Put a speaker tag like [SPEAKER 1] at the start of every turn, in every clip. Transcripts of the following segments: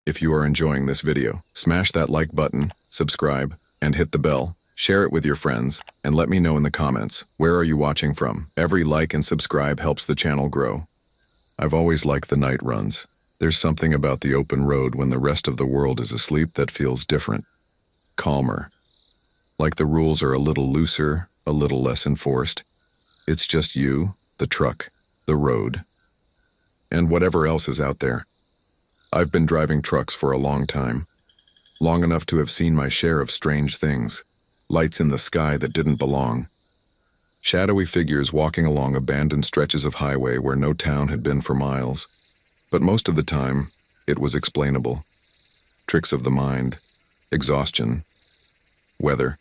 [SPEAKER 1] If you are enjoying this video, smash that like button, subscribe, and hit the bell. Share it with your friends, and let me know in the comments, where are you watching from? Every like and subscribe helps the channel grow. I've always liked the night runs. There's something about the open road when the rest of the world is asleep that feels different. Calmer. Like the rules are a little looser, a little less enforced. It's just you, the truck, the road, and whatever else is out there. I've been driving trucks for a long time. Long enough to have seen my share of strange things. Lights in the sky that didn't belong. Shadowy figures walking along abandoned stretches of highway where no town had been for miles. But most of the time, it was explainable. Tricks of the mind, exhaustion, weather.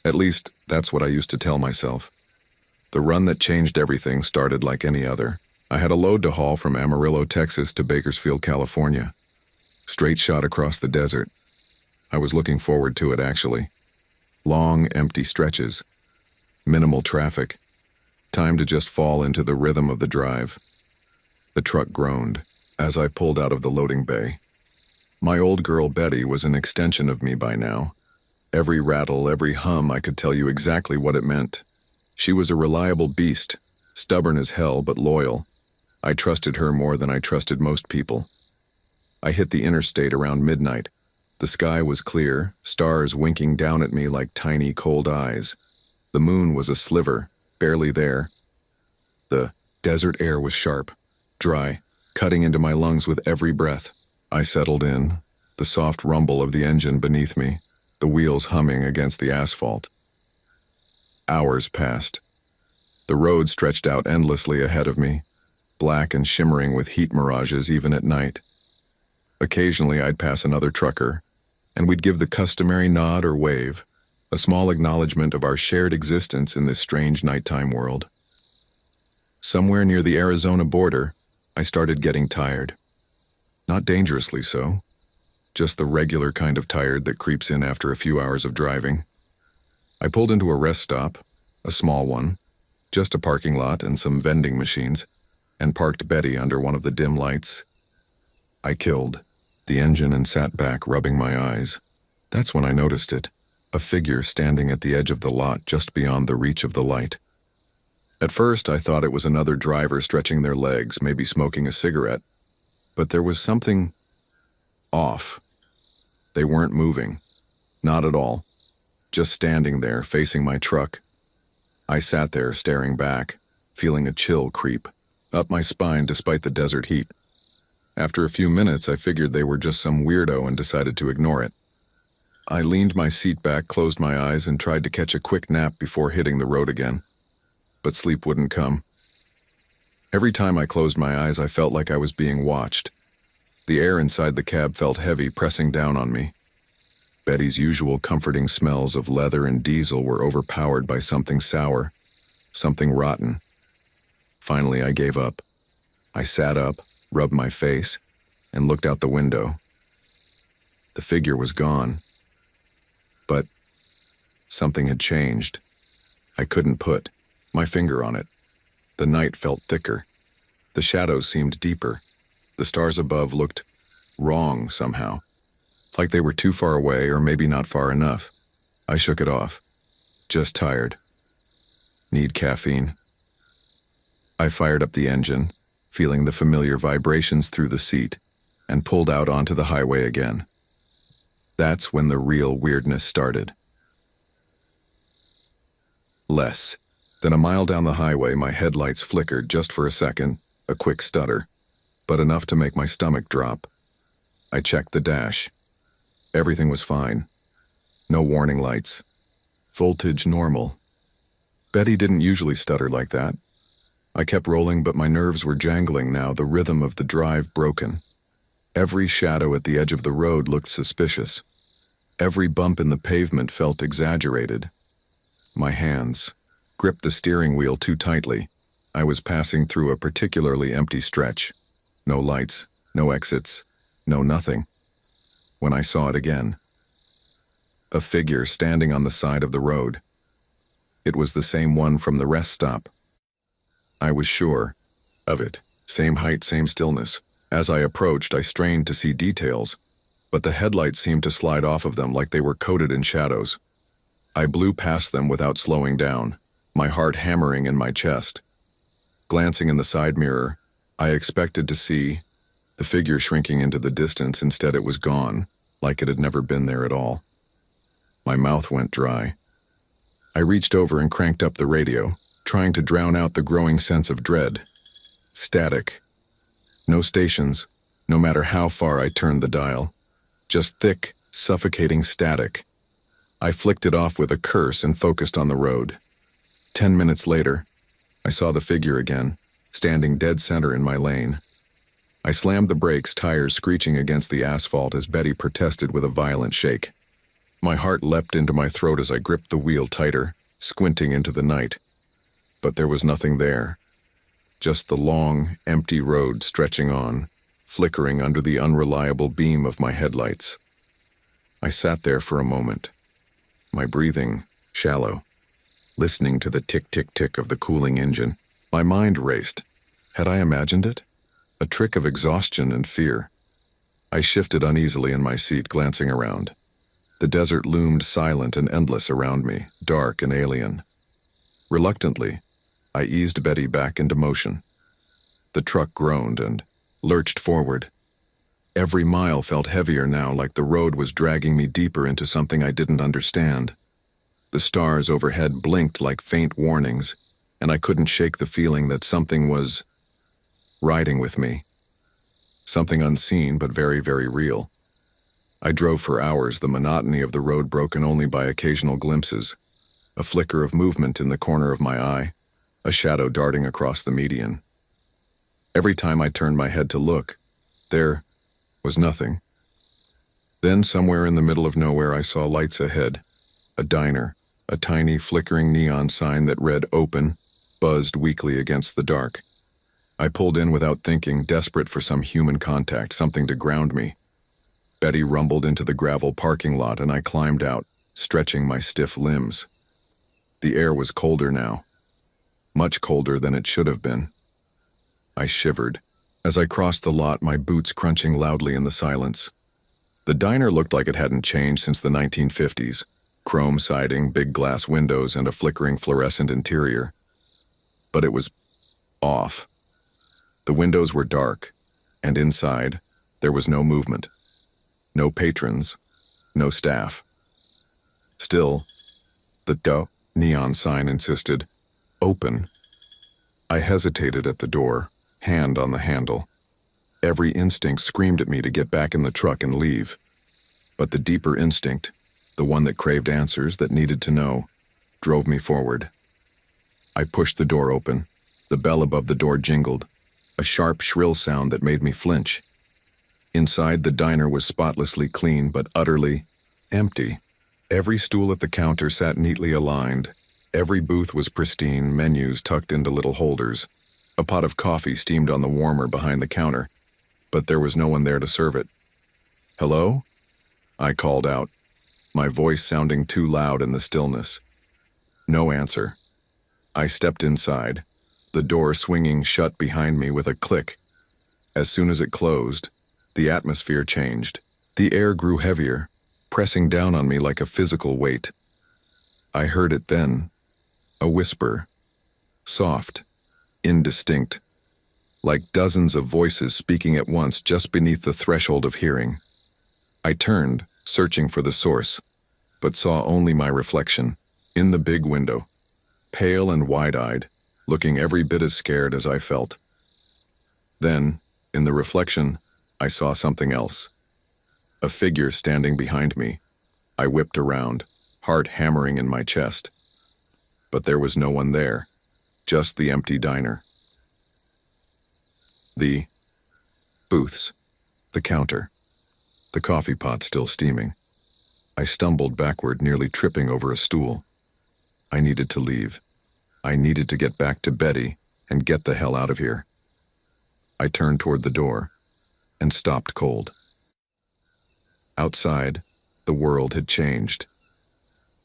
[SPEAKER 1] At least, that's what I used to tell myself. The run that changed everything started like any other. I had a load to haul from Amarillo, Texas to Bakersfield, California. Straight shot across the desert. I was looking forward to it, actually. Long, empty stretches. Minimal traffic. Time to just fall into the rhythm of the drive. The truck groaned as I pulled out of the loading bay. My old girl Betty was an extension of me by now. Every rattle, every hum, I could tell you exactly what it meant. She was a reliable beast, stubborn as hell but loyal. I trusted her more than I trusted most people. I hit the interstate around midnight. The sky was clear, stars winking down at me like tiny cold eyes. The moon was a sliver, barely there. The desert air was sharp, dry, cutting into my lungs with every breath. I settled in, the soft rumble of the engine beneath me, the wheels humming against the asphalt. Hours passed. The road stretched out endlessly ahead of me, black and shimmering with heat mirages even at night. Occasionally I'd pass another trucker, and we'd give the customary nod or wave, a small acknowledgement of our shared existence in this strange nighttime world. Somewhere near the Arizona border, I started getting tired. Not dangerously so, just the regular kind of tired that creeps in after a few hours of driving. I pulled into a rest stop, a small one, just a parking lot and some vending machines, and parked Betty under one of the dim lights. I killed the engine and sat back, rubbing my eyes. That's when I noticed it, a figure standing at the edge of the lot just beyond the reach of the light. At first, I thought it was another driver stretching their legs, maybe smoking a cigarette, but there was something off. They weren't moving, not at all, just standing there facing my truck. I sat there staring back, feeling a chill creep up my spine despite the desert heat. After a few minutes, I figured they were just some weirdo and decided to ignore it. I leaned my seat back, closed my eyes, and tried to catch a quick nap before hitting the road again. But sleep wouldn't come. Every time I closed my eyes, I felt like I was being watched. The air inside the cab felt heavy, pressing down on me. Betty's usual comforting smells of leather and diesel were overpowered by something sour, something rotten. Finally, I gave up. I sat up, rubbed my face, and looked out the window. The figure was gone. But something had changed. I couldn't put my finger on it. The night felt thicker. The shadows seemed deeper. The stars above looked wrong somehow, like they were too far away or maybe not far enough. I shook it off. Just tired. Need caffeine. I fired up the engine, feeling the familiar vibrations through the seat, and pulled out onto the highway again. That's when the real weirdness started. Less than a mile down the highway, my headlights flickered just for a second, a quick stutter, but enough to make my stomach drop. I checked the dash. Everything was fine. No warning lights. Voltage normal. Betty didn't usually stutter like that. I kept rolling, but my nerves were jangling now, the rhythm of the drive broken. Every shadow at the edge of the road looked suspicious. Every bump in the pavement felt exaggerated. My hands gripped the steering wheel too tightly. I was passing through a particularly empty stretch. No lights, no exits, no nothing. When I saw it again. A figure standing on the side of the road. It was the same one from the rest stop. I was sure of it. Same height, same stillness. As I approached, I strained to see details, but the headlights seemed to slide off of them like they were coated in shadows. I blew past them without slowing down, my heart hammering in my chest. Glancing in the side mirror, I expected to see the figure shrinking into the distance. Instead, it was gone, like it had never been there at all. My mouth went dry. I reached over and cranked up the radio, trying to drown out the growing sense of dread. Static. No stations, no matter how far I turned the dial. Just thick, suffocating static. I flicked it off with a curse and focused on the road. 10 minutes later, I saw the figure again, standing dead center in my lane. I slammed the brakes, tires screeching against the asphalt as Betty protested with a violent shake. My heart leapt into my throat as I gripped the wheel tighter, squinting into the night. But there was nothing there. Just the long, empty road stretching on, flickering under the unreliable beam of my headlights. I sat there for a moment, my breathing shallow, listening to the tick-tick-tick of the cooling engine. My mind raced. Had I imagined it? A trick of exhaustion and fear. I shifted uneasily in my seat, glancing around. The desert loomed silent and endless around me, dark and alien. Reluctantly, I eased Betty back into motion. The truck groaned and lurched forward. Every mile felt heavier now, like the road was dragging me deeper into something I didn't understand. The stars overhead blinked like faint warnings, and I couldn't shake the feeling that something was riding with me. Something unseen but very, very real. I drove for hours, the monotony of the road broken only by occasional glimpses. A flicker of movement in the corner of my eye, a shadow darting across the median. Every time I turned my head to look, there was nothing. Then somewhere in the middle of nowhere I saw lights ahead. A diner, a tiny flickering neon sign that read "Open," buzzed weakly against the dark. I pulled in without thinking, desperate for some human contact, something to ground me. Betty rumbled into the gravel parking lot and I climbed out, stretching my stiff limbs. The air was colder now, much colder than it should have been. I shivered. As I crossed the lot, my boots crunching loudly in the silence. The diner looked like it hadn't changed since the 1950s. Chrome siding, big glass windows, and a flickering fluorescent interior. But it was off. The windows were dark, and inside, there was no movement. No patrons, no staff. Still, the neon sign insisted, "Open." I hesitated at the door, hand on the handle. Every instinct screamed at me to get back in the truck and leave. But the deeper instinct, the one that craved answers, that needed to know, drove me forward. I pushed the door open. The bell above the door jingled, a sharp, shrill sound that made me flinch. Inside, the diner was spotlessly clean but utterly empty. Every stool at the counter sat neatly aligned. Every booth was pristine, menus tucked into little holders. A pot of coffee steamed on the warmer behind the counter, but there was no one there to serve it. "Hello?" I called out, my voice sounding too loud in the stillness. No answer. I stepped inside, the door swinging shut behind me with a click. As soon as it closed, the atmosphere changed. The air grew heavier, pressing down on me like a physical weight. I heard it then, a whisper, soft, indistinct, like dozens of voices speaking at once just beneath the threshold of hearing. I turned, searching for the source, but saw only my reflection, in the big window, pale and wide-eyed, looking every bit as scared as I felt. Then, in the reflection, I saw something else. A figure standing behind me. I whipped around, heart hammering in my chest. But there was no one there, just the empty diner. The booths, the counter, the coffee pot still steaming. I stumbled backward, nearly tripping over a stool. I needed to leave. I needed to get back to Betty and get the hell out of here. I turned toward the door and stopped cold. Outside, the world had changed.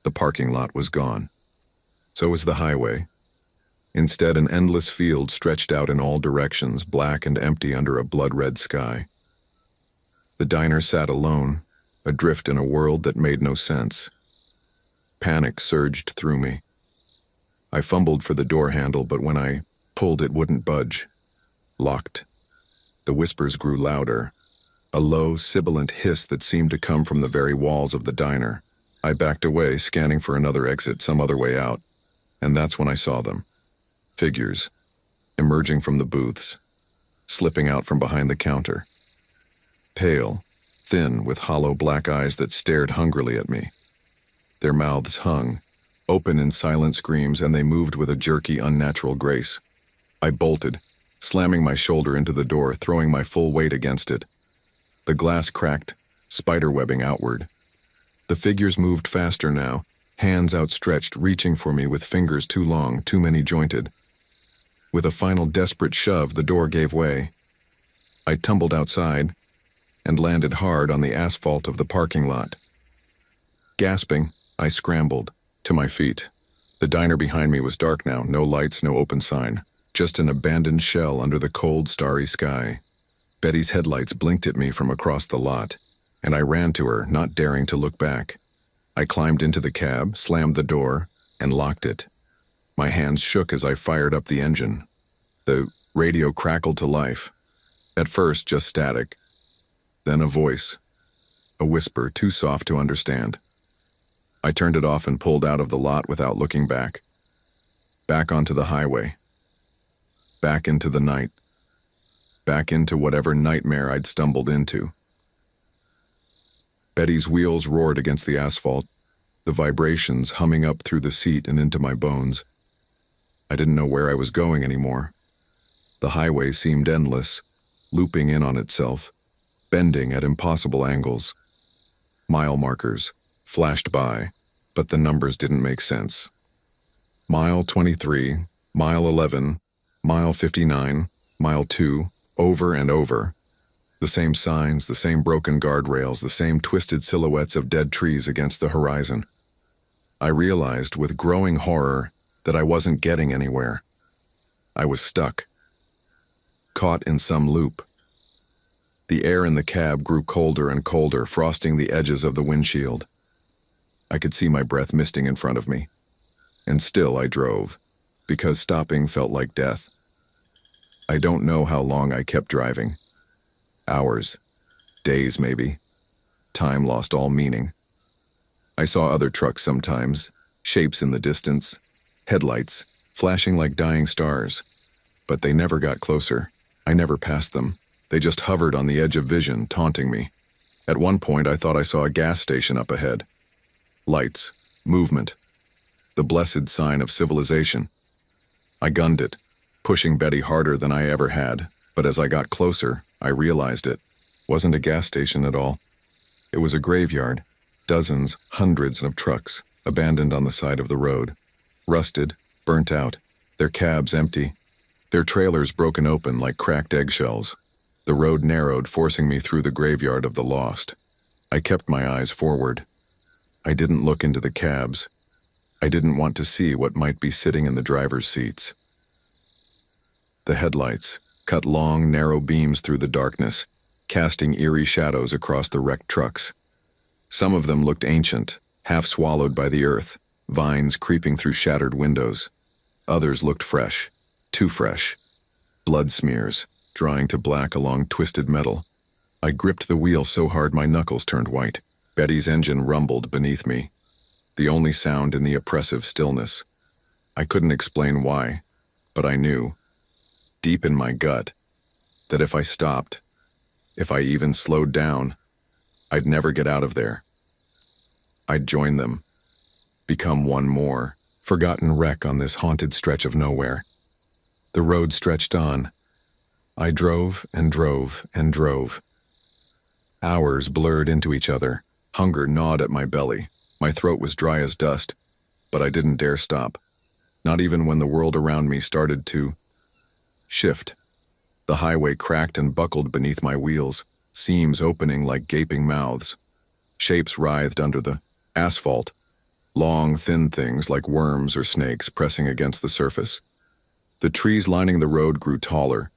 [SPEAKER 1] The parking lot was gone. So was the highway. Instead, an endless field stretched out in all directions, black and empty under a blood-red sky. The diner sat alone, adrift in a world that made no sense. Panic surged through me. I fumbled for the door handle, but when I pulled, it wouldn't budge. Locked. The whispers grew louder, a low, sibilant hiss that seemed to come from the very walls of the diner. I backed away, scanning for another exit, some other way out, and that's when I saw them. Figures, emerging from the booths, slipping out from behind the counter. Pale, thin, with hollow black eyes that stared hungrily at me. Their mouths hung, open in silent screams, and they moved with a jerky, unnatural grace. I bolted, slamming my shoulder into the door, throwing my full weight against it. The glass cracked, spiderwebbing outward. The figures moved faster now, hands outstretched, reaching for me with fingers too long, too many jointed. With a final desperate shove, the door gave way. I tumbled outside and landed hard on the asphalt of the parking lot. Gasping, I scrambled to my feet. The diner behind me was dark now, no lights, no open sign, just an abandoned shell under the cold, starry sky. Betty's headlights blinked at me from across the lot, and I ran to her, not daring to look back. I climbed into the cab, slammed the door, and locked it. My hands shook as I fired up the engine. The radio crackled to life. At first, just static. Then a voice. A whisper, too soft to understand. I turned it off and pulled out of the lot without looking back. Back onto the highway. Back into the night. Back into whatever nightmare I'd stumbled into. Betty's wheels roared against the asphalt, the vibrations humming up through the seat and into my bones. I didn't know where I was going anymore. The highway seemed endless, looping in on itself, bending at impossible angles. Mile markers flashed by, but the numbers didn't make sense. Mile 23, mile 11, mile 59, mile 2, over and over. The same signs, the same broken guardrails, the same twisted silhouettes of dead trees against the horizon. I realized with growing horror that I wasn't getting anywhere. I was stuck. Caught in some loop. The air in the cab grew colder and colder, frosting the edges of the windshield. I could see my breath misting in front of me. And still I drove, because stopping felt like death. I don't know how long I kept driving. Hours, days maybe. Time lost all meaning. I saw other trucks sometimes, shapes in the distance, headlights, flashing like dying stars. But they never got closer. I never passed them. They just hovered on the edge of vision, taunting me. At one point, I thought I saw a gas station up ahead. Lights, movement, the blessed sign of civilization. I gunned it, pushing Betty harder than I ever had, but as I got closer, I realized it wasn't a gas station at all. It was a graveyard, dozens, hundreds of trucks, abandoned on the side of the road, rusted, burnt out, their cabs empty, their trailers broken open like cracked eggshells. The road narrowed, forcing me through the graveyard of the lost. I kept my eyes forward. I didn't look into the cabs. I didn't want to see what might be sitting in the driver's seats. The headlights cut long, narrow beams through the darkness, casting eerie shadows across the wrecked trucks. Some of them looked ancient, half swallowed by the earth, vines creeping through shattered windows. Others looked fresh, too fresh. Blood smears, drying to black along twisted metal. I gripped the wheel so hard my knuckles turned white. Betty's engine rumbled beneath me, the only sound in the oppressive stillness. I couldn't explain why, but I knew, deep in my gut, that if I stopped, if I even slowed down, I'd never get out of there. I'd join them, become one more, forgotten wreck on this haunted stretch of nowhere. The road stretched on. I drove and drove and drove. Hours blurred into each other. Hunger gnawed at my belly. My throat was dry as dust, but I didn't dare stop, not even when the world around me started to shift. The highway cracked and buckled beneath my wheels, seams opening like gaping mouths. Shapes writhed under the asphalt, long, thin things like worms or snakes pressing against the surface. The trees lining the road grew taller,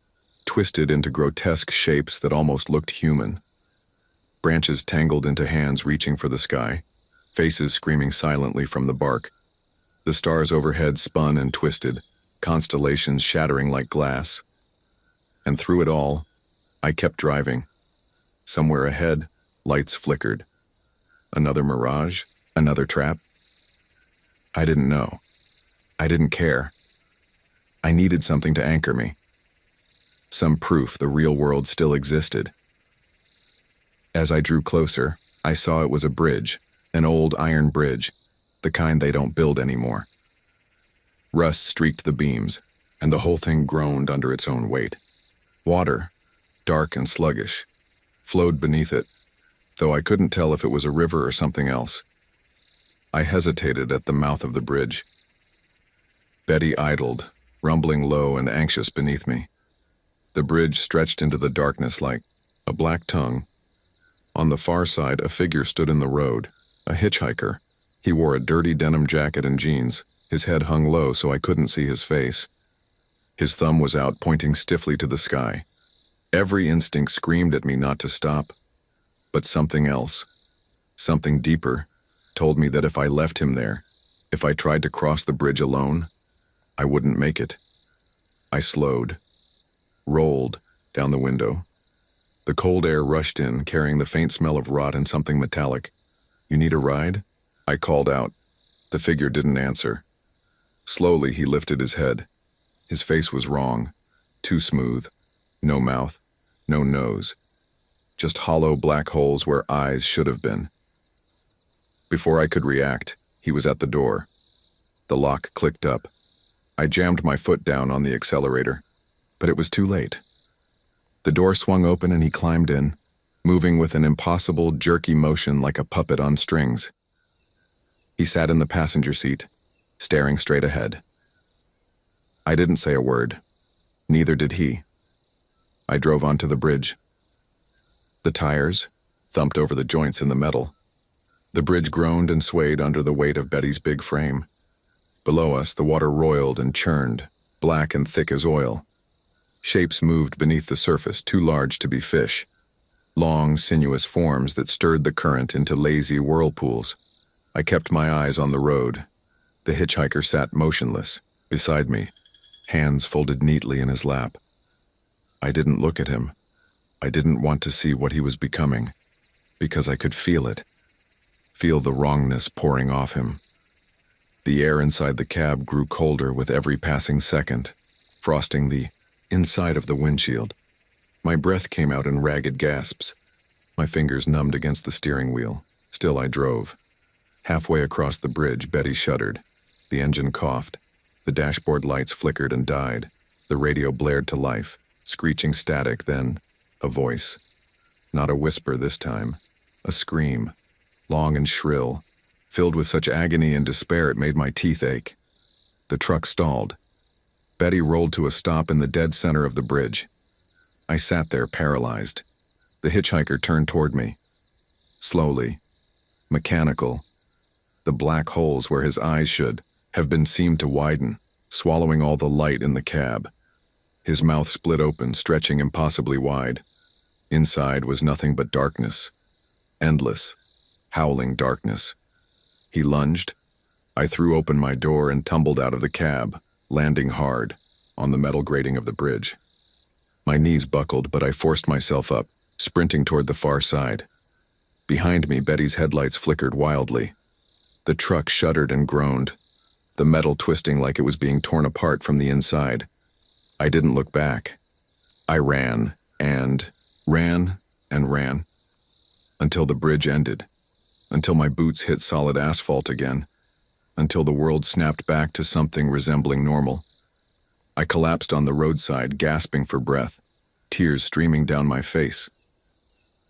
[SPEAKER 1] twisted into grotesque shapes that almost looked human. Branches tangled into hands reaching for the sky, faces screaming silently from the bark. The stars overhead spun and twisted, constellations shattering like glass. And through it all, I kept driving. Somewhere ahead, lights flickered. Another mirage? Another trap? I didn't know. I didn't care. I needed something to anchor me. Some proof the real world still existed. As I drew closer, I saw it was a bridge, an old iron bridge, the kind they don't build anymore. Rust streaked the beams, and the whole thing groaned under its own weight. Water, dark and sluggish, flowed beneath it, though I couldn't tell if it was a river or something else. I hesitated at the mouth of the bridge. Betty idled, rumbling low and anxious beneath me. The bridge stretched into the darkness like a black tongue. On the far side, a figure stood in the road, a hitchhiker. He wore a dirty denim jacket and jeans. His head hung low so I couldn't see his face. His thumb was out, pointing stiffly to the sky. Every instinct screamed at me not to stop. But something else, something deeper, told me that if I left him there, if I tried to cross the bridge alone, I wouldn't make it. I slowed, rolled down the window. The cold air rushed in, carrying the faint smell of rot and something metallic. "You need a ride?" I called out. The figure didn't answer. Slowly, he lifted his head. His face was wrong, too smooth. No mouth, no nose. Just hollow black holes where eyes should have been. Before I could react, he was at the door. The lock clicked up. I jammed my foot down on the accelerator, but it was too late. The door swung open and he climbed in, moving with an impossible, jerky motion like a puppet on strings. He sat in the passenger seat, staring straight ahead. I didn't say a word. Neither did he. I drove onto the bridge. The tires thumped over the joints in the metal. The bridge groaned and swayed under the weight of Betty's big frame. Below us, the water roiled and churned, black and thick as oil. Shapes moved beneath the surface, too large to be fish. Long, sinuous forms that stirred the current into lazy whirlpools. I kept my eyes on the road. The hitchhiker sat motionless, beside me, hands folded neatly in his lap. I didn't look at him. I didn't want to see what he was becoming, because I could feel it. Feel the wrongness pouring off him. The air inside the cab grew colder with every passing second, frosting the inside of the windshield. My breath came out in ragged gasps. My fingers numbed against the steering wheel. Still I drove. Halfway across the bridge, Betty shuddered. The engine coughed. The dashboard lights flickered and died. The radio blared to life, screeching static, then a voice. Not a whisper this time. A scream, long and shrill, filled with such agony and despair it made my teeth ache. The truck stalled. Betty rolled to a stop in the dead center of the bridge. I sat there paralyzed. The hitchhiker turned toward me. Slowly, mechanical. The black holes where his eyes should have been seemed to widen, swallowing all the light in the cab. His mouth split open, stretching impossibly wide. Inside was nothing but darkness. Endless, howling darkness. He lunged. I threw open my door and tumbled out of the cab, landing hard on the metal grating of the bridge. My knees buckled, but I forced myself up, sprinting toward the far side. Behind me, Betty's headlights flickered wildly. The truck shuddered and groaned, the metal twisting like it was being torn apart from the inside. I didn't look back. I ran, and ran, and ran, until the bridge ended, until my boots hit solid asphalt again, until the world snapped back to something resembling normal. I collapsed on the roadside, gasping for breath, tears streaming down my face.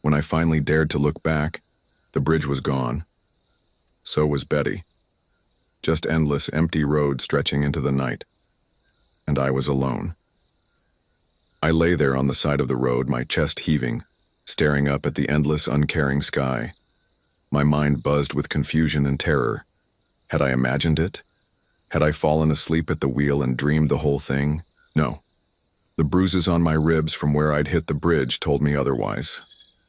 [SPEAKER 1] When I finally dared to look back, the bridge was gone. So was Betty. Just endless, empty road stretching into the night. And I was alone. I lay there on the side of the road, my chest heaving, staring up at the endless, uncaring sky. My mind buzzed with confusion and terror. Had I imagined it? Had I fallen asleep at the wheel and dreamed the whole thing? No. The bruises on my ribs from where I'd hit the bridge told me otherwise.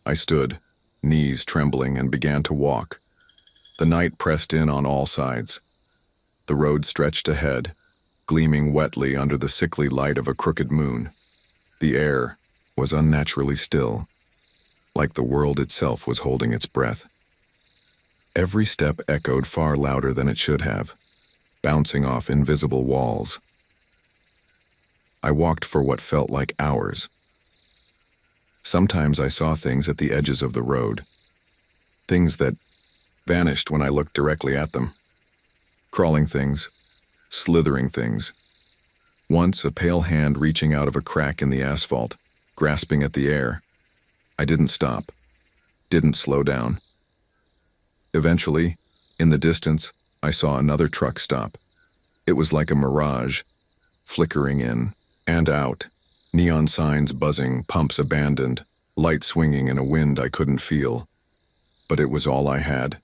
[SPEAKER 1] I stood, knees trembling, and began to walk. The night pressed in on all sides. The road stretched ahead, gleaming wetly under the sickly light of a crooked moon. The air was unnaturally still, like the world itself was holding its breath. Every step echoed far louder than it should have, bouncing off invisible walls. I walked for what felt like hours. Sometimes I saw things at the edges of the road, things that vanished when I looked directly at them. Crawling things, slithering things. Once a pale hand reaching out of a crack in the asphalt, grasping at the air. I didn't stop, didn't slow down. Eventually, in the distance, I saw another truck stop. It was like a mirage, flickering in and out, neon signs buzzing, pumps abandoned, light swinging in a wind I couldn't feel. But it was all I had.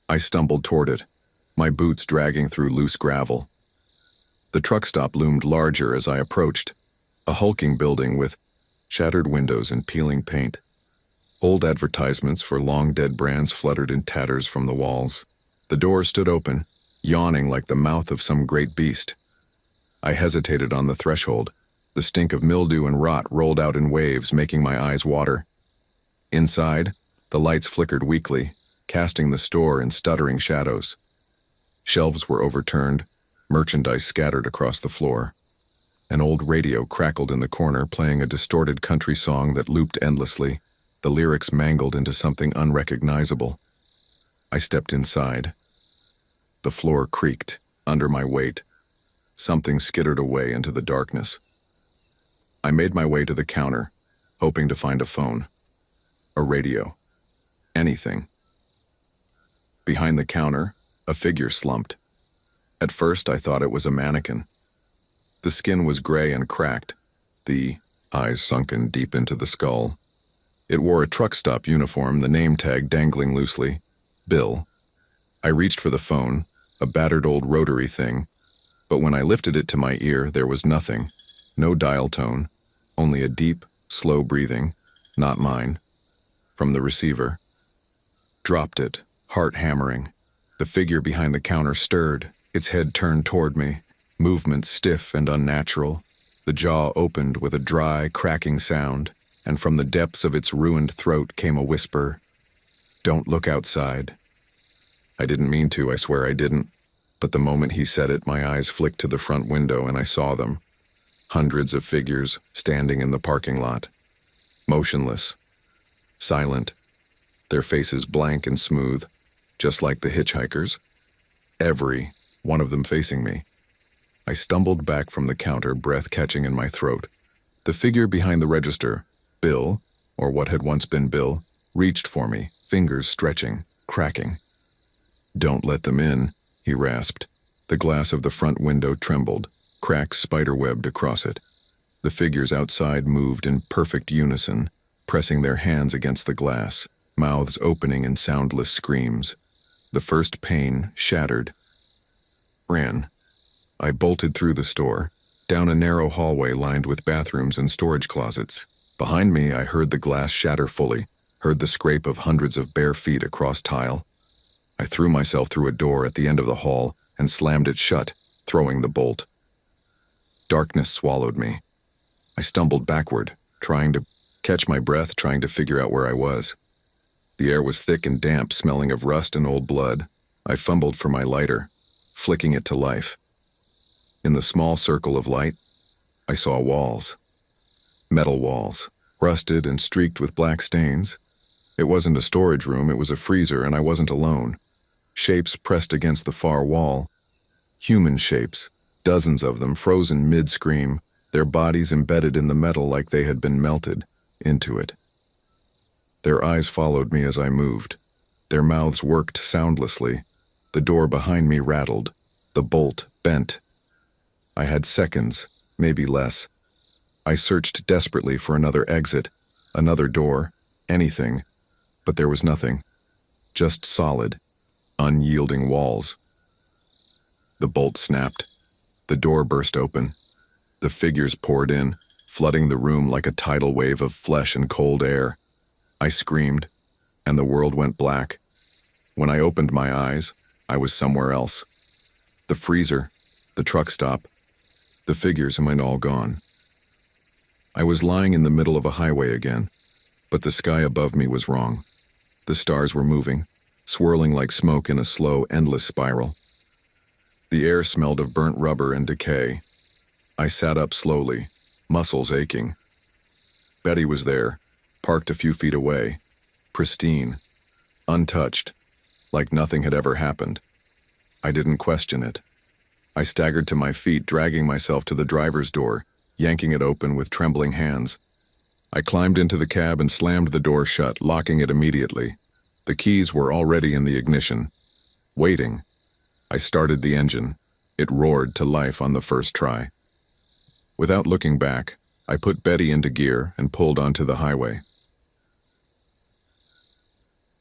[SPEAKER 1] I stumbled toward it, my boots dragging through loose gravel. The truck stop loomed larger as I approached, a hulking building with shattered windows and peeling paint. Old advertisements for long-dead brands fluttered in tatters from the walls. The door stood open, yawning like the mouth of some great beast. I hesitated on the threshold. The stink of mildew and rot rolled out in waves, making my eyes water. Inside, the lights flickered weakly, casting the store in stuttering shadows. Shelves were overturned, merchandise scattered across the floor. An old radio crackled in the corner, playing a distorted country song that looped endlessly, the lyrics mangled into something unrecognizable. I stepped inside. The floor creaked under my weight. Something skittered away into the darkness. I made my way to the counter, hoping to find a phone, a radio, anything. Behind the counter, a figure slumped. At first, I thought it was a mannequin. The skin was gray and cracked, the eyes sunken deep into the skull. It wore a truck stop uniform, the name tag dangling loosely. Bill. I reached for the phone, a battered old rotary thing, but when I lifted it to my ear, there was nothing. No dial tone, only a deep, slow breathing, not mine, from the receiver. Dropped it, heart hammering. The figure behind the counter stirred, its head turned toward me, movement stiff and unnatural. The jaw opened with a dry, cracking sound, and from the depths of its ruined throat came a whisper, "Don't look outside." I didn't mean to, I swear I didn't. But the moment he said it, my eyes flicked to the front window and I saw them. Hundreds of figures standing in the parking lot. Motionless. Silent. Their faces blank and smooth, just like the hitchhikers. Every one of them facing me. I stumbled back from the counter, breath catching in my throat. The figure behind the register, Bill, or what had once been Bill, reached for me, fingers stretching, cracking. "Don't let them in," he rasped. The glass of the front window trembled, cracks spiderwebbed across it. The figures outside moved in perfect unison, pressing their hands against the glass, mouths opening in soundless screams. The first pane shattered. Ran. I bolted through the store, down a narrow hallway lined with bathrooms and storage closets. Behind me, I heard the glass shatter fully, heard the scrape of hundreds of bare feet across tile. I threw myself through a door at the end of the hall and slammed it shut, throwing the bolt. Darkness swallowed me. I stumbled backward, trying to catch my breath, trying to figure out where I was. The air was thick and damp, smelling of rust and old blood. I fumbled for my lighter, flicking it to life. In the small circle of light, I saw walls. Metal walls, rusted and streaked with black stains. It wasn't a storage room, it was a freezer, and I wasn't alone. Shapes pressed against the far wall. Human shapes, dozens of them, frozen mid-scream, their bodies embedded in the metal like they had been melted into it. Their eyes followed me as I moved. Their mouths worked soundlessly. The door behind me rattled. The bolt bent. I had seconds, maybe less. I searched desperately for another exit, another door, anything, but there was nothing. Just solid, unyielding walls. The bolt snapped. The door burst open. The figures poured in, flooding the room like a tidal wave of flesh and cold air. I screamed, and the world went black. When I opened my eyes, I was somewhere else. The freezer, the truck stop, the figures went all gone. I was lying in the middle of a highway again, but the sky above me was wrong. The stars were moving, swirling like smoke in a slow, endless spiral. The air smelled of burnt rubber and decay. I sat up slowly, muscles aching. Betty was there, parked a few feet away, pristine, untouched, like nothing had ever happened. I didn't question it. I staggered to my feet, dragging myself to the driver's door, yanking it open with trembling hands. I climbed into the cab and slammed the door shut, locking it immediately. The keys were already in the ignition. Waiting. I started the engine. It roared to life on the first try. Without looking back, I put Betty into gear and pulled onto the highway.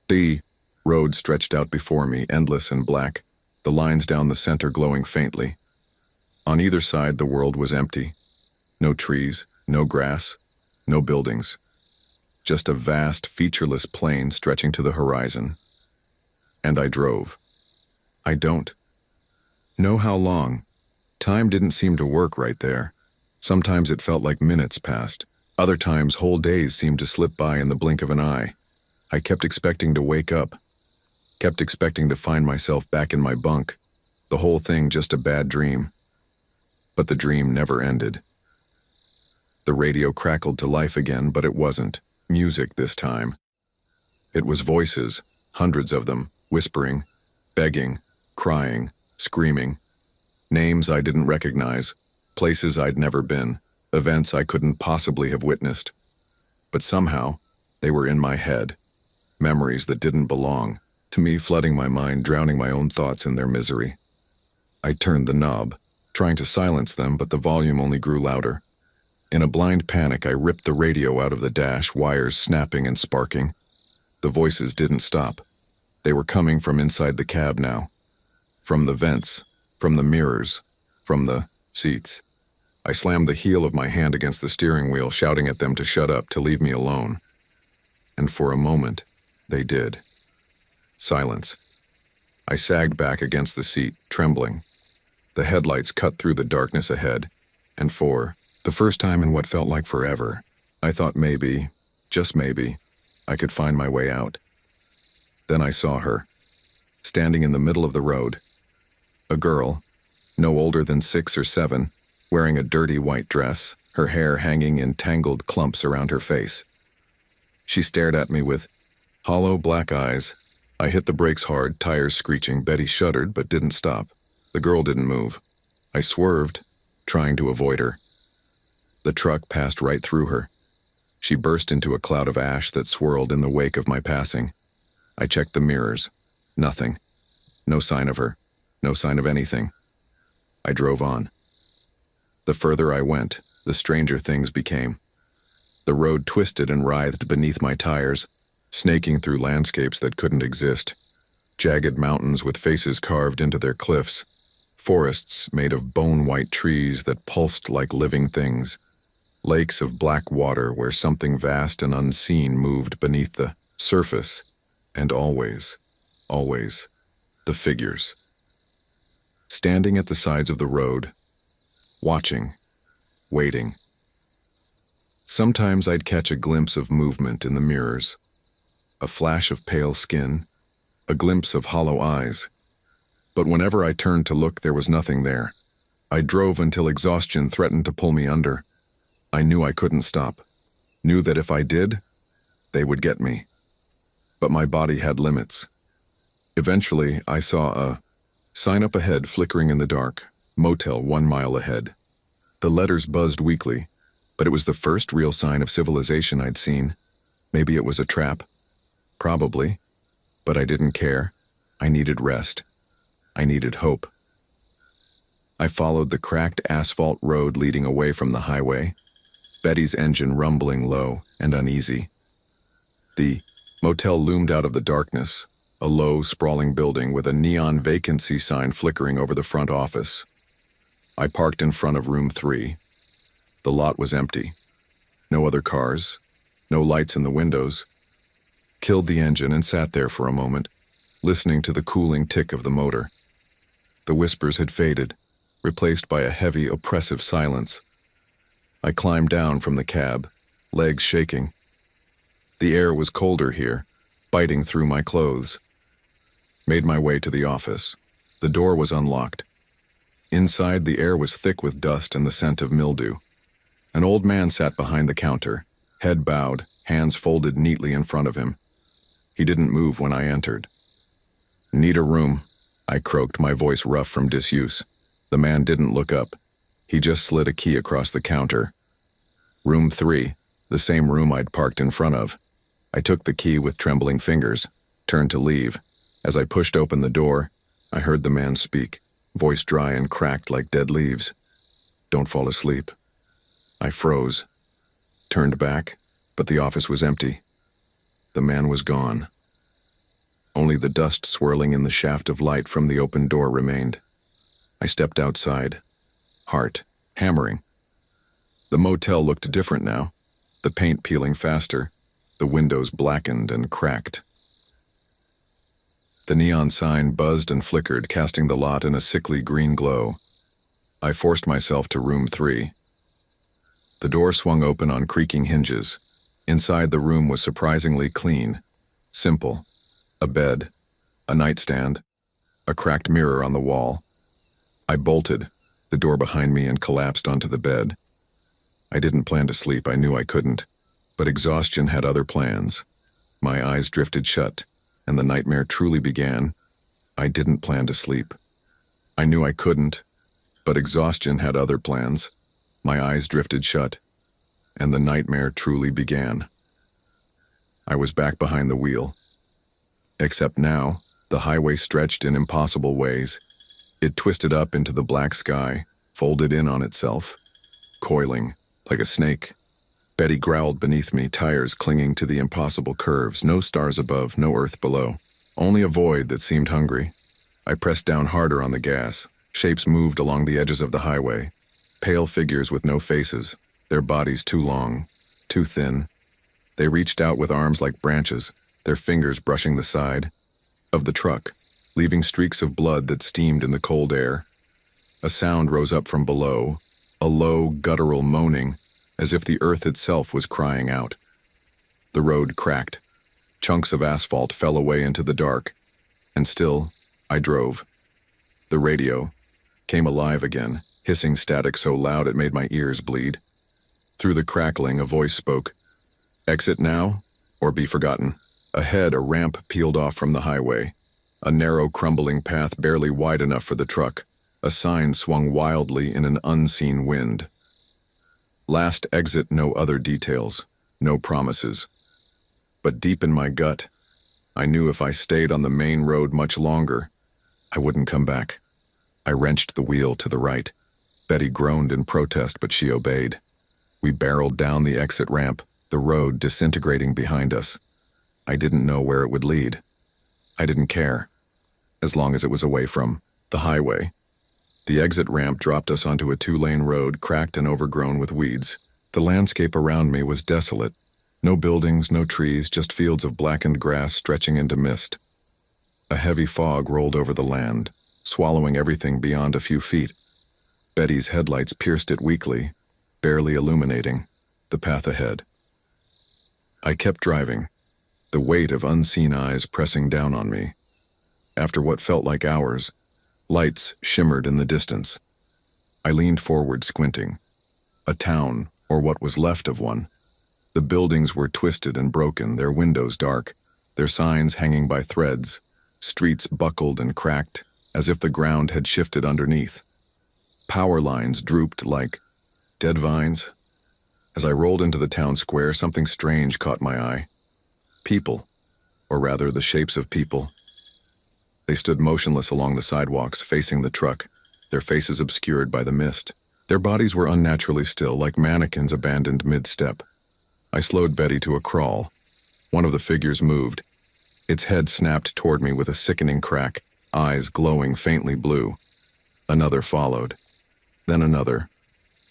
[SPEAKER 1] The road stretched out before me, endless and black, the lines down the center glowing faintly. On either side, the world was empty. No trees, no grass, no buildings. Just a vast, featureless plain stretching to the horizon. And I drove. I don't know how long. Time didn't seem to work right there. Sometimes it felt like minutes passed. Other times, whole days seemed to slip by in the blink of an eye. I kept expecting to wake up. Kept expecting to find myself back in my bunk. The whole thing just a bad dream. But the dream never ended. The radio crackled to life again, but it wasn't music this time. It was voices, hundreds of them, whispering, begging, crying, screaming. Names I didn't recognize, places I'd never been, events I couldn't possibly have witnessed. But somehow, they were in my head. Memories that didn't belong to me, flooding my mind, drowning my own thoughts in their misery. I turned the knob, trying to silence them, but the volume only grew louder. In a blind panic, I ripped the radio out of the dash, wires snapping and sparking. The voices didn't stop. They were coming from inside the cab now. From the vents, from the mirrors, from the seats. I slammed the heel of my hand against the steering wheel, shouting at them to shut up, to leave me alone. And for a moment, they did. Silence. I sagged back against the seat, trembling. The headlights cut through the darkness ahead, and for the first time in what felt like forever, I thought maybe, just maybe, I could find my way out. Then I saw her, standing in the middle of the road. A girl, no older than 6 or 7, wearing a dirty white dress, her hair hanging in tangled clumps around her face. She stared at me with hollow black eyes. I hit the brakes hard, tires screeching. Betty shuddered but didn't stop. The girl didn't move. I swerved, trying to avoid her. The truck passed right through her. She burst into a cloud of ash that swirled in the wake of my passing. I checked the mirrors. Nothing. No sign of her. No sign of anything. I drove on. The further I went, the stranger things became. The road twisted and writhed beneath my tires, snaking through landscapes that couldn't exist. Jagged mountains with faces carved into their cliffs. Forests made of bone-white trees that pulsed like living things. Lakes of black water where something vast and unseen moved beneath the surface. And always, the figures. Standing at the sides of the road, watching, waiting. Sometimes I'd catch a glimpse of movement in the mirrors. A flash of pale skin, a glimpse of hollow eyes. But whenever I turned to look, there was nothing there. I drove until exhaustion threatened to pull me under. I knew I couldn't stop. Knew that if I did, they would get me. But my body had limits. Eventually, I saw a sign up ahead flickering in the dark, motel 1 mile ahead. The letters buzzed weakly, but it was the first real sign of civilization I'd seen. Maybe it was a trap. Probably. But I didn't care. I needed rest. I needed hope. I followed the cracked asphalt road leading away from the highway, Betty's engine rumbling low and uneasy. The motel loomed out of the darkness, a low, sprawling building with a neon vacancy sign flickering over the front office. I parked in front of room 3. The lot was empty. No other cars, no lights in the windows. Killed the engine and sat there for a moment, listening to the cooling tick of the motor. The whispers had faded, replaced by a heavy, oppressive silence. I climbed down from the cab, legs shaking. The air was colder here, biting through my clothes. Made my way to the office. The door was unlocked. Inside, the air was thick with dust and the scent of mildew. An old man sat behind the counter, head bowed, hands folded neatly in front of him. He didn't move when I entered. "Need a room," I croaked, my voice rough from disuse. The man didn't look up. He just slid a key across the counter. Room 3, the same room I'd parked in front of. I took the key with trembling fingers, turned to leave. As I pushed open the door, I heard the man speak, voice dry and cracked like dead leaves. "Don't fall asleep." I froze, turned back, but the office was empty. The man was gone. Only the dust swirling in the shaft of light from the open door remained. I stepped outside, heart hammering. The motel looked different now, the paint peeling faster, the windows blackened and cracked. The neon sign buzzed and flickered, casting the lot in a sickly green glow. I forced myself to room 3. The door swung open on creaking hinges. Inside the room was surprisingly clean, simple. A bed, a nightstand, a cracked mirror on the wall. I bolted the door behind me and collapsed onto the bed. I didn't plan to sleep, I knew I couldn't, but exhaustion had other plans. My eyes drifted shut, and the nightmare truly began. I didn't plan to sleep. I knew I couldn't, but exhaustion had other plans. My eyes drifted shut, and the nightmare truly began. I was back behind the wheel. Except now, the highway stretched in impossible ways. It twisted up into the black sky, folded in on itself, coiling like a snake. Betty growled beneath me, tires clinging to the impossible curves, no stars above, no earth below. Only a void that seemed hungry. I pressed down harder on the gas. Shapes moved along the edges of the highway. Pale figures with no faces, their bodies too long, too thin. They reached out with arms like branches, their fingers brushing the side of the truck, leaving streaks of blood that steamed in the cold air. A sound rose up from below, a low, guttural moaning, as if the earth itself was crying out. The road cracked. Chunks of asphalt fell away into the dark, and still, I drove. The radio came alive again, hissing static so loud it made my ears bleed. Through the crackling, a voice spoke. "Exit now, or be forgotten." Ahead, a ramp peeled off from the highway. A narrow, crumbling path barely wide enough for the truck. A sign swung wildly in an unseen wind. Last exit, no other details, no promises. But deep in my gut, I knew if I stayed on the main road much longer, I wouldn't come back. I wrenched the wheel to the right. Betty groaned in protest, but she obeyed. We barreled down the exit ramp, the road disintegrating behind us. I didn't know where it would lead. I didn't care, as long as it was away from the highway. The exit ramp dropped us onto a 2-lane road, cracked and overgrown with weeds. The landscape around me was desolate. No buildings, no trees, just fields of blackened grass stretching into mist. A heavy fog rolled over the land, swallowing everything beyond a few feet. Betty's headlights pierced it weakly, barely illuminating the path ahead. I kept driving, the weight of unseen eyes pressing down on me. After what felt like hours, lights shimmered in the distance. I leaned forward, squinting. A town, or what was left of one. The buildings were twisted and broken, their windows dark, their signs hanging by threads, streets buckled and cracked, as if the ground had shifted underneath. Power lines drooped like dead vines. As I rolled into the town square, something strange caught my eye. People, or rather the shapes of people. They stood motionless along the sidewalks, facing the truck, their faces obscured by the mist. Their bodies were unnaturally still, like mannequins abandoned mid-step. I slowed Betty to a crawl. One of the figures moved, Its head snapped toward me with a sickening crack, eyes glowing faintly blue. Another followed. Then another.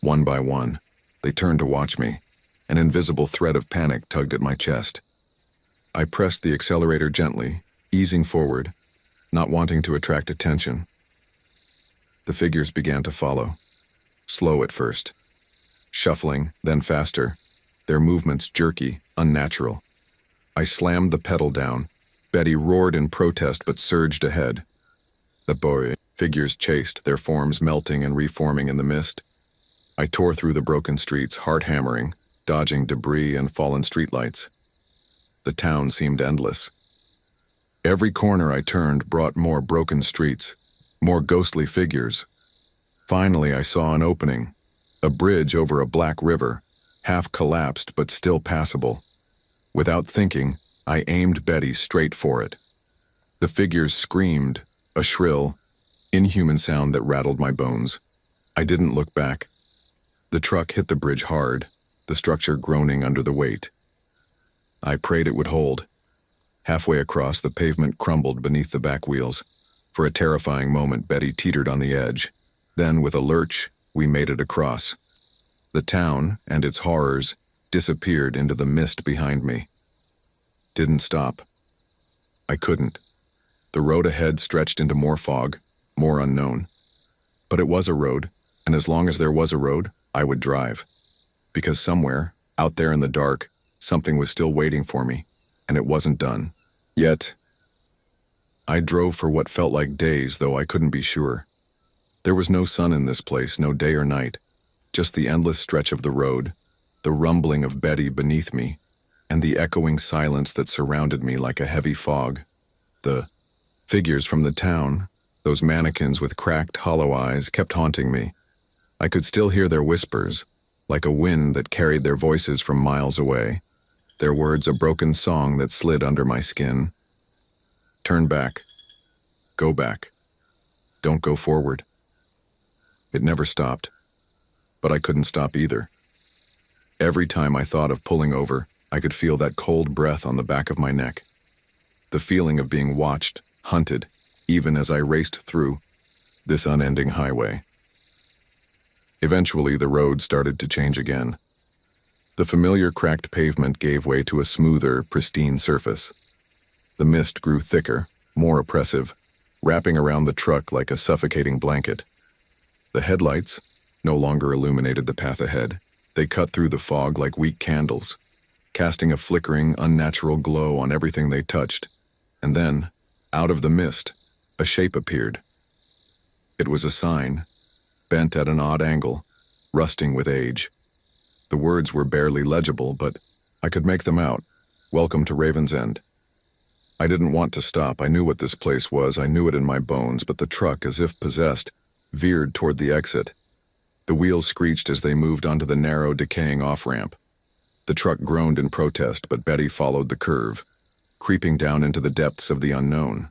[SPEAKER 1] One by one, they turned to watch me. An invisible thread of panic tugged at my chest. I pressed the accelerator gently, easing forward, not wanting to attract attention. The figures began to follow. Slow at first. Shuffling, then faster. Their movements jerky, unnatural. I slammed the pedal down. Betty roared in protest but surged ahead. The figures chased, their forms melting and reforming in the mist. I tore through the broken streets, heart hammering, dodging debris and fallen streetlights. The town seemed endless. Every corner I turned brought more broken streets, more ghostly figures. Finally, I saw an opening, a bridge over a black river, half collapsed but still passable. Without thinking, I aimed Betty straight for it. The figures screamed, a shrill, inhuman sound that rattled my bones. I didn't look back. The truck hit the bridge hard, the structure groaning under the weight. I prayed it would hold. Halfway across, the pavement crumbled beneath the back wheels. For a terrifying moment, Betty teetered on the edge. Then, with a lurch, we made it across. The town and its horrors disappeared into the mist behind me. Didn't stop. I couldn't. The road ahead stretched into more fog, more unknown. But it was a road, and as long as there was a road, I would drive. Because somewhere, out there in the dark, something was still waiting for me, and it wasn't done. Yet, I drove for what felt like days, though I couldn't be sure. There was no sun in this place, no day or night, just the endless stretch of the road, the rumbling of Betty beneath me, and the echoing silence that surrounded me like a heavy fog. The figures from the town, those mannequins with cracked, hollow eyes, kept haunting me. I could still hear their whispers, like a wind that carried their voices from miles away, their words a broken song that slid under my skin. Turn back. Go back. Don't go forward. It never stopped, but I couldn't stop either. Every time I thought of pulling over, I could feel that cold breath on the back of my neck. The feeling of being watched, hunted, even as I raced through this unending highway. Eventually, the road started to change again. The familiar cracked pavement gave way to a smoother, pristine surface. The mist grew thicker, more oppressive, wrapping around the truck like a suffocating blanket. The headlights no longer illuminated the path ahead. They cut through the fog like weak candles, casting a flickering, unnatural glow on everything they touched. And then, out of the mist, a shape appeared. It was a sign, bent at an odd angle, rusting with age. The words were barely legible, but I could make them out. Welcome to Raven's End. I didn't want to stop. I knew what this place was. I knew it in my bones, but the truck, as if possessed, veered toward the exit. The wheels screeched as they moved onto the narrow, decaying off-ramp. The truck groaned in protest, but Betty followed the curve, creeping down into the depths of the unknown.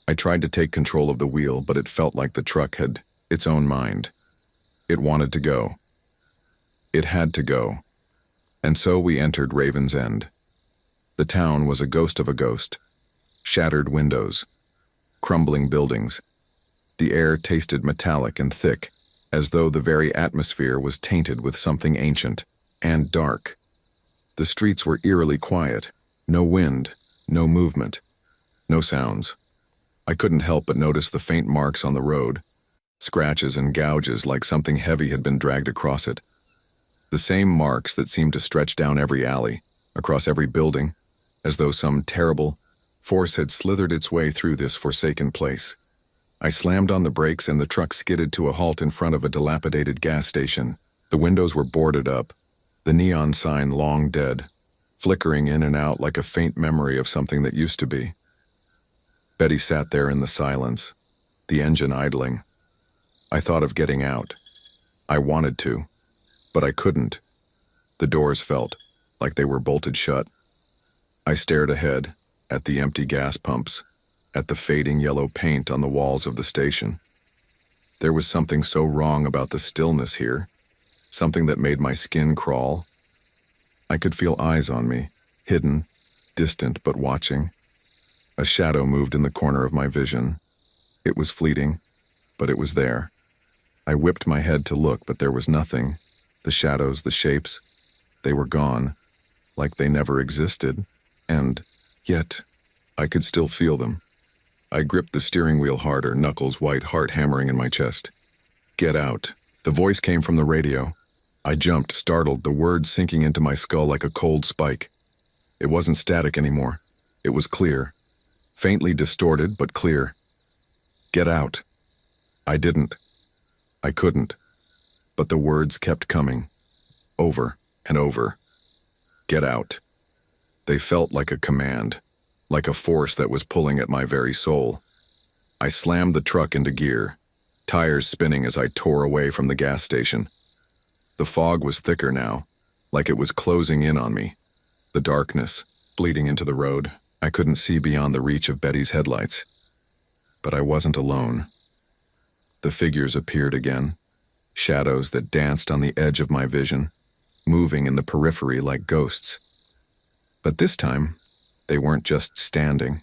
[SPEAKER 1] I tried to take control of the wheel, but it felt like the truck had its own mind. It wanted to go. It had to go. And so we entered Raven's End. The town was a ghost of a ghost. Shattered windows. Crumbling buildings. The air tasted metallic and thick, as though the very atmosphere was tainted with something ancient and dark. The streets were eerily quiet. No wind, no movement, no sounds. I couldn't help but notice the faint marks on the road, scratches and gouges like something heavy had been dragged across it. The same marks that seemed to stretch down every alley, across every building, as though some terrible force had slithered its way through this forsaken place. I slammed on the brakes and the truck skidded to a halt in front of a dilapidated gas station. The windows were boarded up, the neon sign long dead, flickering in and out like a faint memory of something that used to be. Betty sat there in the silence, the engine idling. I thought of getting out. I wanted to, but I couldn't. The doors felt like they were bolted shut. I stared ahead, at the empty gas pumps, at the fading yellow paint on the walls of the station. There was something so wrong about the stillness here, something that made my skin crawl. I could feel eyes on me, hidden, distant but watching. A shadow moved in the corner of my vision. It was fleeting, but it was there. I whipped my head to look, but there was nothing. The shadows, the shapes, they were gone, like they never existed, and yet I could still feel them. I gripped the steering wheel harder, knuckles white, heart hammering in my chest. "Get out." The voice came from the radio. I jumped, startled, the words sinking into my skull like a cold spike. It wasn't static anymore. It was clear. Faintly distorted, but clear. "Get out." I didn't. I couldn't. But the words kept coming. Over and over. "Get out." They felt like a command, like a force that was pulling at my very soul. I slammed the truck into gear, tires spinning as I tore away from the gas station. The fog was thicker now, like it was closing in on me. The darkness, bleeding into the road. I couldn't see beyond the reach of Betty's headlights. But I wasn't alone. The figures appeared again, shadows that danced on the edge of my vision, moving in the periphery like ghosts. But this time, they weren't just standing.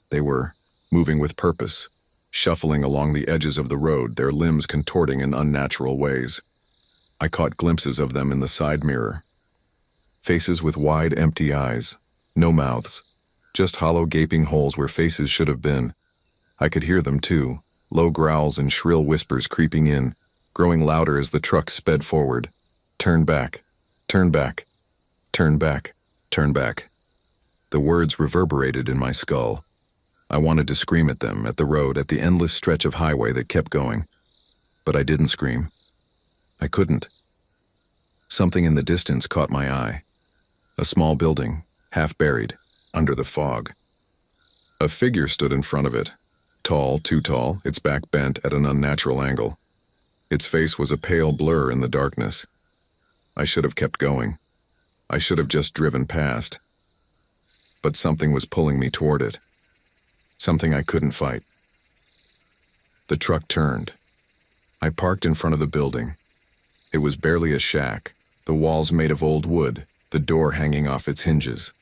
[SPEAKER 1] They were moving with purpose, shuffling along the edges of the road, their limbs contorting in unnatural ways. I caught glimpses of them in the side mirror. Faces with wide, empty eyes, no mouths, just hollow gaping holes where faces should have been. I could hear them too, low growls and shrill whispers creeping in, growing louder as the truck sped forward. "Turn back, turn back, turn back, turn back." The words reverberated in my skull. I wanted to scream at them, at the road, at the endless stretch of highway that kept going. But I didn't scream. I couldn't. Something in the distance caught my eye. A small building, half buried, under the fog. A figure stood in front of it. Tall, too tall, its back bent at an unnatural angle. Its face was a pale blur in the darkness. I should have kept going. I should have just driven past. But something was pulling me toward it. Something I couldn't fight. The truck turned. I parked in front of the building. It was barely a shack, the walls made of old wood, the door hanging off its hinges.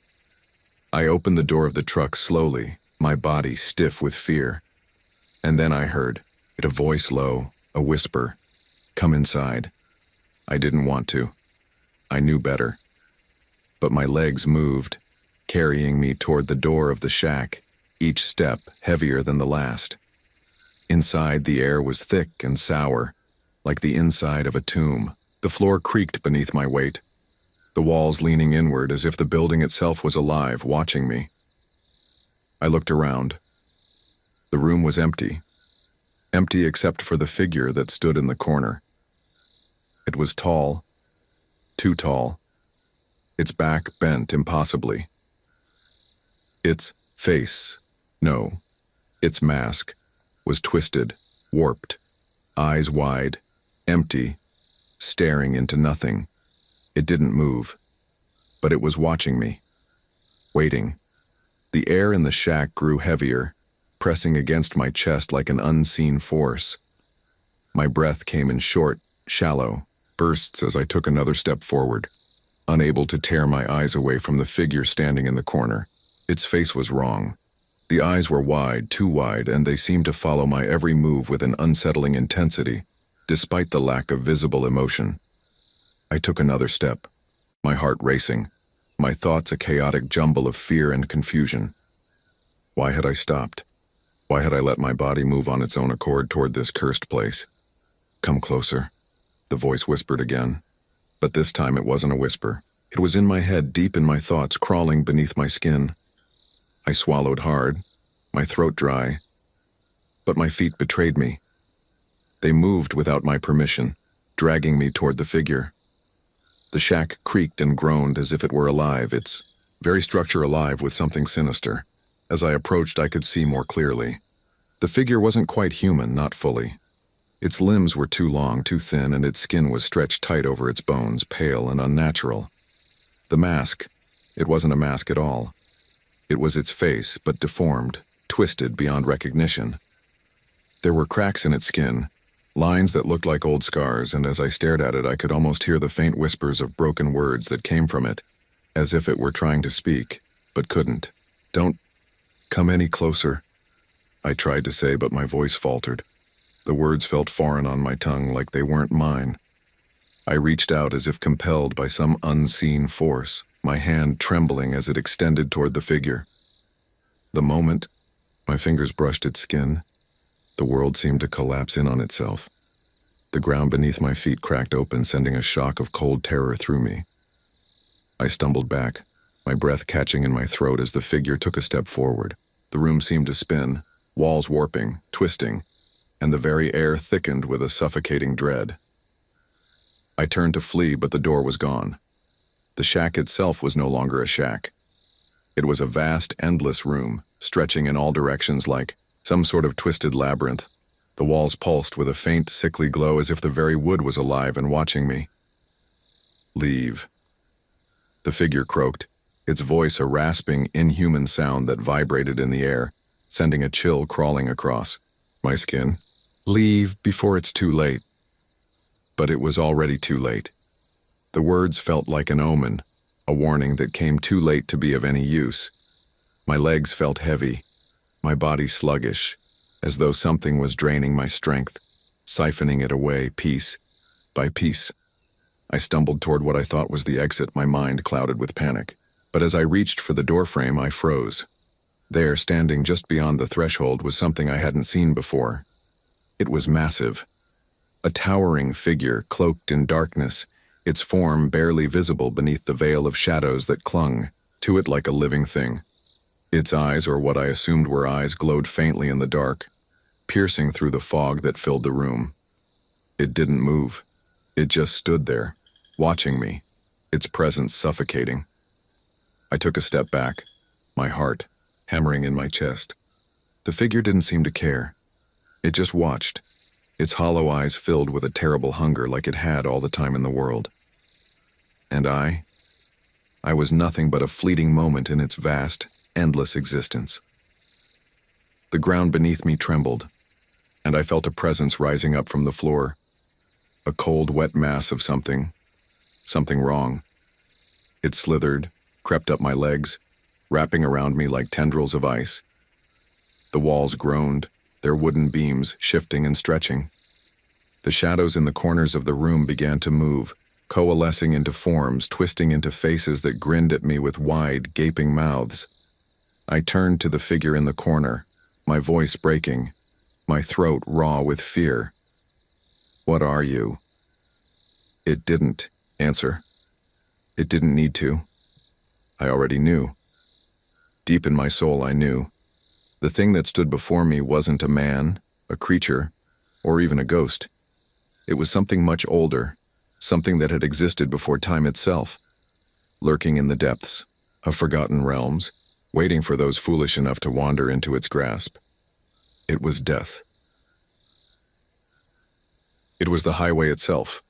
[SPEAKER 1] I opened the door of the truck slowly, my body stiff with fear. And then I heard it, a voice low, a whisper. "Come inside." I didn't want to. I knew better. But my legs moved, carrying me toward the door of the shack, each step heavier than the last. Inside, the air was thick and sour, like the inside of a tomb. The floor creaked beneath my weight, the walls leaning inward as if the building itself was alive, watching me. I looked around. The room was empty. Empty except for the figure that stood in the corner. It was tall, too tall. Its back bent impossibly. Its face, no, its mask, was twisted, warped, eyes wide, empty, staring into nothing. It didn't move, but it was watching me, waiting. The air in the shack grew heavier, pressing against my chest like an unseen force. My breath came in short, shallow bursts as I took another step forward, unable to tear my eyes away from the figure standing in the corner. Its face was wrong. The eyes were wide, too wide, and they seemed to follow my every move with an unsettling intensity, despite the lack of visible emotion. I took another step, my heart racing, my thoughts a chaotic jumble of fear and confusion. Why had I stopped? Why had I let my body move on its own accord toward this cursed place? "Come closer," the voice whispered again. But this time it wasn't a whisper. It was in my head, deep in my thoughts, crawling beneath my skin. I swallowed hard, my throat dry, but my feet betrayed me. They moved without my permission, dragging me toward the figure. The shack creaked and groaned as if it were alive, its very structure alive with something sinister. As I approached, I could see more clearly. The figure wasn't quite human, not fully. Its limbs were too long, too thin, and its skin was stretched tight over its bones, pale and unnatural. The mask, it wasn't a mask at all. It was its face, but deformed, twisted beyond recognition. There were cracks in its skin, lines that looked like old scars, and as I stared at it, I could almost hear the faint whispers of broken words that came from it, as if it were trying to speak, but couldn't. "Don't Come any closer, I tried to say, but my voice faltered. The words felt foreign on my tongue, like they weren't mine. I reached out as if compelled by some unseen force, my hand trembling as it extended toward the figure. The moment my fingers brushed its skin, the world seemed to collapse in on itself. The ground beneath my feet cracked open, sending a shock of cold terror through me. I stumbled back, my breath catching in my throat as the figure took a step forward. The room seemed to spin, walls warping, twisting, and the very air thickened with a suffocating dread. I turned to flee, but the door was gone. The shack itself was no longer a shack. It was a vast, endless room, stretching in all directions like some sort of twisted labyrinth. The walls pulsed with a faint, sickly glow as if the very wood was alive and watching me. Leave. The figure croaked, its voice a rasping, inhuman sound that vibrated in the air, sending a chill crawling across my skin. Leave before it's too late. But it was already too late. The words felt like an omen, a warning that came too late to be of any use. My legs felt heavy, my body sluggish, as though something was draining my strength, siphoning it away piece by piece. I stumbled toward what I thought was the exit, my mind clouded with panic. But as I reached for the doorframe, I froze. There, standing just beyond the threshold, was something I hadn't seen before. It was massive. A towering figure cloaked in darkness, its form barely visible beneath the veil of shadows that clung to it like a living thing. Its eyes, or what I assumed were eyes, glowed faintly in the dark, piercing through the fog that filled the room. It didn't move. It just stood there, watching me, its presence suffocating. I took a step back, my heart hammering in my chest. The figure didn't seem to care. It just watched, its hollow eyes filled with a terrible hunger like it had all the time in the world. And I was nothing but a fleeting moment in its vast, endless existence. The ground beneath me trembled, and I felt a presence rising up from the floor, a cold, wet mass of something wrong. It slithered, crept up my legs, wrapping around me like tendrils of ice. The walls groaned, their wooden beams shifting and stretching. The shadows in the corners of the room began to move, coalescing into forms, twisting into faces that grinned at me with wide, gaping mouths. I turned to the figure in the corner, my voice breaking, my throat raw with fear. "What are you?" It didn't answer. It didn't need to. I already knew. Deep in my soul, I knew. The thing that stood before me wasn't a man, a creature, or even a ghost. It was something much older, something that had existed before time itself, lurking in the depths of forgotten realms, waiting for those foolish enough to wander into its grasp. It was death. It was the highway itself,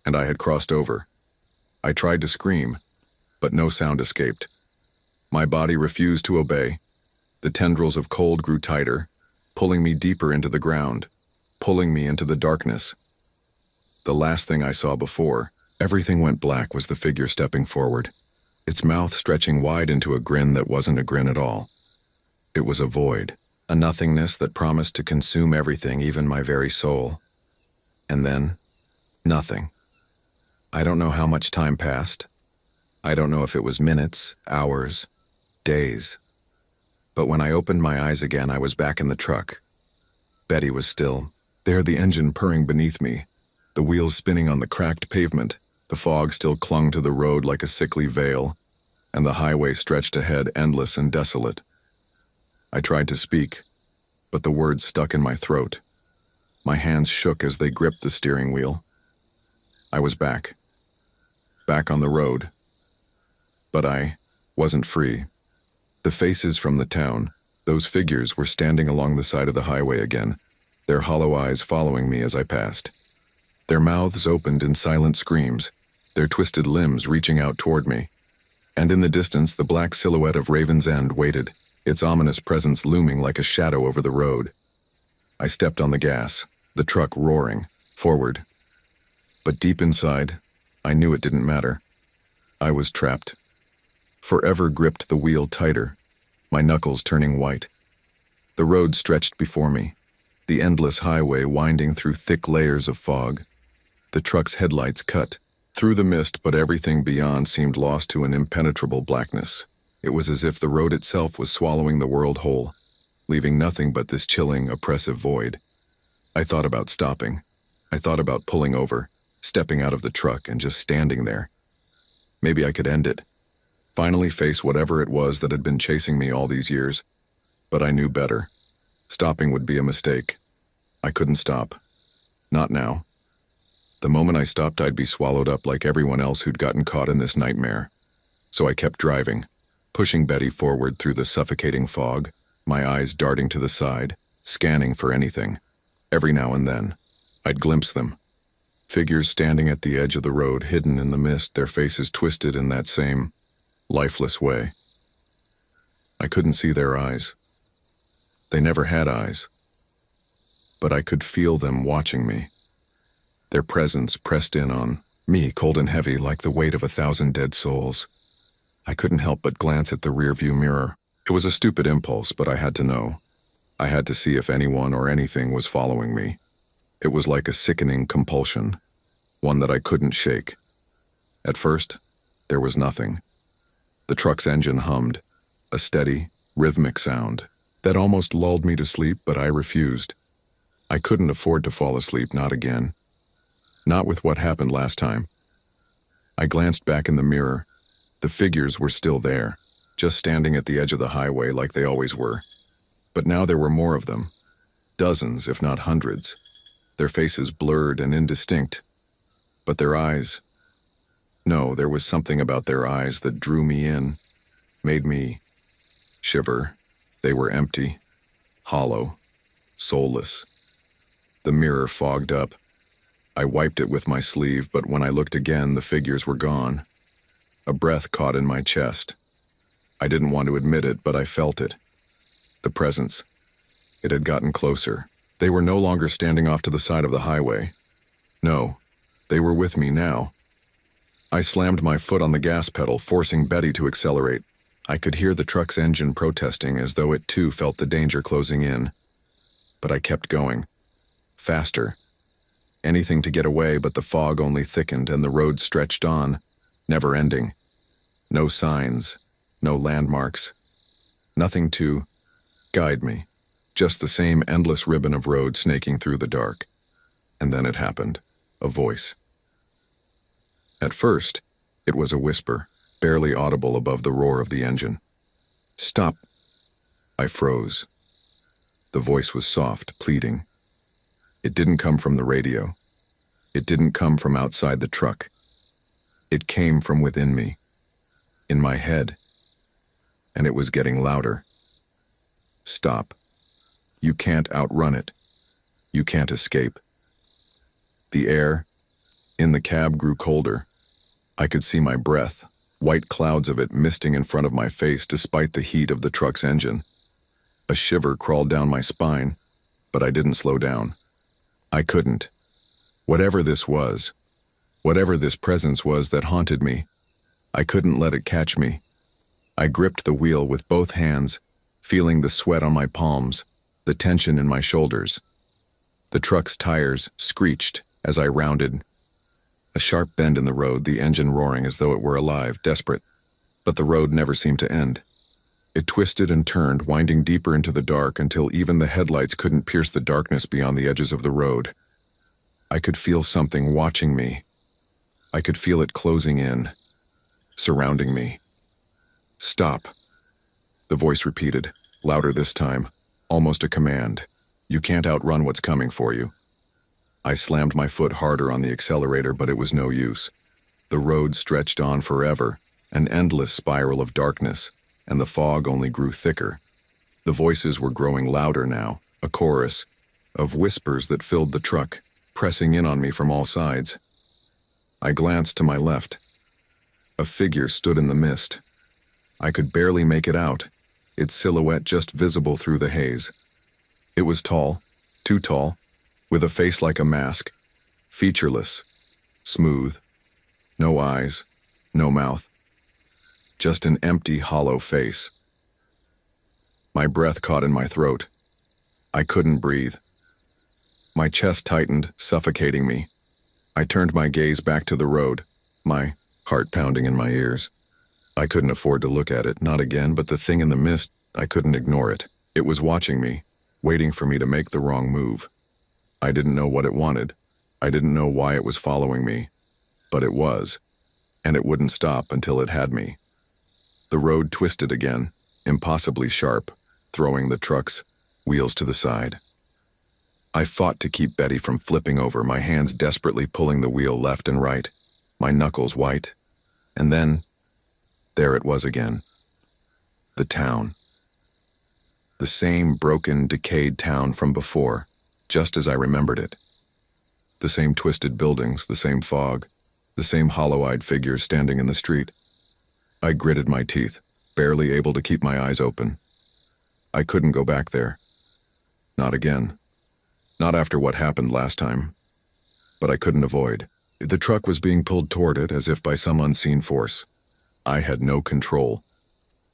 [SPEAKER 1] and I had crossed over. I tried to scream, but no sound escaped. My body refused to obey. The tendrils of cold grew tighter, pulling me deeper into the ground, pulling me into the darkness. The last thing I saw before everything went black was the figure stepping forward, its mouth stretching wide into a grin that wasn't a grin at all. It was a void, a nothingness that promised to consume everything, even my very soul. And then, nothing. I don't know how much time passed. I don't know if it was minutes, hours, days. But when I opened my eyes again, I was back in the truck. Betty was still there, the engine purring beneath me, the wheels spinning on the cracked pavement. The fog still clung to the road like a sickly veil, and the highway stretched ahead, endless and desolate. I tried to speak, but the words stuck in my throat. My hands shook as they gripped the steering wheel. I was back on the road. But I wasn't free. The faces from the town, those figures, were standing along the side of the highway again, their hollow eyes following me as I passed. Their mouths opened in silent screams, their twisted limbs reaching out toward me. And in the distance, the black silhouette of Raven's End waited, its ominous presence looming like a shadow over the road. I stepped on the gas, the truck roaring, forward. But deep inside, I knew it didn't matter. I was trapped. Forever gripped the wheel tighter, my knuckles turning white. The road stretched before me, the endless highway winding through thick layers of fog. The truck's headlights cut through the mist, but everything beyond seemed lost to an impenetrable blackness. It was as if the road itself was swallowing the world whole, leaving nothing but this chilling, oppressive void. I thought about stopping. I thought about pulling over, stepping out of the truck and just standing there. Maybe I could end it, finally face whatever it was that had been chasing me all these years. But I knew better. Stopping would be a mistake. I couldn't stop. Not now. The moment I stopped, I'd be swallowed up like everyone else who'd gotten caught in this nightmare. So I kept driving, pushing Betty forward through the suffocating fog, my eyes darting to the side, scanning for anything. Every now and then, I'd glimpse them. Figures standing at the edge of the road, hidden in the mist, their faces twisted in that same lifeless way. I couldn't see their eyes. They never had eyes. But I could feel them watching me. Their presence pressed in on me, cold and heavy, like the weight of 1,000 dead souls. I couldn't help but glance at the rearview mirror. It was a stupid impulse, but I had to know. I had to see if anyone or anything was following me. It was like a sickening compulsion, one that I couldn't shake. At first, there was nothing. The truck's engine hummed, a steady, rhythmic sound that almost lulled me to sleep, but I refused. I couldn't afford to fall asleep, not again. Not with what happened last time. I glanced back in the mirror. The figures were still there, just standing at the edge of the highway like they always were. But now there were more of them. Dozens, if not hundreds. Their faces blurred and indistinct. But their eyes... No, there was something about their eyes that drew me in, made me shiver. They were empty, hollow, soulless. The mirror fogged up. I wiped it with my sleeve, but when I looked again, the figures were gone. A breath caught in my chest. I didn't want to admit it, but I felt it. The presence. It had gotten closer. They were no longer standing off to the side of the highway. No, they were with me now. I slammed my foot on the gas pedal, forcing Betty to accelerate. I could hear the truck's engine protesting as though it too felt the danger closing in. But I kept going. Faster. Anything to get away, but the fog only thickened and the road stretched on, never ending. No signs, no landmarks. Nothing to guide me. Just the same endless ribbon of road snaking through the dark. And then it happened. A voice. At first, it was a whisper, barely audible above the roar of the engine. "Stop." I froze. The voice was soft, pleading. It didn't come from the radio. It didn't come from outside the truck. It came from within me, in my head. And it was getting louder. "Stop. You can't outrun it. You can't escape." The air in the cab grew colder. I could see my breath, white clouds of it misting in front of my face despite the heat of the truck's engine. A shiver crawled down my spine, but I didn't slow down. I couldn't. Whatever this was, whatever this presence was that haunted me, I couldn't let it catch me. I gripped the wheel with both hands, feeling the sweat on my palms, the tension in my shoulders. The truck's tires screeched as I rounded a sharp bend in the road, the engine roaring as though it were alive, desperate. But the road never seemed to end. It twisted and turned, winding deeper into the dark until even the headlights couldn't pierce the darkness beyond the edges of the road. I could feel something watching me. I could feel it closing in, surrounding me. "Stop," the voice repeated, louder this time, almost a command. "You can't outrun what's coming for you." I slammed my foot harder on the accelerator, but it was no use. The road stretched on forever, an endless spiral of darkness, and the fog only grew thicker. The voices were growing louder now, a chorus of whispers that filled the truck, pressing in on me from all sides. I glanced to my left. A figure stood in the mist. I could barely make it out, its silhouette just visible through the haze. It was tall, too tall, with a face like a mask, featureless, smooth, no eyes, no mouth, just an empty, hollow face. My breath caught in my throat. I couldn't breathe. My chest tightened, suffocating me. I turned my gaze back to the road, my heart pounding in my ears. I couldn't afford to look at it, not again, but the thing in the mist, I couldn't ignore it. It was watching me, waiting for me to make the wrong move. I didn't know what it wanted. I didn't know why it was following me, but it was, and it wouldn't stop until it had me. The road twisted again, impossibly sharp, throwing the truck's wheels to the side. I fought to keep Betty from flipping over, my hands desperately pulling the wheel left and right, my knuckles white. And then, there it was again. The town. The same broken, decayed town from before, just as I remembered it. The same twisted buildings, the same fog, the same hollow-eyed figures standing in the street. I gritted my teeth, barely able to keep my eyes open. I couldn't go back there. Not again. Not after what happened last time. But I couldn't avoid. The truck was being pulled toward it as if by some unseen force. I had no control.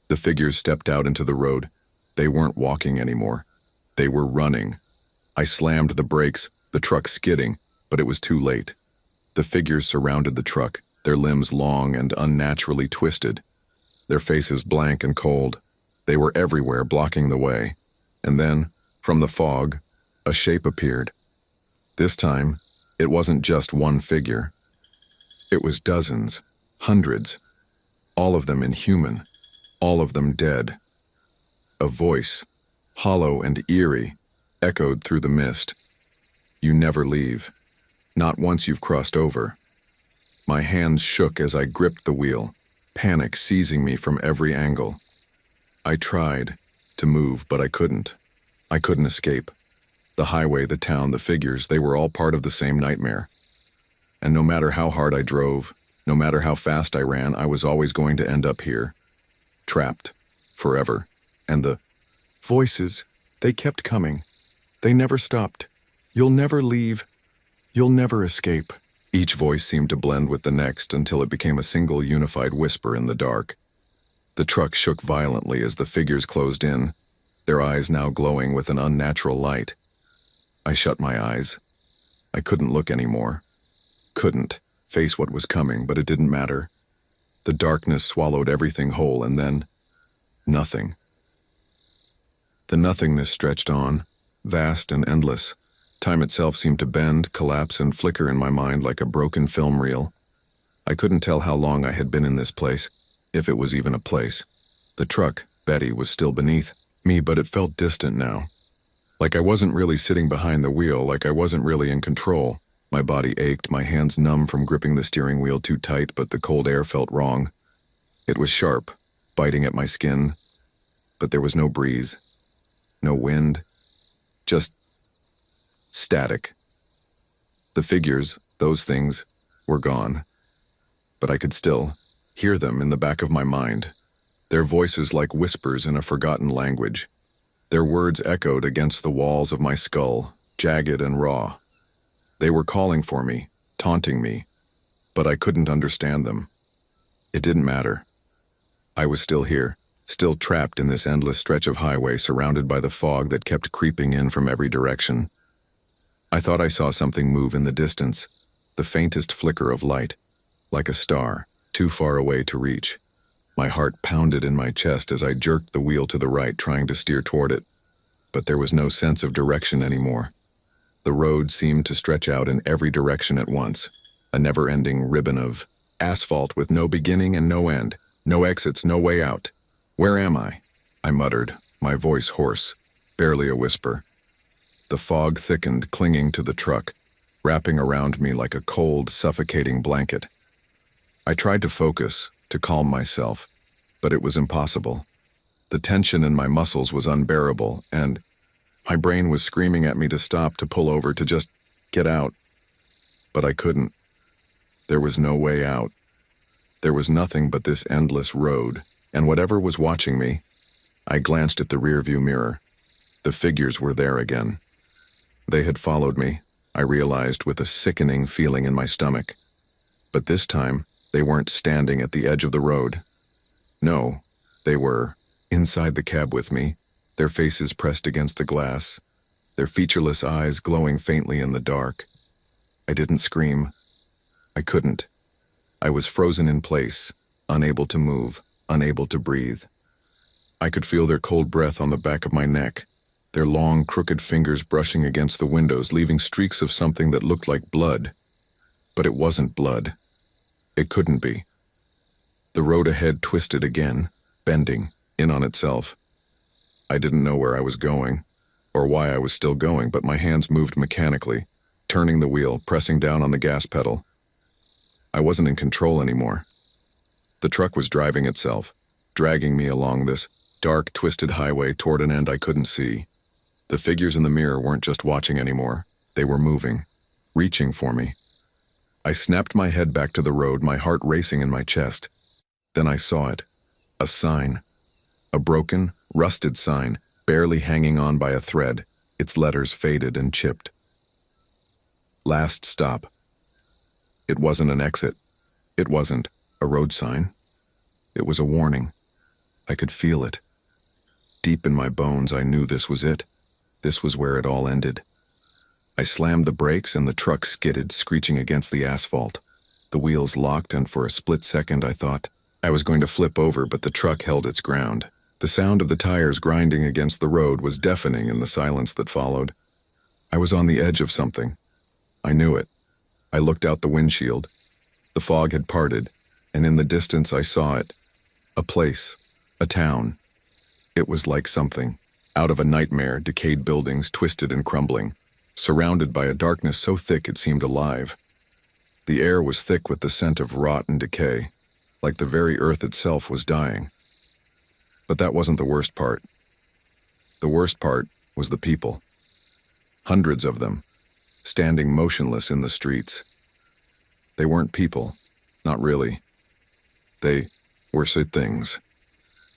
[SPEAKER 1] The figures stepped out into the road. They weren't walking anymore. They were running. I slammed the brakes, the truck skidding, but it was too late. The figures surrounded the truck, their limbs long and unnaturally twisted, their faces blank and cold. They were everywhere, blocking the way. And then, from the fog, a shape appeared. This time, it wasn't just one figure. It was dozens, hundreds, all of them inhuman, all of them dead. A voice, hollow and eerie, echoed through the mist. You never leave. Not once you've crossed over. My hands shook as I gripped the wheel, panic seizing me from every angle. I tried to move, but I couldn't. I couldn't escape. The highway, the town, the figures, they were all part of the same nightmare. And no matter how hard I drove, no matter how fast I ran, I was always going to end up here. Trapped. Forever. And the voices, they kept coming. They never stopped. You'll never leave. You'll never escape. Each voice seemed to blend with the next until it became a single unified whisper in the dark. The truck shook violently as the figures closed in, their eyes now glowing with an unnatural light. I shut my eyes. I couldn't look anymore. Couldn't face what was coming, but it didn't matter. The darkness swallowed everything whole, and then nothing. The nothingness stretched on, vast and endless. Time itself seemed to bend, collapse, and flicker in my mind like a broken film reel. I couldn't tell how long I had been in this place, if it was even a place. The truck, Betty, was still beneath me, but it felt distant now. Like I wasn't really sitting behind the wheel, like I wasn't really in control. My body ached, my hands numb from gripping the steering wheel too tight, but the cold air felt wrong. It was sharp, biting at my skin, but there was no breeze, no wind, just static. The figures, those things, were gone, but I could still hear them in the back of my mind, their voices like whispers in a forgotten language. Their words echoed against the walls of my skull, jagged and raw. They were calling for me, taunting me, but I couldn't understand them. It didn't matter. I was still here, still trapped in this endless stretch of highway surrounded by the fog that kept creeping in from every direction. I thought I saw something move in the distance, the faintest flicker of light, like a star, too far away to reach. My heart pounded in my chest as I jerked the wheel to the right, trying to steer toward it. But there was no sense of direction anymore. The road seemed to stretch out in every direction at once, a never-ending ribbon of asphalt with no beginning and no end, no exits, no way out. Where am I? I muttered, my voice hoarse, barely a whisper. The fog thickened, clinging to the truck, wrapping around me like a cold, suffocating blanket. I tried to focus, to calm myself, but it was impossible. The tension in my muscles was unbearable, and my brain was screaming at me to stop, to pull over, to just get out. But I couldn't. There was no way out. There was nothing but this endless road, and whatever was watching me, I glanced at the rearview mirror. The figures were there again. They had followed me, I realized with a sickening feeling in my stomach. But this time, they weren't standing at the edge of the road. No, they were inside the cab with me, their faces pressed against the glass, their featureless eyes glowing faintly in the dark. I didn't scream. I couldn't. I was frozen in place, unable to move, unable to breathe. I could feel their cold breath on the back of my neck, their long, crooked fingers brushing against the windows, leaving streaks of something that looked like blood. But it wasn't blood. It couldn't be. The road ahead twisted again, bending in on itself. I didn't know where I was going, or why I was still going, but my hands moved mechanically, turning the wheel, pressing down on the gas pedal. I wasn't in control anymore. The truck was driving itself, dragging me along this dark, twisted highway toward an end I couldn't see. The figures in the mirror weren't just watching anymore. They were moving, reaching for me. I snapped my head back to the road, my heart racing in my chest. Then I saw it. A sign. A broken, rusted sign, barely hanging on by a thread, its letters faded and chipped. Last stop. It wasn't an exit. It wasn't a road sign. It was a warning. I could feel it. Deep in my bones, I knew this was it. This was where it all ended. I slammed the brakes and the truck skidded, screeching against the asphalt. The wheels locked, and for a split second I thought I was going to flip over, but the truck held its ground. The sound of the tires grinding against the road was deafening in the silence that followed. I was on the edge of something. I knew it. I looked out the windshield. The fog had parted, and in the distance I saw it. A place. A town. It was like something out of a nightmare, decayed buildings twisted and crumbling, surrounded by a darkness so thick it seemed alive. The air was thick with the scent of rot and decay, like the very earth itself was dying. But that wasn't the worst part. The worst part was the people. Hundreds of them, standing motionless in the streets. They weren't people, not really. They were things.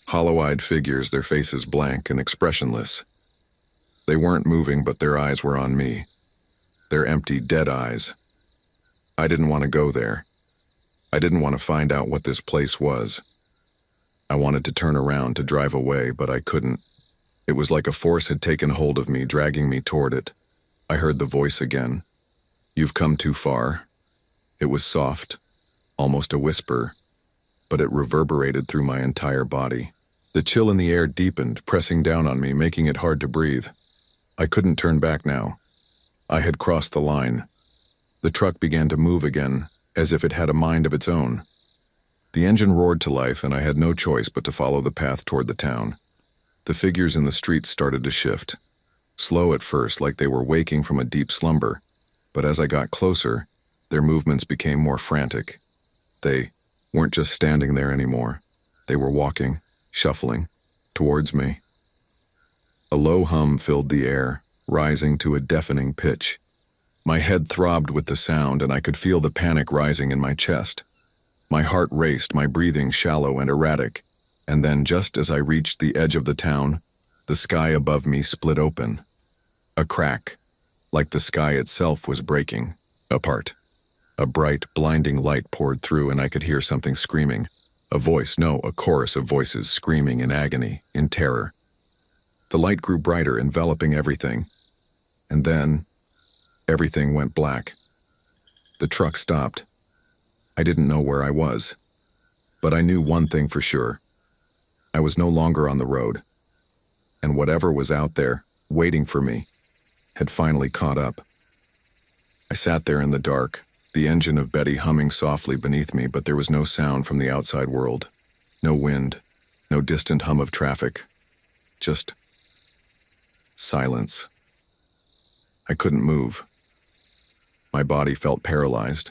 [SPEAKER 1] Hollow-eyed figures, their faces blank and expressionless. They weren't moving, but their eyes were on me. Their empty, dead eyes. I didn't want to go there. I didn't want to find out what this place was. I wanted to turn around to drive away, but I couldn't. It was like a force had taken hold of me, dragging me toward it. I heard the voice again. "You've come too far." It was soft, almost a whisper, but it reverberated through my entire body. The chill in the air deepened, pressing down on me, making it hard to breathe. I couldn't turn back now. I had crossed the line. The truck began to move again, as if it had a mind of its own. The engine roared to life, and I had no choice but to follow the path toward the town. The figures in the streets started to shift. Slow at first, like they were waking from a deep slumber, but as I got closer, their movements became more frantic. They weren't just standing there anymore. They were walking, shuffling, towards me. A low hum filled the air, rising to a deafening pitch. My head throbbed with the sound, and I could feel the panic rising in my chest. My heart raced, my breathing shallow and erratic, and then just as I reached the edge of the town, the sky above me split open. A crack, like the sky itself was breaking apart. A bright, blinding light poured through, and I could hear something screaming. A chorus of voices screaming in agony, in terror. The light grew brighter, enveloping everything. And then, everything went black. The truck stopped. I didn't know where I was. But I knew one thing for sure. I was no longer on the road. And whatever was out there, waiting for me, had finally caught up. I sat there in the dark, the engine of Betty humming softly beneath me, but there was no sound from the outside world. No wind, no distant hum of traffic. Just silence. I couldn't move. My body felt paralyzed,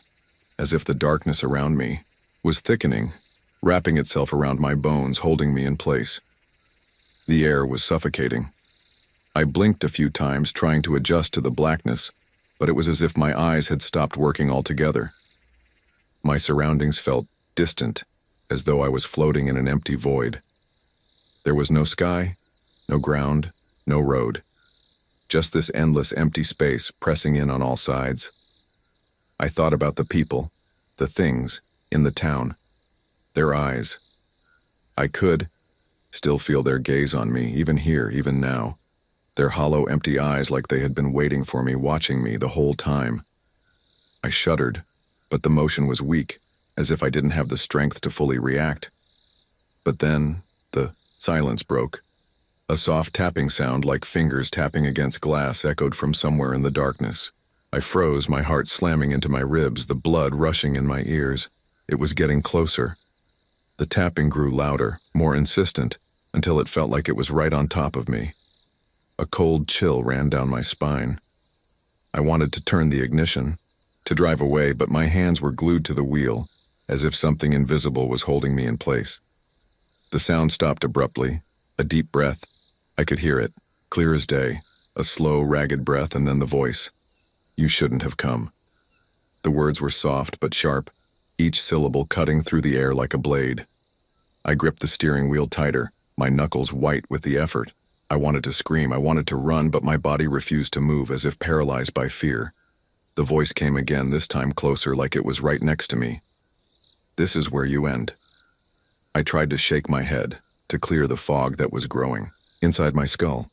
[SPEAKER 1] as if the darkness around me was thickening, wrapping itself around my bones, holding me in place. The air was suffocating. I blinked a few times, trying to adjust to the blackness, but it was as if my eyes had stopped working altogether. My surroundings felt distant, as though I was floating in an empty void. There was no sky, no ground, no road. Just this endless empty space pressing in on all sides. I thought about the people, the things, in the town. Their eyes. I could, Still feel their gaze on me, even here, even now. Their hollow, empty eyes like they had been waiting for me, watching me the whole time. I shuddered, but the motion was weak, as if I didn't have the strength to fully react. But then, the silence broke. A soft tapping sound like fingers tapping against glass echoed from somewhere in the darkness. I froze, my heart slamming into my ribs, the blood rushing in my ears. It was getting closer. The tapping grew louder, more insistent, until it felt like it was right on top of me. A cold chill ran down my spine. I wanted to turn the ignition, to drive away, but my hands were glued to the wheel, as if something invisible was holding me in place. The sound stopped abruptly, a deep breath. I could hear it, clear as day, a slow, ragged breath, and then the voice. "You shouldn't have come." The words were soft but sharp, each syllable cutting through the air like a blade. I gripped the steering wheel tighter, my knuckles white with the effort. I wanted to scream, I wanted to run, but my body refused to move, as if paralyzed by fear. The voice came again, this time closer, like it was right next to me. "This is where you end." I tried to shake my head, to clear the fog that was growing inside my skull.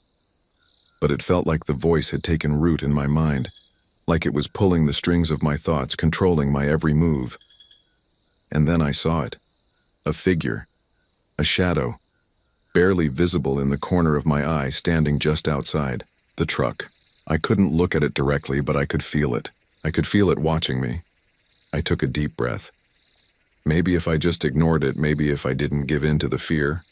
[SPEAKER 1] But it felt like the voice had taken root in my mind, like it was pulling the strings of my thoughts, controlling my every move. And then I saw it. A figure. A shadow. Barely visible in the corner of my eye, standing just outside. The truck. I couldn't look at it directly, but I could feel it. I could feel it watching me. I took a deep breath. Maybe if I just ignored it, maybe if I didn't give in to the fear.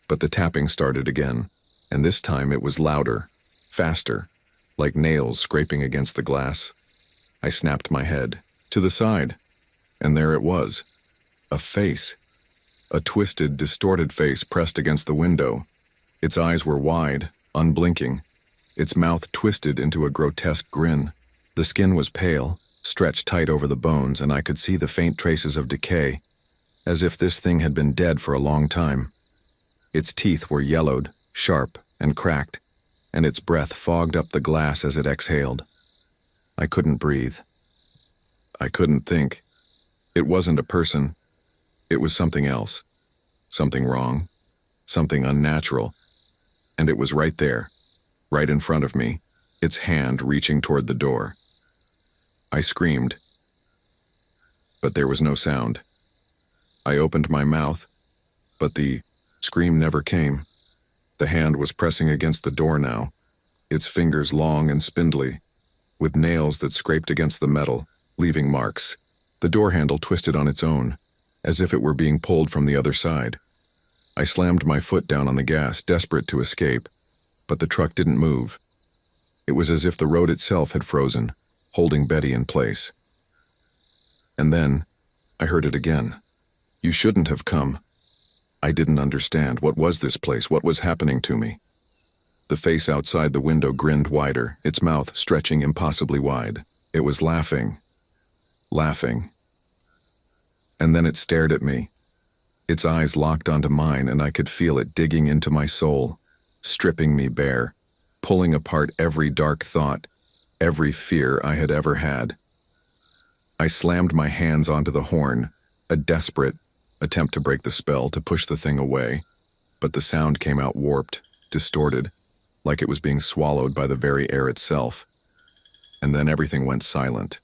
[SPEAKER 1] But the tapping started again, and this time it was louder, faster, like nails scraping against the glass. I snapped my head, to the side, and there it was. A face. A twisted, distorted face pressed against the window. Its eyes were wide, unblinking, its mouth twisted into a grotesque grin. The skin was pale, stretched tight over the bones, and I could see the faint traces of decay, as if this thing had been dead for a long time. Its teeth were yellowed, sharp, and cracked, and its breath fogged up the glass as it exhaled. I couldn't breathe. I couldn't think. It wasn't a person. It was something else. Something wrong. Something unnatural. And it was right there, right in front of me, its hand reaching toward the door. I screamed, but there was no sound. I opened my mouth, but the scream never came. The hand was pressing against the door now, its fingers long and spindly, with nails that scraped against the metal, leaving marks. The door handle twisted on its own, as if it were being pulled from the other side. I slammed my foot down on the gas, desperate to escape, but the truck didn't move. It was as if the road itself had frozen, holding Betty in place. And then, I heard it again. "You shouldn't have come." I didn't understand. What was this place? What was happening to me? The face outside the window grinned wider, its mouth stretching impossibly wide. It was laughing. Laughing. And then it stared at me. Its eyes locked onto mine, and I could feel it digging into my soul, stripping me bare, pulling apart every dark thought, every fear I had ever had. I slammed my hands onto the horn, a desperate attempt to break the spell, to push the thing away, but the sound came out warped, distorted, like it was being swallowed by the very air itself. And then everything went silent.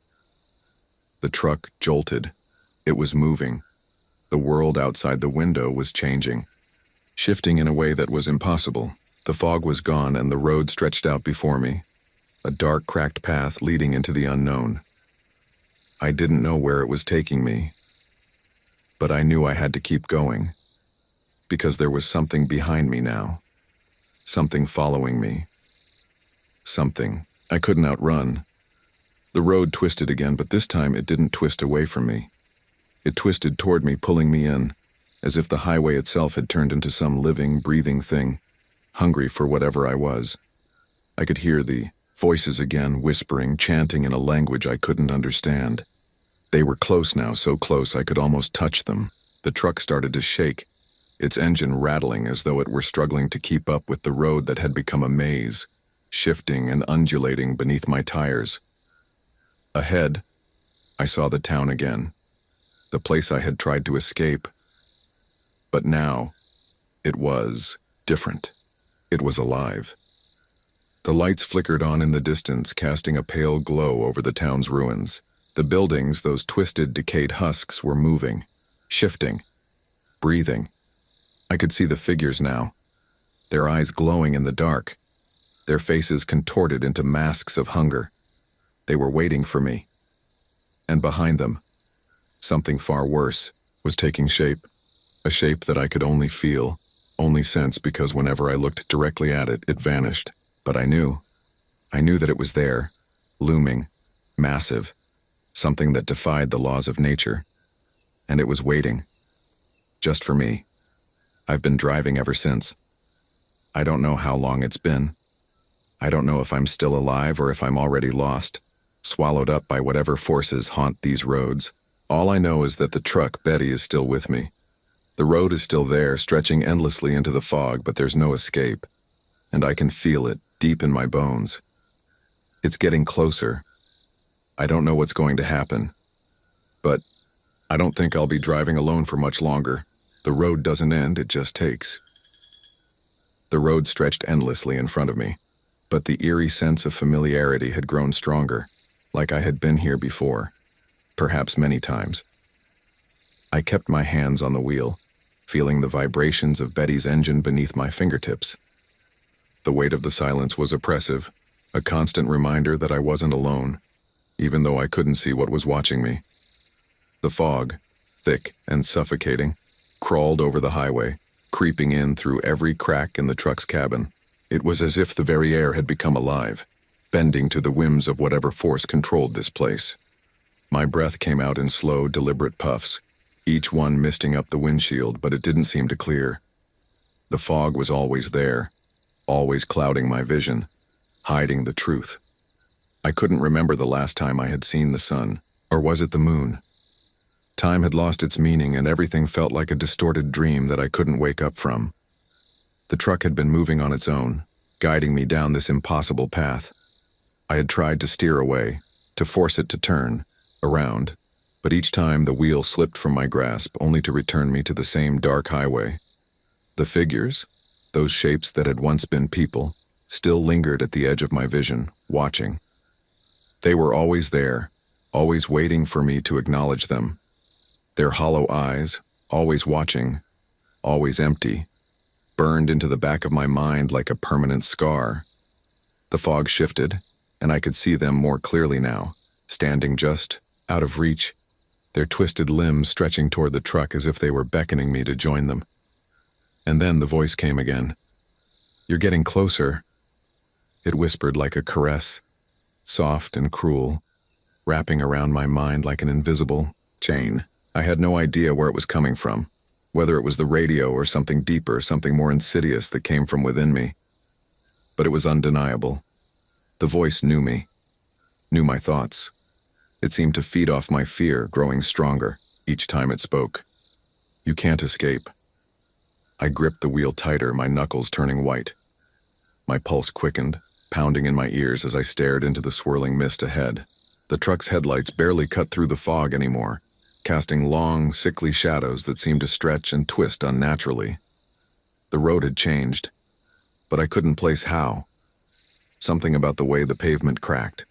[SPEAKER 1] The truck jolted. It was moving. The world outside the window was changing, shifting in a way that was impossible. The fog was gone and the road stretched out before me, a dark, cracked path leading into the unknown. I didn't know where it was taking me, but I knew I had to keep going, because there was something behind me now, something following me, something I couldn't outrun. The road twisted again, but this time it didn't twist away from me. It twisted toward me, pulling me in, as if the highway itself had turned into some living, breathing thing, hungry for whatever I was. I could hear the voices again, whispering, chanting in a language I couldn't understand. They were close now, so close I could almost touch them. The truck started to shake, its engine rattling as though it were struggling to keep up with the road that had become a maze, shifting and undulating beneath my tires. Ahead, I saw the town again, the place I had tried to escape. But now, It was different. It was alive. The lights flickered on in the distance, casting a pale glow over the town's ruins. The buildings, those twisted, decayed husks, were moving, shifting, breathing. I could see the figures now, their eyes glowing in the dark, their faces contorted into masks of hunger. They were waiting for me. And behind them, something far worse was taking shape, a shape that I could only feel, only sense, because whenever I looked directly at it, it vanished. But I knew that it was there, looming, massive, something that defied the laws of nature. And it was waiting, just for me. I've been driving ever since. I don't know how long it's been. I don't know if I'm still alive or if I'm already lost, swallowed up by whatever forces haunt these roads. All I know is that the truck, Betty, is still with me. The road is still there, stretching endlessly into the fog, but there's no escape. And I can feel it deep in my bones. It's getting closer. I don't know what's going to happen. But I don't think I'll be driving alone for much longer. The road doesn't end, it just takes. The road stretched endlessly in front of me, but the eerie sense of familiarity had grown stronger, like I had been here before, perhaps many times. I kept my hands on the wheel, feeling the vibrations of Betty's engine beneath my fingertips. The weight of the silence was oppressive, a constant reminder that I wasn't alone, even though I couldn't see what was watching me. The fog, thick and suffocating, crawled over the highway, creeping in through every crack in the truck's cabin. It was as if the very air had become alive, bending to the whims of whatever force controlled this place. My breath came out in slow, deliberate puffs, each one misting up the windshield, but it didn't seem to clear. The fog was always there, always clouding my vision, hiding the truth. I couldn't remember the last time I had seen the sun, or was it the moon? Time had lost its meaning and everything felt like a distorted dream that I couldn't wake up from. The truck had been moving on its own, guiding me down this impossible path. I had tried to steer away, to force it to turn, around, but each time the wheel slipped from my grasp only to return me to the same dark highway. The figures, those shapes that had once been people, still lingered at the edge of my vision, watching. They were always there, always waiting for me to acknowledge them. Their hollow eyes, always watching, always empty, burned into the back of my mind like a permanent scar. The fog shifted, and I could see them more clearly now, standing just out of reach, their twisted limbs stretching toward the truck as if they were beckoning me to join them. And then the voice came again. "You're getting closer." It whispered like a caress, soft and cruel, wrapping around my mind like an invisible chain. I had no idea where it was coming from, whether it was the radio or something deeper, something more insidious that came from within me. But it was undeniable. The voice knew me, knew my thoughts. It seemed to feed off my fear, growing stronger each time it spoke. "You can't escape." I gripped the wheel tighter, my knuckles turning white. My pulse quickened, pounding in my ears as I stared into the swirling mist ahead. The truck's headlights barely cut through the fog anymore, casting long, sickly shadows that seemed to stretch and twist unnaturally. The road had changed, but I couldn't place how. Something about the way the pavement cracked,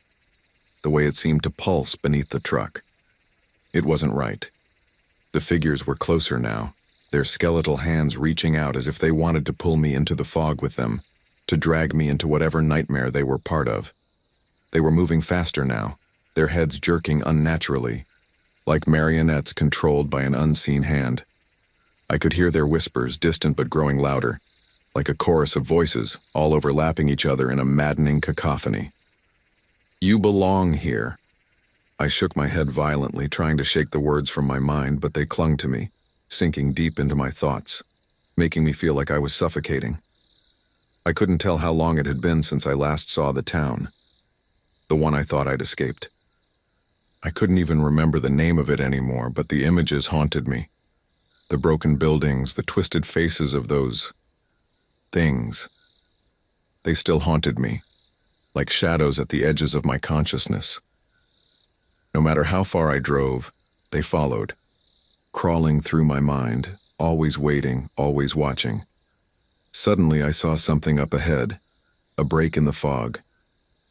[SPEAKER 1] the way it seemed to pulse beneath the truck. It wasn't right. The figures were closer now, their skeletal hands reaching out as if they wanted to pull me into the fog with them, to drag me into whatever nightmare they were part of. They were moving faster now, their heads jerking unnaturally, like marionettes controlled by an unseen hand. I could hear their whispers, distant but growing louder, like a chorus of voices, all overlapping each other in a maddening cacophony. "You belong here." I shook my head violently, trying to shake the words from my mind, but they clung to me, sinking deep into my thoughts, making me feel like I was suffocating. I couldn't tell how long it had been since I last saw the town, the one I thought I'd escaped. I couldn't even remember the name of it anymore, but the images haunted me. The broken buildings, the twisted faces of those things. They still haunted me, like shadows at the edges of my consciousness. No matter how far I drove, they followed, crawling through my mind, always waiting, always watching. Suddenly I saw something up ahead, a break in the fog,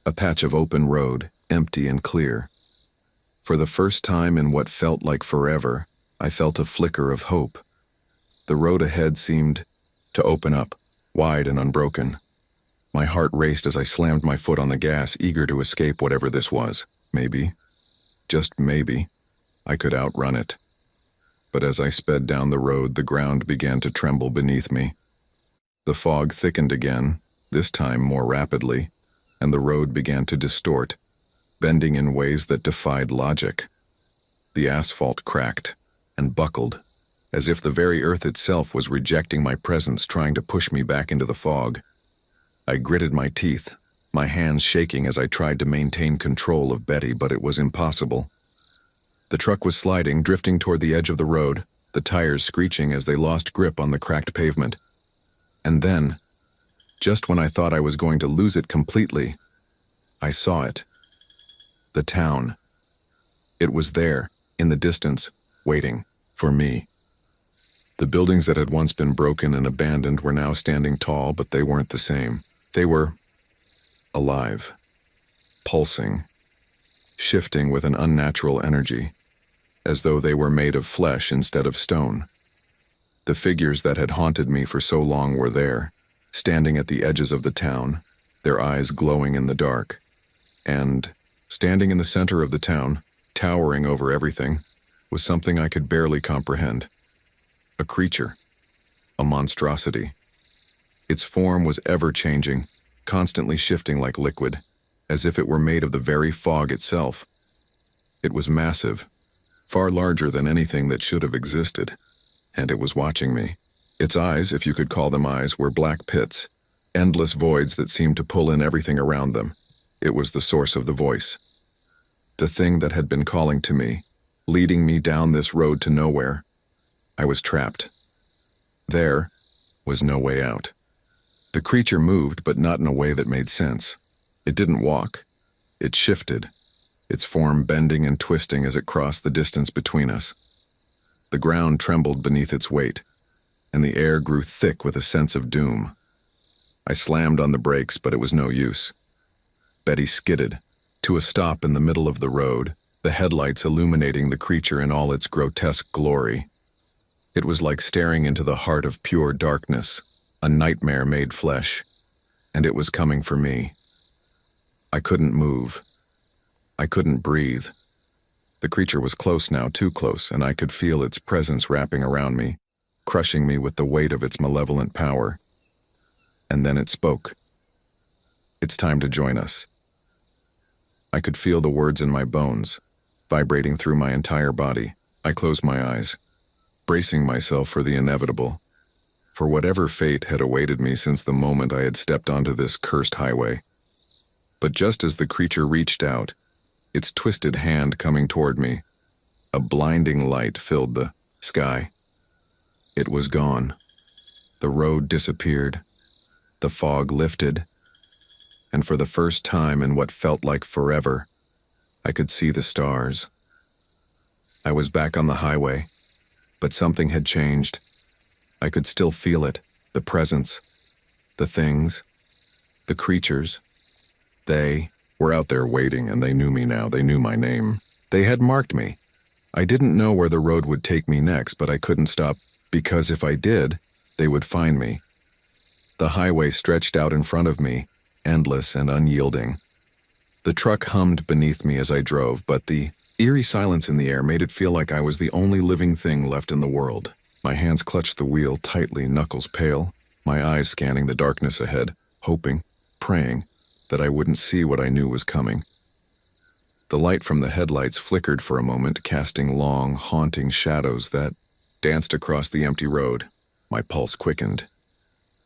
[SPEAKER 1] a patch of open road, empty and clear. For the first time in what felt like forever, I felt a flicker of hope. The road ahead seemed to open up, wide and unbroken. My heart raced as I slammed my foot on the gas, eager to escape whatever this was. Maybe, just maybe, I could outrun it. But as I sped down the road, the ground began to tremble beneath me. The fog thickened again, this time more rapidly, and the road began to distort, bending in ways that defied logic. The asphalt cracked and buckled, as if the very earth itself was rejecting my presence, trying to push me back into the fog. I gritted my teeth, my hands shaking as I tried to maintain control of Betty, but it was impossible. The truck was sliding, drifting toward the edge of the road, the tires screeching as they lost grip on the cracked pavement. And then, just when I thought I was going to lose it completely, I saw it. The town. It was there, in the distance, waiting for me. The buildings that had once been broken and abandoned were now standing tall, but they weren't the same. They were alive, pulsing, shifting with an unnatural energy, as though they were made of flesh instead of stone. The figures that had haunted me for so long were there, standing at the edges of the town, their eyes glowing in the dark. And, standing in the center of the town, towering over everything, was something I could barely comprehend. A creature, a monstrosity. Its form was ever-changing, constantly shifting like liquid, as if it were made of the very fog itself. It was massive, far larger than anything that should have existed, and it was watching me. Its eyes, if you could call them eyes, were black pits, endless voids that seemed to pull in everything around them. It was the source of the voice. The thing that had been calling to me, leading me down this road to nowhere. I was trapped. There was no way out. The creature moved, but not in a way that made sense. It didn't walk. It shifted, its form bending and twisting as it crossed the distance between us. The ground trembled beneath its weight, and the air grew thick with a sense of doom. I slammed on the brakes, but it was no use. Betty skidded to a stop in the middle of the road, the headlights illuminating the creature in all its grotesque glory. It was like staring into the heart of pure darkness, a nightmare made flesh, and it was coming for me. I couldn't move. I couldn't breathe. The creature was close now, too close, and I could feel its presence wrapping around me, crushing me with the weight of its malevolent power. And then it spoke. It's time to join us. I could feel the words in my bones, vibrating through my entire body. I closed my eyes, bracing myself for the inevitable, for whatever fate had awaited me since the moment I had stepped onto this cursed highway. But just as the creature reached out, its twisted hand coming toward me, a blinding light filled the sky. It was gone. The road disappeared. The fog lifted. And for the first time in what felt like forever, I could see the stars. I was back on the highway, but something had changed. I could still feel it, the presence, the things, the creatures. They were out there waiting, and they knew me now. They knew my name. They had marked me. I didn't know where the road would take me next, but I couldn't stop, because if I did, they would find me. The highway stretched out in front of me, endless and unyielding. The truck hummed beneath me as I drove, but the eerie silence in the air made it feel like I was the only living thing left in the world. My hands clutched the wheel tightly, knuckles pale, my eyes scanning the darkness ahead, hoping, praying, that I wouldn't see what I knew was coming. The light from the headlights flickered for a moment, casting long, haunting shadows that danced across the empty road. My pulse quickened.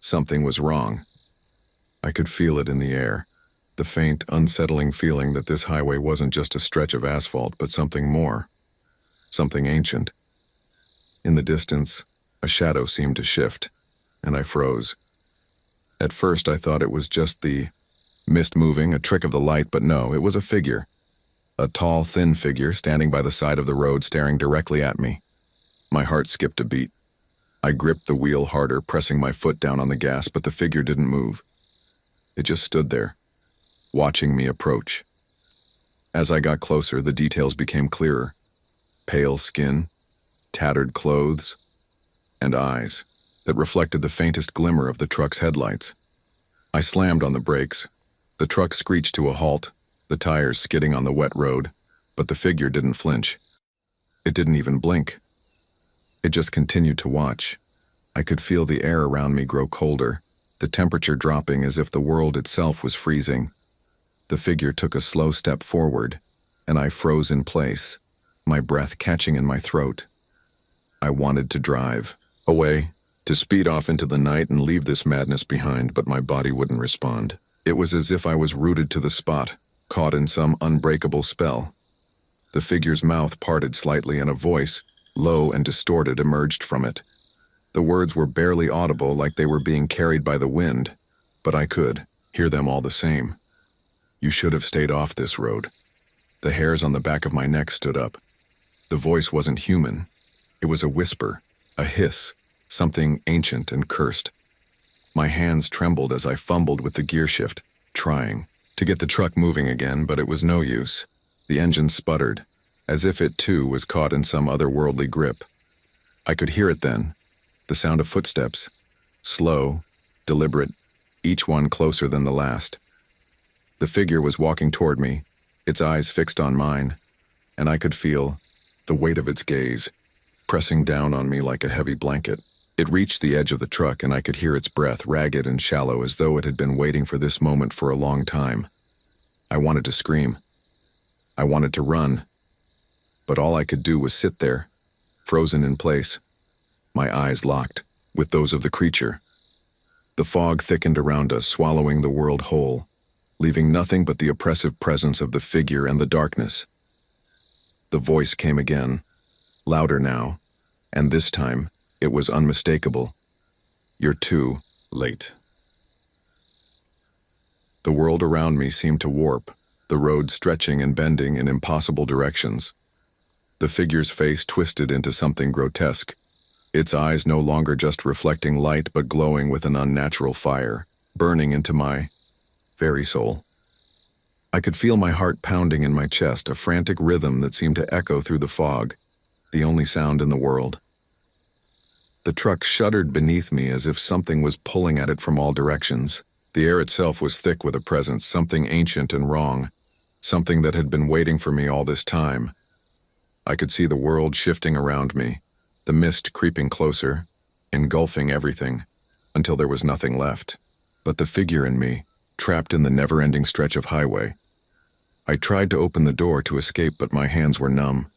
[SPEAKER 1] Something was wrong. I could feel it in the air, the faint, unsettling feeling that this highway wasn't just a stretch of asphalt, but something more, something ancient. In the distance, a shadow seemed to shift, and I froze. At first, I thought it was just the mist moving, a trick of the light, but no, it was a figure. A tall, thin figure standing by the side of the road, staring directly at me. My heart skipped a beat. I gripped the wheel harder, pressing my foot down on the gas, but the figure didn't move. It just stood there, watching me approach. As I got closer, the details became clearer. Pale skin, tattered clothes, and eyes that reflected the faintest glimmer of the truck's headlights. I slammed on the brakes. The truck screeched to a halt, the tires skidding on the wet road, but the figure didn't flinch. It didn't even blink. It just continued to watch. I could feel the air around me grow colder, the temperature dropping as if the world itself was freezing. The figure took a slow step forward, and I froze in place, my breath catching in my throat. I wanted to drive away, to speed off into the night and leave this madness behind, but my body wouldn't respond. It was as if I was rooted to the spot, caught in some unbreakable spell. The figure's mouth parted slightly and a voice, low and distorted, emerged from it. The words were barely audible, like they were being carried by the wind, but I could hear them all the same. You should have stayed off this road. The hairs on the back of my neck stood up. The voice wasn't human. It was a whisper, a hiss, something ancient and cursed. My hands trembled as I fumbled with the gear shift, trying to get the truck moving again, but it was no use. The engine sputtered, as if it too was caught in some otherworldly grip. I could hear it then, the sound of footsteps, slow, deliberate, each one closer than the last. The figure was walking toward me, its eyes fixed on mine, and I could feel the weight of its gaze, pressing down on me like a heavy blanket. It reached the edge of the truck and I could hear its breath, ragged and shallow, as though it had been waiting for this moment for a long time. I wanted to scream. I wanted to run. But all I could do was sit there, frozen in place, my eyes locked with those of the creature. The fog thickened around us, swallowing the world whole, leaving nothing but the oppressive presence of the figure and the darkness. The voice came again, louder now, and this time it was unmistakable. You're too late. The world around me seemed to warp, the road stretching and bending in impossible directions. The figure's face twisted into something grotesque, its eyes no longer just reflecting light but glowing with an unnatural fire, burning into my very soul. I could feel my heart pounding in my chest, a frantic rhythm that seemed to echo through the fog, the only sound in the world. The truck shuddered beneath me as if something was pulling at it from all directions. The air itself was thick with a presence, something ancient and wrong, something that had been waiting for me all this time. I could see the world shifting around me, the mist creeping closer, engulfing everything, until there was nothing left but the figure in me, trapped in the never-ending stretch of highway. I tried to open the door to escape, but my hands were numb.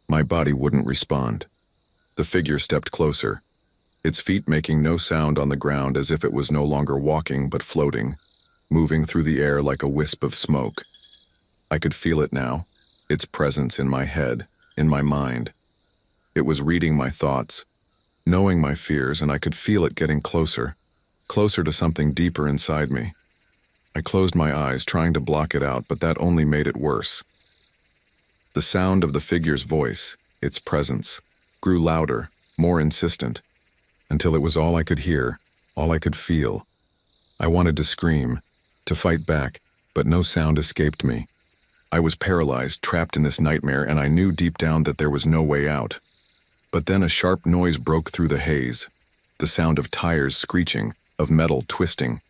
[SPEAKER 1] My body wouldn't respond. The figure stepped closer, its feet making no sound on the ground, as if it was no longer walking but floating, moving through the air like a wisp of smoke. I could feel it now, its presence in my head, in my mind. It was reading my thoughts, knowing my fears, and I could feel it getting closer, closer to something deeper inside me. I closed my eyes, trying to block it out, but that only made it worse. The sound of the figure's voice, its presence, grew louder, more insistent, until it was all I could hear, all I could feel. I wanted to scream, to fight back, but no sound escaped me. I was paralyzed, trapped in this nightmare, and I knew deep down that there was no way out. But then a sharp noise broke through the haze, the sound of tires screeching, of metal twisting.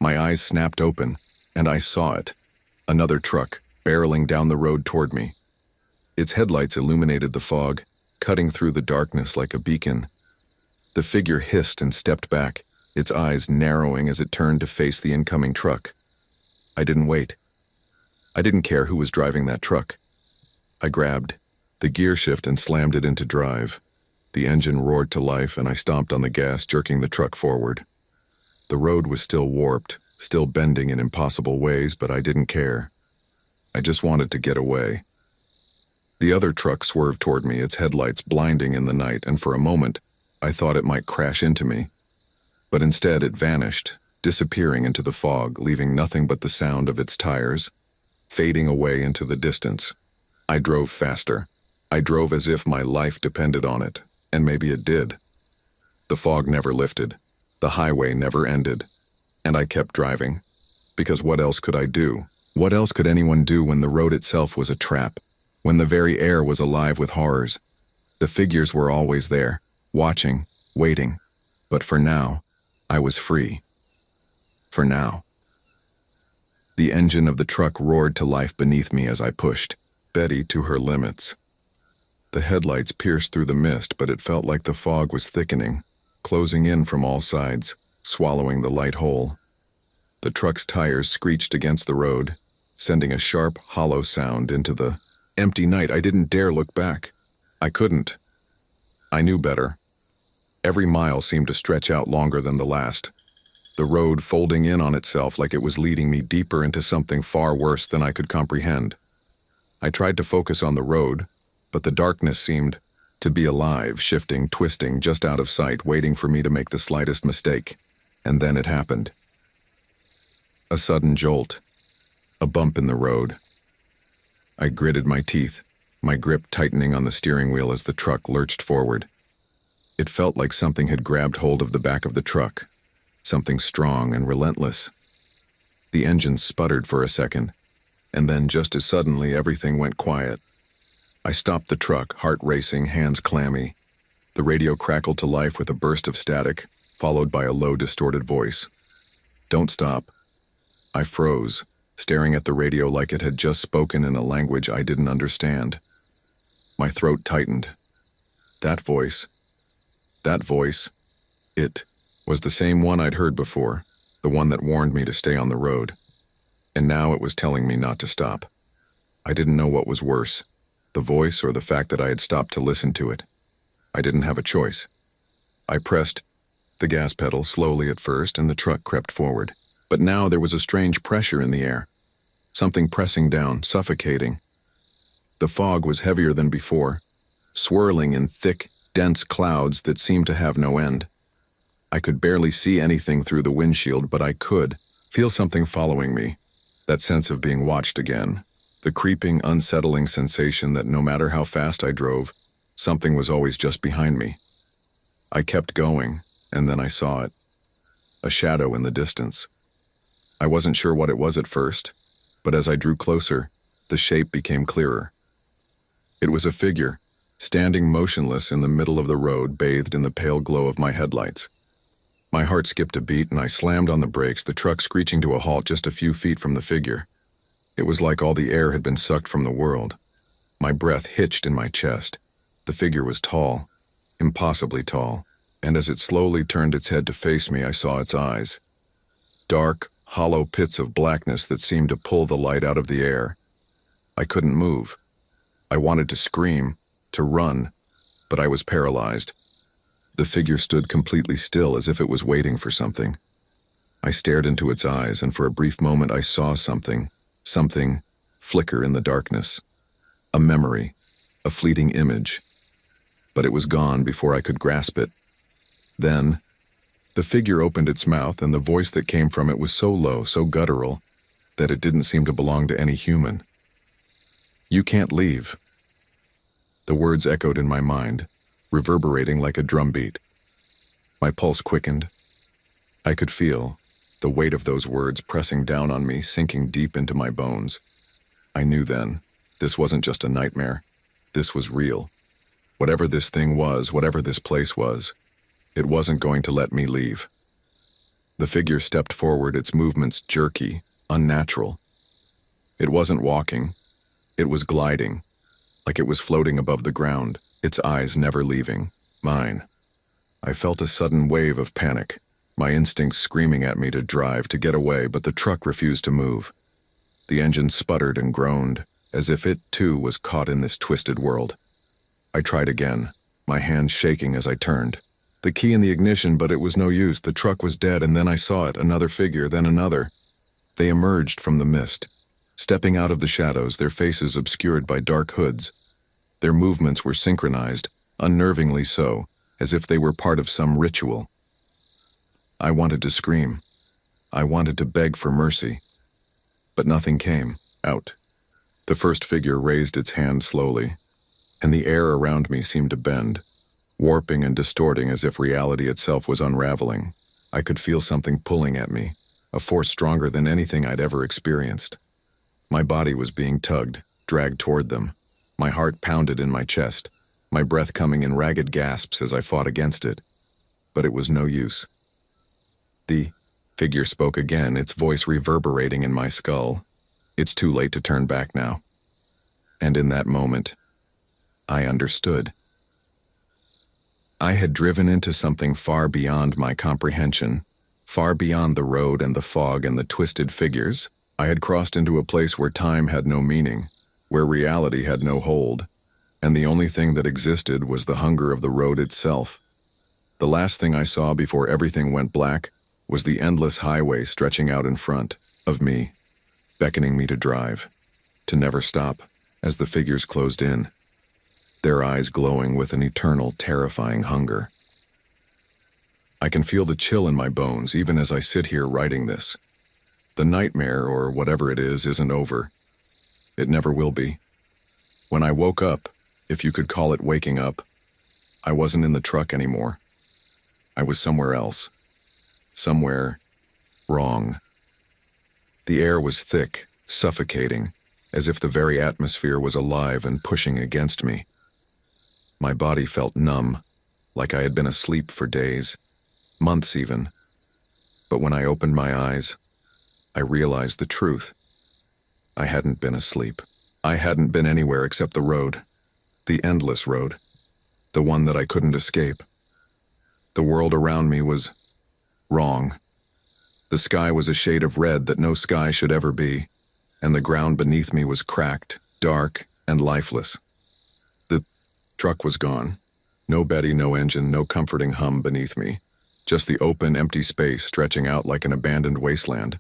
[SPEAKER 1] My eyes snapped open, and I saw it, another truck, barreling down the road toward me. Its headlights illuminated the fog, cutting through the darkness like a beacon. The figure hissed and stepped back, its eyes narrowing as it turned to face the incoming truck. I didn't wait. I didn't care who was driving that truck. I grabbed the gear shift and slammed it into drive. The engine roared to life, and I stomped on the gas, jerking the truck forward. The road was still warped, still bending in impossible ways, but I didn't care. I just wanted to get away. The other truck swerved toward me, its headlights blinding in the night, and for a moment, I thought it might crash into me. But instead it vanished, disappearing into the fog, leaving nothing but the sound of its tires, fading away into the distance. I drove faster. I drove as if my life depended on it, and maybe it did. The fog never lifted. The highway never ended. And I kept driving. Because what else could I do? What else could anyone do when the road itself was a trap? When the very air was alive with horrors? The figures were always there, watching, waiting. But for now, I was free. For now. The engine of the truck roared to life beneath me as I pushed Betty to her limits. The headlights pierced through the mist, but it felt like the fog was thickening, closing in from all sides, swallowing the light whole. The truck's tires screeched against the road, sending a sharp, hollow sound into the empty night. I didn't dare look back. I couldn't. I knew better. Every mile seemed to stretch out longer than the last, the road folding in on itself like it was leading me deeper into something far worse than I could comprehend. I tried to focus on the road, but the darkness seemed to be alive, shifting, twisting, just out of sight, waiting for me to make the slightest mistake. And then it happened. A sudden jolt. A bump in the road. I gritted my teeth, my grip tightening on the steering wheel as the truck lurched forward. It felt like something had grabbed hold of the back of the truck, something strong and relentless. The engine sputtered for a second, and then just as suddenly everything went quiet. I stopped the truck, heart racing, hands clammy. The radio crackled to life with a burst of static, followed by a low, distorted voice. "Don't stop." I froze, staring at the radio like it had just spoken in a language I didn't understand. My throat tightened. That voice, it was the same one I'd heard before, the one that warned me to stay on the road. And now it was telling me not to stop. I didn't know what was worse, the voice or the fact that I had stopped to listen to it. I didn't have a choice. I pressed the gas pedal slowly at first, and the truck crept forward. But now there was a strange pressure in the air, something pressing down, suffocating. The fog was heavier than before, swirling in thick, dense clouds that seemed to have no end. I could barely see anything through the windshield, but I could feel something following me, that sense of being watched again, the creeping, unsettling sensation that no matter how fast I drove, something was always just behind me. I kept going, and then I saw it, a shadow in the distance. I wasn't sure what it was at first, but as I drew closer, the shape became clearer. It was a figure, standing motionless in the middle of the road, bathed in the pale glow of my headlights. My heart skipped a beat and I slammed on the brakes, the truck screeching to a halt just a few feet from the figure. It was like all the air had been sucked from the world. My breath hitched in my chest. The figure was tall, impossibly tall, and as it slowly turned its head to face me, I saw its eyes. Dark, hollow pits of blackness that seemed to pull the light out of the air. I couldn't move. I wanted to scream, to run, but I was paralyzed. The figure stood completely still, as if it was waiting for something. I stared into its eyes, and for a brief moment I saw something flicker in the darkness. A memory, a fleeting image. But it was gone before I could grasp it. Then, the figure opened its mouth, and the voice that came from it was so low, so guttural, that it didn't seem to belong to any human. "You can't leave." The words echoed in my mind, reverberating like a drumbeat. My pulse quickened. I could feel the weight of those words pressing down on me, sinking deep into my bones. I knew then, this wasn't just a nightmare. This was real. Whatever this thing was, whatever this place was, it wasn't going to let me leave. The figure stepped forward, its movements jerky, unnatural. It wasn't walking. It was gliding, like it was floating above the ground, its eyes never leaving mine. I felt a sudden wave of panic, my instincts screaming at me to drive, to get away, but the truck refused to move. The engine sputtered and groaned, as if it too was caught in this twisted world. I tried again, my hands shaking as I turned. The key in the ignition, but it was no use. The truck was dead, and then I saw it, another figure, then another. They emerged from the mist, stepping out of the shadows, their faces obscured by dark hoods. Their movements were synchronized, unnervingly so, as if they were part of some ritual. I wanted to scream. I wanted to beg for mercy. But nothing came out. The first figure raised its hand slowly, and the air around me seemed to bend. warping and distorting as if reality itself was unraveling. I could feel something pulling at me, a force stronger than anything I'd ever experienced. My body was being tugged, dragged toward them. My heart pounded in my chest, my breath coming in ragged gasps as I fought against it. But it was no use. The figure spoke again, its voice reverberating in my skull. It's too late to turn back now. And in that moment, I understood. I had driven into something far beyond my comprehension, far beyond the road and the fog and the twisted figures. I had crossed into a place where time had no meaning, where reality had no hold, and the only thing that existed was the hunger of the road itself. The last thing I saw before everything went black was the endless highway stretching out in front of me, beckoning me to drive, to never stop, as the figures closed in, their eyes glowing with an eternal, terrifying hunger. I can feel the chill in my bones even as I sit here writing this. The nightmare, or whatever it is, isn't over. It never will be. When I woke up, if you could call it waking up, I wasn't in the truck anymore. I was somewhere else. Somewhere wrong. The air was thick, suffocating, as if the very atmosphere was alive and pushing against me. My body felt numb, like I had been asleep for days, months even. But when I opened my eyes, I realized the truth. I hadn't been asleep. I hadn't been anywhere except the road, the endless road, the one that I couldn't escape. The world around me was wrong. The sky was a shade of red that no sky should ever be, and the ground beneath me was cracked, dark, and lifeless. The truck was gone. No Betty, no engine, no comforting hum beneath me. Just the open, empty space stretching out like an abandoned wasteland.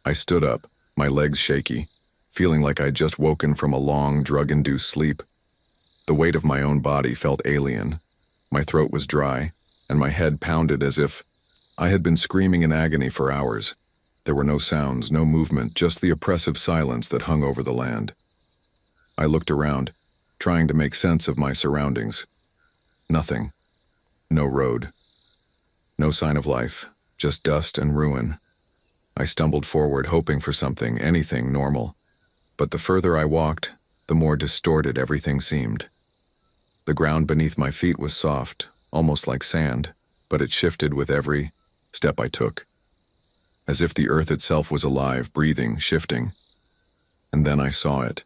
[SPEAKER 1] I stood up, my legs shaky, feeling like I'd just woken from a long, drug-induced sleep. The weight of my own body felt alien. My throat was dry, and my head pounded as if I had been screaming in agony for hours. There were no sounds, no movement, just the oppressive silence that hung over the land. I looked around, trying to make sense of my surroundings. Nothing. No road. No sign of life, just dust and ruin. I stumbled forward, hoping for something, anything normal. But the further I walked, the more distorted everything seemed. The ground beneath my feet was soft, almost like sand, but it shifted with every step I took, as if the earth itself was alive, breathing, shifting. And then I saw it,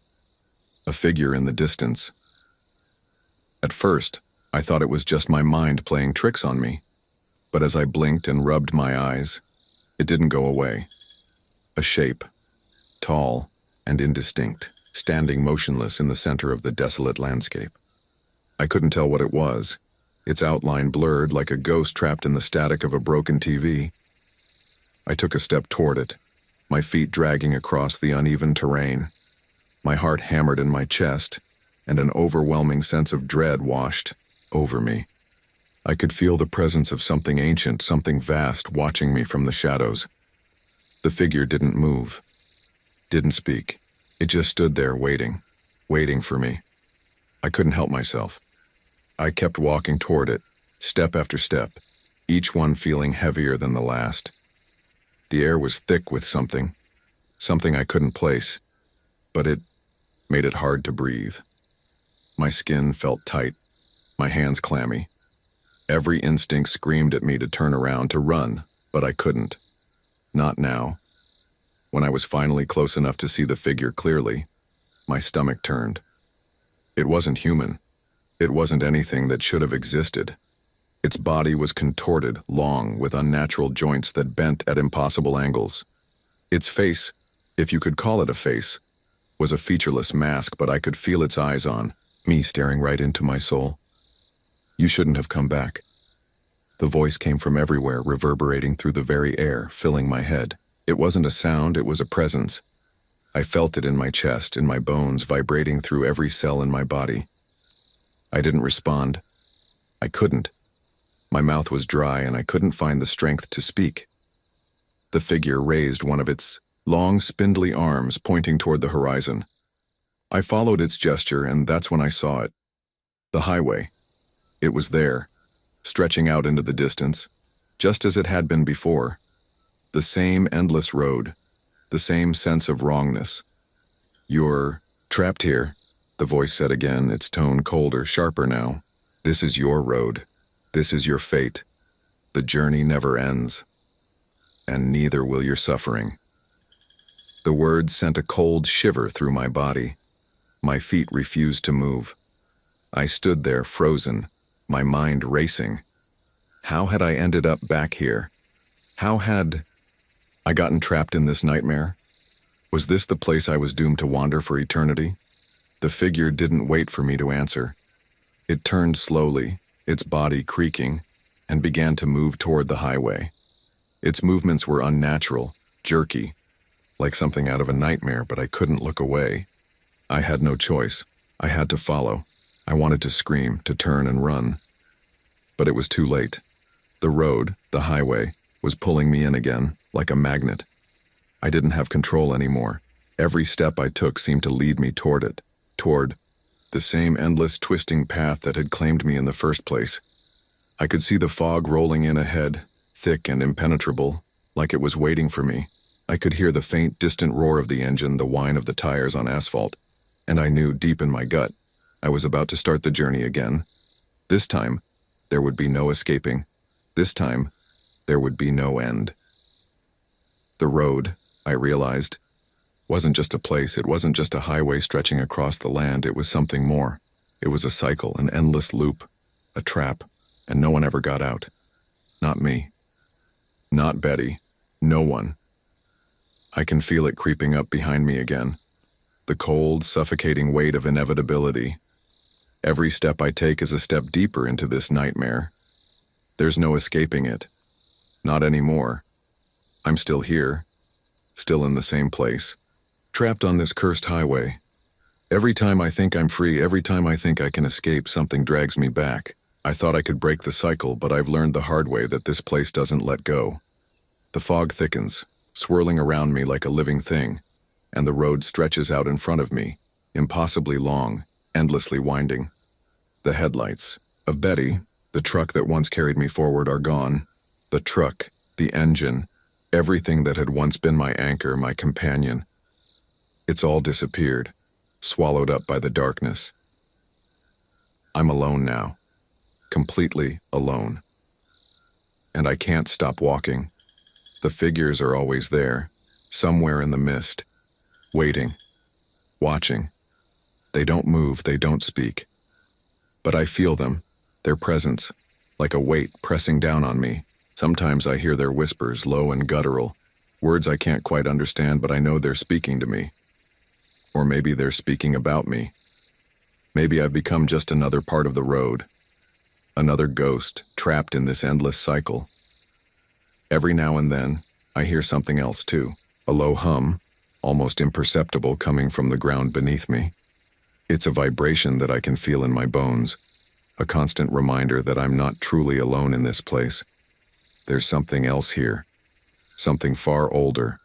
[SPEAKER 1] a figure in the distance. At first, I thought it was just my mind playing tricks on me, but as I blinked and rubbed my eyes, it didn't go away. A shape, tall and indistinct, standing motionless in the center of the desolate landscape. I couldn't tell what it was, its outline blurred like a ghost trapped in the static of a broken TV. I took a step toward it, my feet dragging across the uneven terrain. My heart hammered in my chest, and an overwhelming sense of dread washed over me. I could feel the presence of something ancient, something vast, watching me from the shadows. The figure didn't move, didn't speak. It just stood there waiting for me. I couldn't help myself. I kept walking toward it, step after step, each one feeling heavier than the last. The air was thick with something I couldn't place, but it made it hard to breathe. My skin felt tight, my hands clammy. Every instinct screamed at me to turn around, to run, but I couldn't. Not now. When I was finally close enough to see the figure clearly, my stomach turned. It wasn't human. It wasn't anything that should have existed. Its body was contorted, long, with unnatural joints that bent at impossible angles. Its face, if you could call it a face, was a featureless mask, but I could feel its eyes on me, staring right into my soul. You shouldn't have come back. The voice came from everywhere, reverberating through the very air, filling my head. It wasn't a sound, it was a presence. I felt it in my chest, in my bones, vibrating through every cell in my body. I didn't respond. I couldn't. My mouth was dry, and I couldn't find the strength to speak. The figure raised one of its long, spindly arms, pointing toward the horizon. I followed its gesture, and that's when I saw it. The highway. It was there, stretching out into the distance, just as it had been before. The same endless road, the same sense of wrongness. "You're trapped here," the voice said again, its tone colder, sharper now. "This is your road. This is your fate. The journey never ends. And neither will your suffering." The words sent a cold shiver through my body. My feet refused to move. I stood there frozen, my mind racing. How had I ended up back here? How had I gotten trapped in this nightmare? Was this the place I was doomed to wander for eternity? The figure didn't wait for me to answer. It turned slowly, its body creaking, and began to move toward the highway. Its movements were unnatural, jerky, like something out of a nightmare, but I couldn't look away. I had no choice. I had to follow. I wanted to scream, to turn and run. But it was too late. The road, the highway, was pulling me in again, like a magnet. I didn't have control anymore. Every step I took seemed to lead me toward it, toward the same endless twisting path that had claimed me in the first place. I could see the fog rolling in ahead, thick and impenetrable, like it was waiting for me. I could hear the faint, distant roar of the engine, the whine of the tires on asphalt, and I knew deep in my gut I was about to start the journey again. This time, there would be no escaping. This time, there would be no end. The road, I realized, wasn't just a place, it wasn't just a highway stretching across the land, it was something more. It was a cycle, an endless loop, a trap, and no one ever got out. Not me. Not Betty. No one. I can feel it creeping up behind me again. The cold, suffocating weight of inevitability. Every step I take is a step deeper into this nightmare. There's no escaping it. Not anymore. I'm still here. Still in the same place. Trapped on this cursed highway. Every time I think I'm free, every time I think I can escape, something drags me back. I thought I could break the cycle, but I've learned the hard way that this place doesn't let go. The fog thickens, swirling around me like a living thing, and the road stretches out in front of me, impossibly long, endlessly winding. The headlights of Betty, the truck that once carried me forward, are gone. The truck, the engine, everything that had once been my anchor, my companion. It's all disappeared, swallowed up by the darkness. I'm alone now, completely alone. And I can't stop walking. The figures are always there, somewhere in the mist, waiting, watching. They don't move, they don't speak. But I feel them, their presence, like a weight pressing down on me. Sometimes I hear their whispers, low and guttural, words I can't quite understand, but I know they're speaking to me. Or maybe they're speaking about me. Maybe I've become just another part of the road, another ghost trapped in this endless cycle. Every now and then, I hear something else too, a low hum, almost imperceptible, coming from the ground beneath me. It's a vibration that I can feel in my bones, a constant reminder that I'm not truly alone in this place. There's something else here, something far older,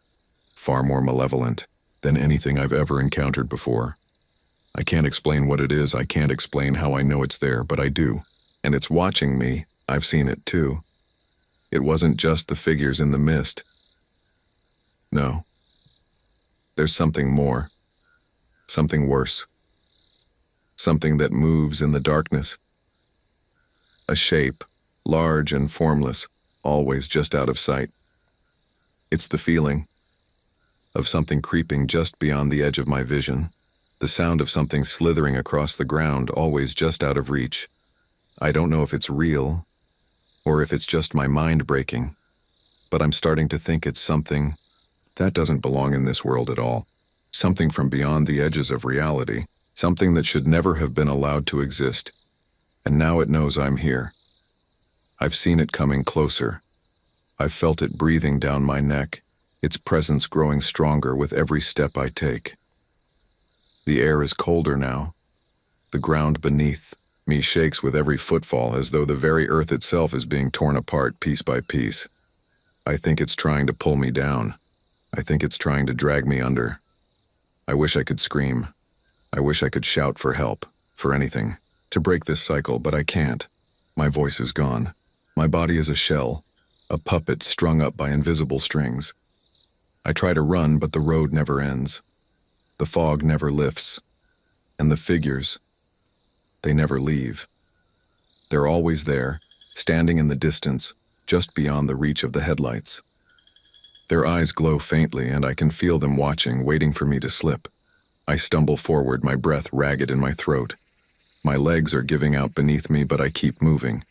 [SPEAKER 1] far more malevolent than anything I've ever encountered before. I can't explain what it is, I can't explain how I know it's there, but I do. And it's watching me. I've seen it too. It wasn't just the figures in the mist. No. There's something more. Something worse. Something that moves in the darkness. A shape, large and formless, always just out of sight. It's the feeling of something creeping just beyond the edge of my vision. The sound of something slithering across the ground, always just out of reach. I don't know if it's real, or if it's just my mind breaking, but I'm starting to think it's something that doesn't belong in this world at all. Something from beyond the edges of reality, something that should never have been allowed to exist. And now it knows I'm here. I've seen it coming closer. I've felt it breathing down my neck, its presence growing stronger with every step I take. The air is colder now. The ground beneath me shakes with every footfall, as though the very earth itself is being torn apart piece by piece. I think it's trying to pull me down. I think it's trying to drag me under. I wish I could scream. I wish I could shout for help, for anything, to break this cycle, but I can't. My voice is gone. My body is a shell, a puppet strung up by invisible strings. I try to run, but the road never ends. The fog never lifts. And the figures, they never leave. They're always there, standing in the distance, just beyond the reach of the headlights. Their eyes glow faintly, and I can feel them watching, waiting for me to slip. I stumble forward, my breath ragged in my throat. My legs are giving out beneath me, but I keep moving.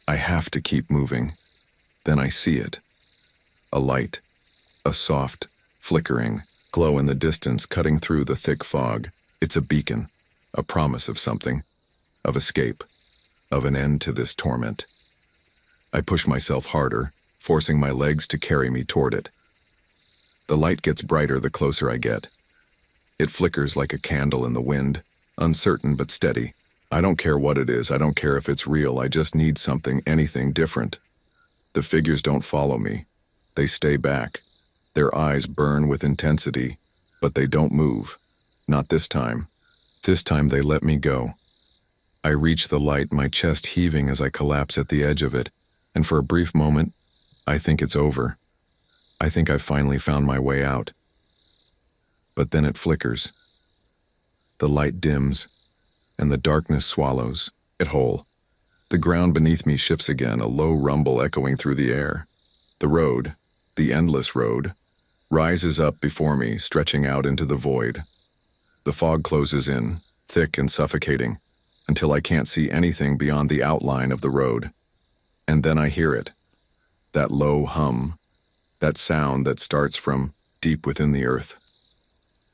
[SPEAKER 1] I have to keep moving. Then I see it. A light. A soft, flickering glow in the distance, cutting through the thick fog. It's a beacon, a promise of something, of escape, of an end to this torment. I push myself harder, forcing my legs to carry me toward it. The light gets brighter the closer I get. It flickers like a candle in the wind, uncertain but steady. I don't care what it is, I don't care if it's real, I just need something, anything different. The figures don't follow me. They stay back. Their eyes burn with intensity, but they don't move. Not this time. This time they let me go. I reach the light, my chest heaving as I collapse at the edge of it, and for a brief moment, I think it's over. I think I've finally found my way out. But then it flickers. The light dims, and the darkness swallows it whole. The ground beneath me shifts again, a low rumble echoing through the air. The road, the endless road, rises up before me, stretching out into the void. The fog closes in, thick and suffocating, until I can't see anything beyond the outline of the road. And then I hear it. That low hum, that sound that starts from deep within the earth.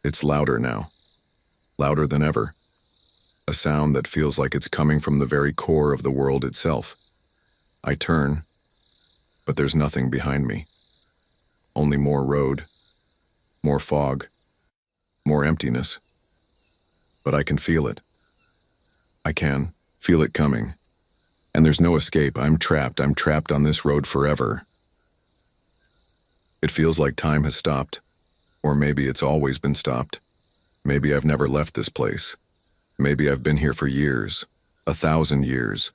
[SPEAKER 1] It's louder now, louder than ever. A sound that feels like it's coming from the very core of the world itself. I turn, but there's nothing behind me. Only more road, more fog, more emptiness. But I can feel it. I can feel it coming. And there's no escape. I'm trapped on this road forever. It feels like time has stopped. Or maybe it's always been stopped. Maybe I've never left this place. Maybe I've been here for years, 1,000 years,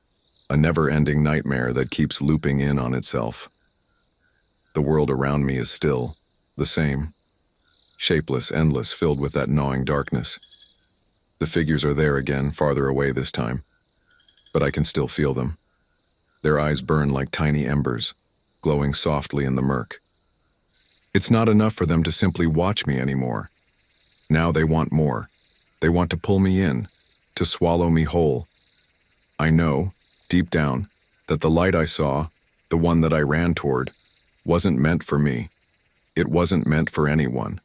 [SPEAKER 1] a never-ending nightmare that keeps looping in on itself. The world around me is still, the same, shapeless, endless, filled with that gnawing darkness. The figures are there again, farther away this time, but I can still feel them. Their eyes burn like tiny embers, glowing softly in the murk. It's not enough for them to simply watch me anymore. Now they want more. They want to pull me in, to swallow me whole. I know, deep down, that the light I saw, the one that I ran toward, wasn't meant for me. It wasn't meant for anyone.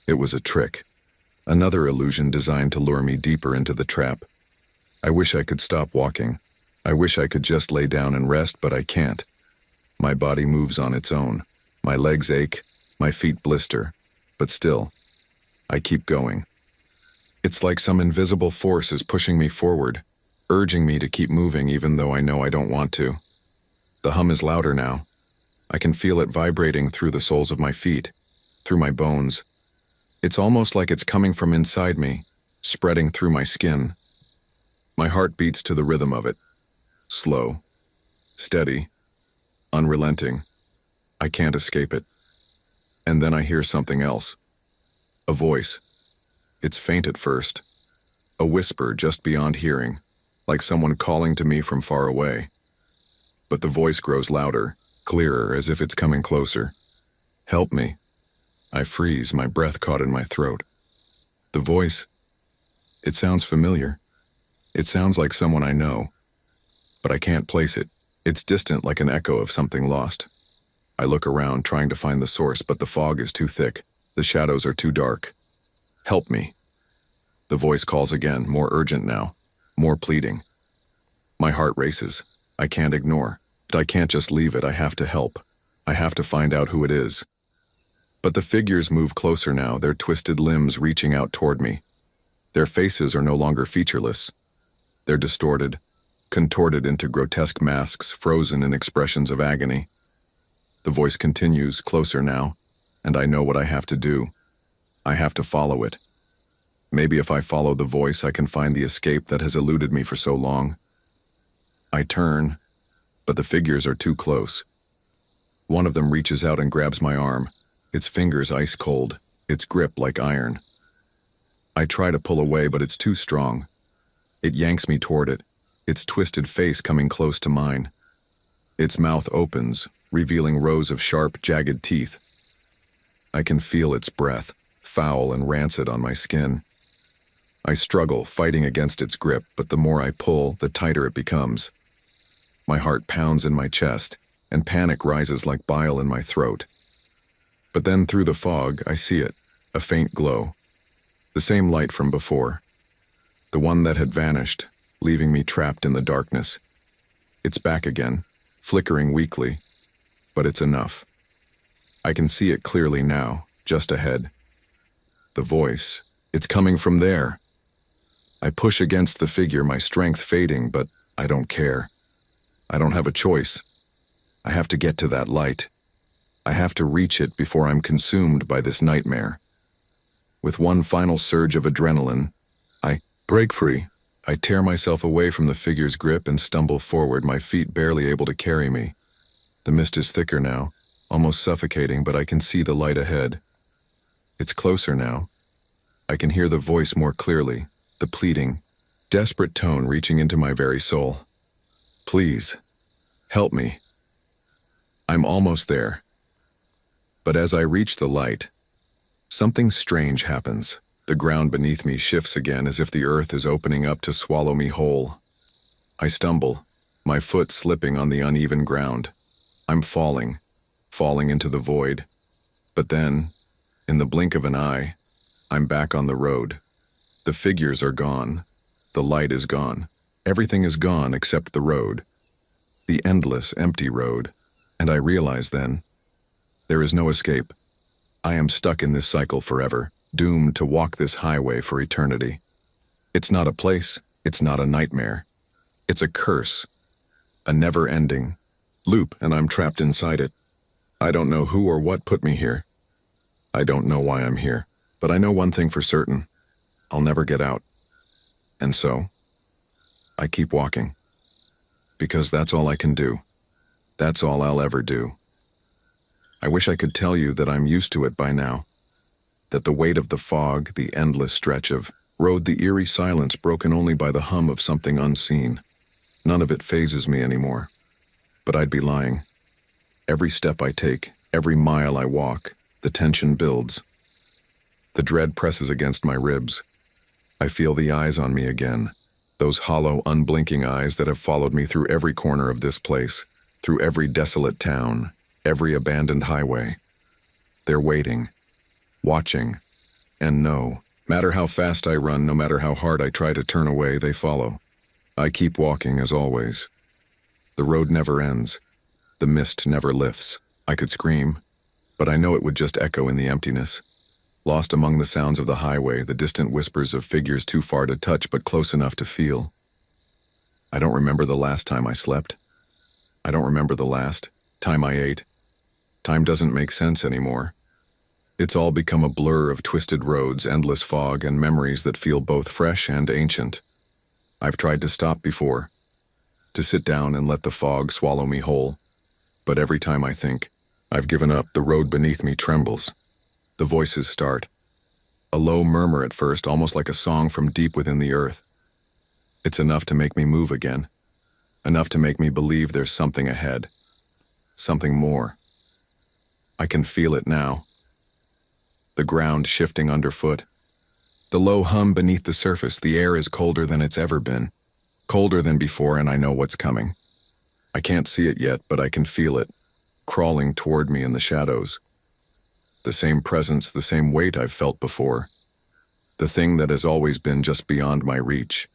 [SPEAKER 1] It was a trick, another illusion designed to lure me deeper into the trap. I wish I could stop walking. I wish I could just lay down and rest, but I can't. My body moves on its own. My legs ache, my feet blister, but still, I keep going. It's like some invisible force is pushing me forward, urging me to keep moving even though I know I don't want to. The hum is louder now. I can feel it vibrating through the soles of my feet, through my bones. It's almost like it's coming from inside me, spreading through my skin. My heart beats to the rhythm of it. Slow, steady, unrelenting. I can't escape it. And then I hear something else. A voice. It's faint at first. A whisper just beyond hearing, like someone calling to me from far away. But the voice grows louder, clearer, as if it's coming closer. Help me. I freeze, my breath caught in my throat. The voice, it sounds familiar. It sounds like someone I know. But I can't place it. It's distant, like an echo of something lost. I look around, trying to find the source, but the fog is too thick. The shadows are too dark. Help me. The voice calls again, more urgent now, more pleading. My heart races. I can't ignore. But I can't just leave it. I have to help. I have to find out who it is. But the figures move closer now, their twisted limbs reaching out toward me. Their faces are no longer featureless. They're distorted, contorted into grotesque masks, frozen in expressions of agony. The voice continues, closer now, and I know what I have to do. I have to follow it. Maybe if I follow the voice, I can find the escape that has eluded me for so long. I turn, but the figures are too close. One of them reaches out and grabs my arm, its fingers ice cold, its grip like iron. I try to pull away, but it's too strong. It yanks me toward it, its twisted face coming close to mine. Its mouth opens, revealing rows of sharp, jagged teeth. I can feel its breath, foul and rancid on my skin. I struggle, fighting against its grip, but the more I pull, the tighter it becomes. My heart pounds in my chest, and panic rises like bile in my throat. But then through the fog, I see it, a faint glow. The same light from before. The one that had vanished, leaving me trapped in the darkness. It's back again, flickering weakly, but it's enough. I can see it clearly now, just ahead. The voice, it's coming from there. I push against the figure, my strength fading, but I don't care. I don't have a choice. I have to get to that light. I have to reach it before I'm consumed by this nightmare. With one final surge of adrenaline, I break free. I tear myself away from the figure's grip and stumble forward, my feet barely able to carry me. The mist is thicker now, almost suffocating, but I can see the light ahead. It's closer now. I can hear the voice more clearly, the pleading, desperate tone reaching into my very soul. Please, help me. I'm almost there. But as I reach the light, something strange happens. The ground beneath me shifts again as if the earth is opening up to swallow me whole. I stumble, my foot slipping on the uneven ground. I'm falling into the void. But then, in the blink of an eye, I'm back on the road. The figures are gone. The light is gone. Everything is gone except the road. The endless, empty road. And I realize then, there is no escape. I am stuck in this cycle forever, doomed to walk this highway for eternity. It's not a place, it's not a nightmare. It's a curse, a never-ending loop, and I'm trapped inside it. I don't know who or what put me here. I don't know why I'm here, but I know one thing for certain. I'll never get out. And so, I keep walking. Because that's all I can do. That's all I'll ever do. I wish I could tell you that I'm used to it by now. That the weight of the fog, the endless stretch of road, the eerie silence broken only by the hum of something unseen. None of it phases me anymore. But I'd be lying. Every step I take, every mile I walk, the tension builds. The dread presses against my ribs. I feel the eyes on me again. Those hollow, unblinking eyes that have followed me through every corner of this place, through every desolate town, every abandoned highway. They're waiting, watching, and no matter how fast I run, no matter how hard I try to turn away, they follow. I keep walking as always. The road never ends. The mist never lifts. I could scream, but I know it would just echo in the emptiness. Lost among the sounds of the highway, the distant whispers of figures too far to touch but close enough to feel. I don't remember the last time I slept. I don't remember the last time I ate. Time doesn't make sense anymore. It's all become a blur of twisted roads, endless fog, and memories that feel both fresh and ancient. I've tried to stop before, to sit down and let the fog swallow me whole. But every time I think, I've given up, the road beneath me trembles. The voices start. A low murmur at first, almost like a song from deep within the earth. It's enough to make me move again. Enough to make me believe there's something ahead. Something more. I can feel it now. The ground shifting underfoot. The low hum beneath the surface. The air is colder than it's ever been. Colder than before, and I know what's coming. I can't see it yet, but I can feel it, crawling toward me in the shadows. The same presence, the same weight I've felt before. The thing that has always been just beyond my reach.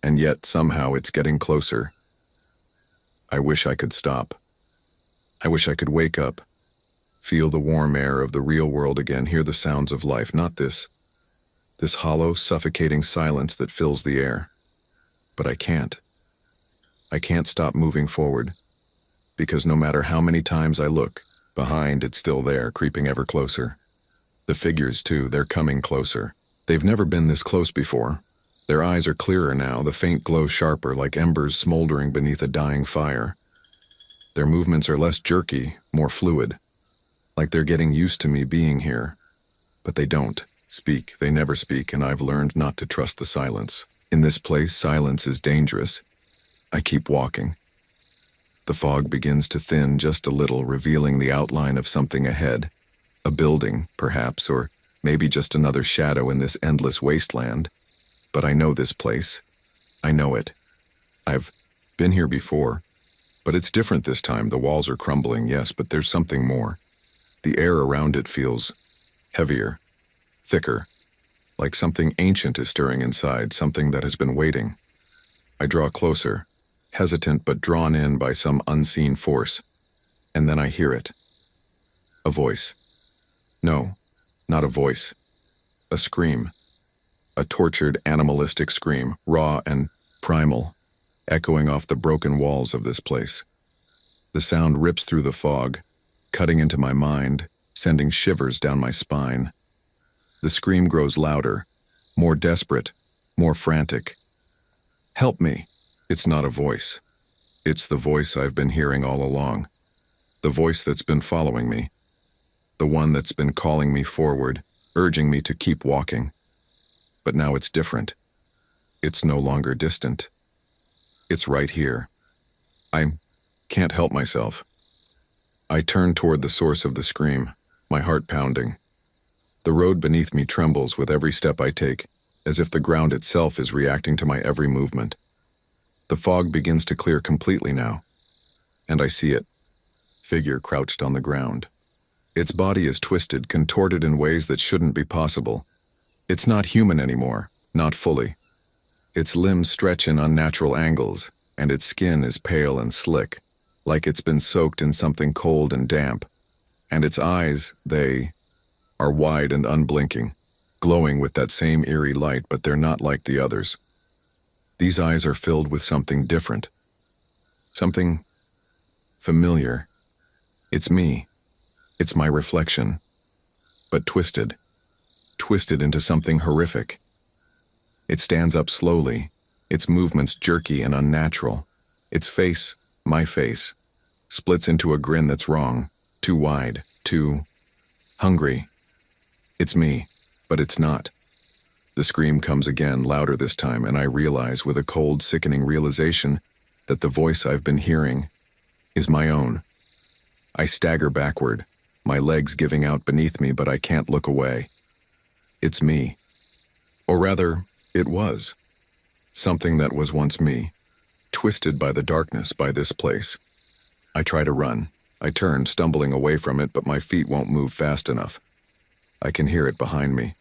[SPEAKER 1] And yet, somehow, it's getting closer. I wish I could stop. I wish I could wake up, feel the warm air of the real world again, hear the sounds of life, not this hollow, suffocating silence that fills the air. But I can't. I can't stop moving forward, because no matter how many times I look, behind it's still there, creeping ever closer. The figures, too, they're coming closer. They've never been this close before. Their eyes are clearer now, the faint glow sharper, like embers smoldering beneath a dying fire. Their movements are less jerky, more fluid, like they're getting used to me being here. But they don't speak, they never speak, and I've learned not to trust the silence. In this place, silence is dangerous. I keep walking. The fog begins to thin just a little, revealing the outline of something ahead. A building, perhaps, or maybe just another shadow in this endless wasteland. But I know this place. I know it. I've been here before. But it's different this time. The walls are crumbling, yes, but there's something more. The air around it feels heavier, thicker, like something ancient is stirring inside, something that has been waiting. I draw closer, hesitant but drawn in by some unseen force, and then I hear it. A voice. No, not a voice. A scream. A tortured, animalistic scream, raw and primal, echoing off the broken walls of this place. The sound rips through the fog, cutting into my mind, sending shivers down my spine. The scream grows louder, more desperate, more frantic. Help me! It's not a voice. It's the voice I've been hearing all along. The voice that's been following me. The one that's been calling me forward, urging me to keep walking. But now it's different. It's no longer distant. It's right here. I can't help myself. I turn toward the source of the scream, my heart pounding. The road beneath me trembles with every step I take, as if the ground itself is reacting to my every movement. The fog begins to clear completely now, and I see it. Figure crouched on the ground. Its body is twisted, contorted in ways that shouldn't be possible. It's not human anymore, not fully. Its limbs stretch in unnatural angles, and its skin is pale and slick, like it's been soaked in something cold and damp. And its eyes, they are wide and unblinking, glowing with that same eerie light, but they're not like the others. These eyes are filled with something different, something familiar. It's me. It's my reflection, but twisted into something horrific. It stands up slowly, its movements jerky and unnatural. Its face, my face, splits into a grin that's wrong, too wide, too hungry. It's me, but it's not. The scream comes again, louder this time, and I realize with a cold, sickening realization that the voice I've been hearing is my own. I stagger backward, my legs giving out beneath me, but I can't look away. It's me. Or rather, it was. Something that was once me, twisted by the darkness, by this place. I try to run. I turn, stumbling away from it, but my feet won't move fast enough. I can hear it behind me.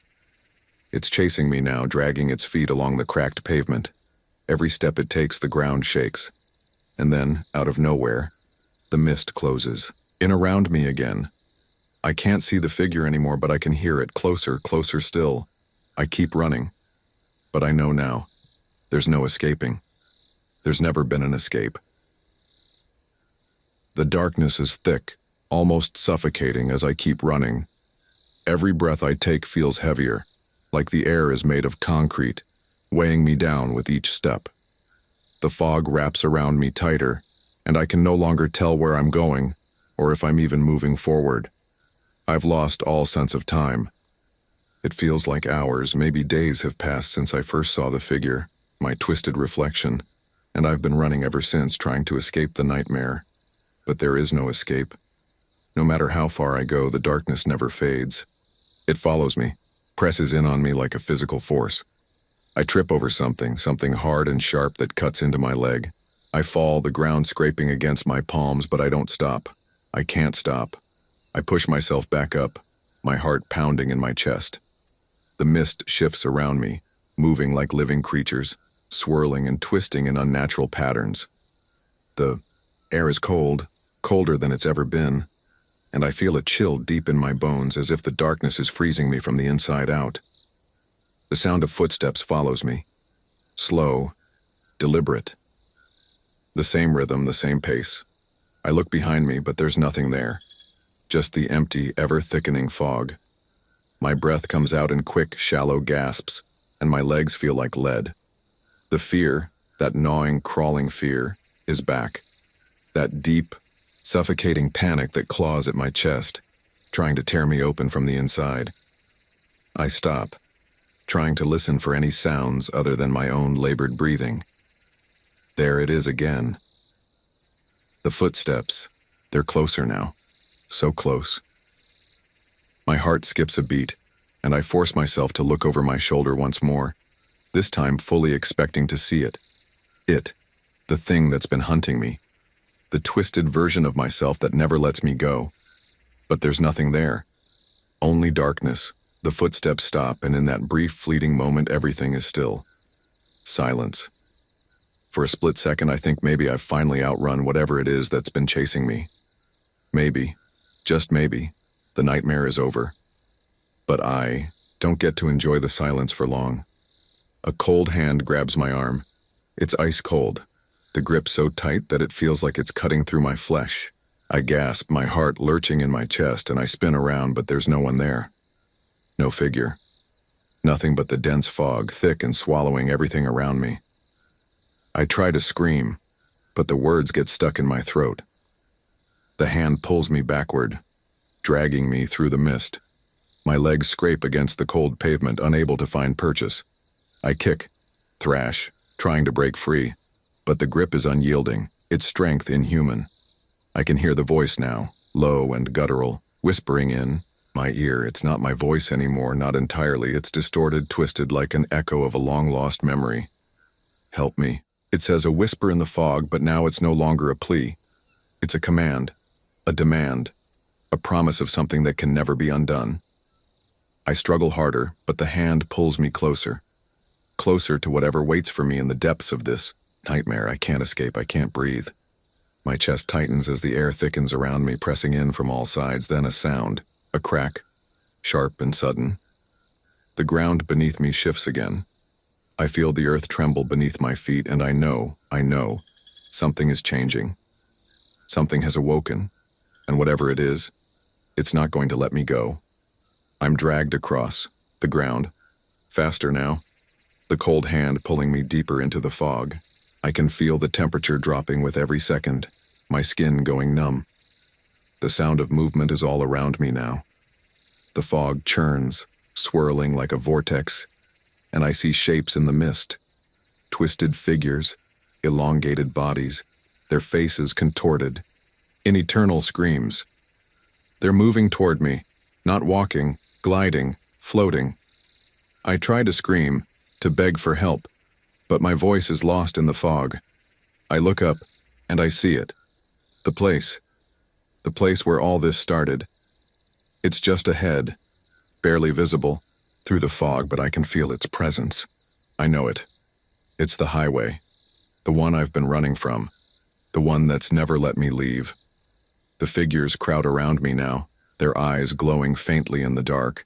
[SPEAKER 1] It's chasing me now, dragging its feet along the cracked pavement. Every step it takes, the ground shakes. And then, out of nowhere, the mist closes. In around me again. I can't see the figure anymore, but I can hear it, closer, closer still. I keep running. But I know now. There's no escaping. There's never been an escape. The darkness is thick, almost suffocating as I keep running. Every breath I take feels heavier, like the air is made of concrete, weighing me down with each step. The fog wraps around me tighter, and I can no longer tell where I'm going, or if I'm even moving forward. I've lost all sense of time. It feels like hours, maybe days have passed since I first saw the figure, my twisted reflection, and I've been running ever since, trying to escape the nightmare. But there is no escape. No matter how far I go, the darkness never fades. It follows me, presses in on me like a physical force. I trip over something hard and sharp that cuts into my leg. I fall, the ground scraping against my palms, but I don't stop. I can't stop. I push myself back up, my heart pounding in my chest. The mist shifts around me, moving like living creatures, swirling and twisting in unnatural patterns. The air is cold, colder than it's ever been, and I feel a chill deep in my bones as if the darkness is freezing me from the inside out. The sound of footsteps follows me, slow, deliberate. The same rhythm, the same pace. I look behind me, but there's nothing there. Just the empty, ever-thickening fog. My breath comes out in quick, shallow gasps, and my legs feel like lead. The fear, that gnawing, crawling fear, is back. That deep, suffocating panic that claws at my chest, trying to tear me open from the inside. I stop, trying to listen for any sounds other than my own labored breathing. There it is again. The footsteps, they're closer now, so close. My heart skips a beat, and I force myself to look over my shoulder once more, this time fully expecting to see it. It, the thing that's been hunting me, the twisted version of myself that never lets me go. But there's nothing there. Only darkness. The footsteps stop, and in that brief, fleeting moment, everything is still. Silence. For a split second, I think maybe I've finally outrun whatever it is that's been chasing me. Maybe, just maybe, the nightmare is over. But I don't get to enjoy the silence for long. A cold hand grabs my arm. It's ice cold, the grip so tight that it feels like it's cutting through my flesh. I gasp, my heart lurching in my chest, and I spin around, but there's no one there. No figure. Nothing but the dense fog, thick and swallowing everything around me. I try to scream, but the words get stuck in my throat. The hand pulls me backward, dragging me through the mist. My legs scrape against the cold pavement, unable to find purchase. I kick, thrash, trying to break free, but the grip is unyielding, its strength inhuman. I can hear the voice now, low and guttural, whispering in my ear. It's not my voice anymore, not entirely. It's distorted, twisted like an echo of a long-lost memory. Help me. It says a whisper in the fog, but now it's no longer a plea. It's a command, a demand, a promise of something that can never be undone. I struggle harder, but the hand pulls me closer. Closer to whatever waits for me in the depths of this nightmare. I can't escape, I can't breathe. My chest tightens as the air thickens around me, pressing in from all sides. Then a sound, a crack, sharp and sudden. The ground beneath me shifts again. I feel the earth tremble beneath my feet, and I know, something is changing. Something has awoken, and whatever it is, it's not going to let me go. I'm dragged across the ground, faster now, the cold hand pulling me deeper into the fog. I can feel the temperature dropping with every second, my skin going numb. The sound of movement is all around me now. The fog churns, swirling like a vortex, and I see shapes in the mist. Twisted figures, elongated bodies, their faces contorted, in eternal screams. They're moving toward me, not walking, gliding, floating. I try to scream, to beg for help, but my voice is lost in the fog. I look up, and I see it. The place where all this started. It's just ahead, barely visible, through the fog, but I can feel its presence. I know it. It's the highway, the one I've been running from, the one that's never let me leave. The figures crowd around me now, their eyes glowing faintly in the dark.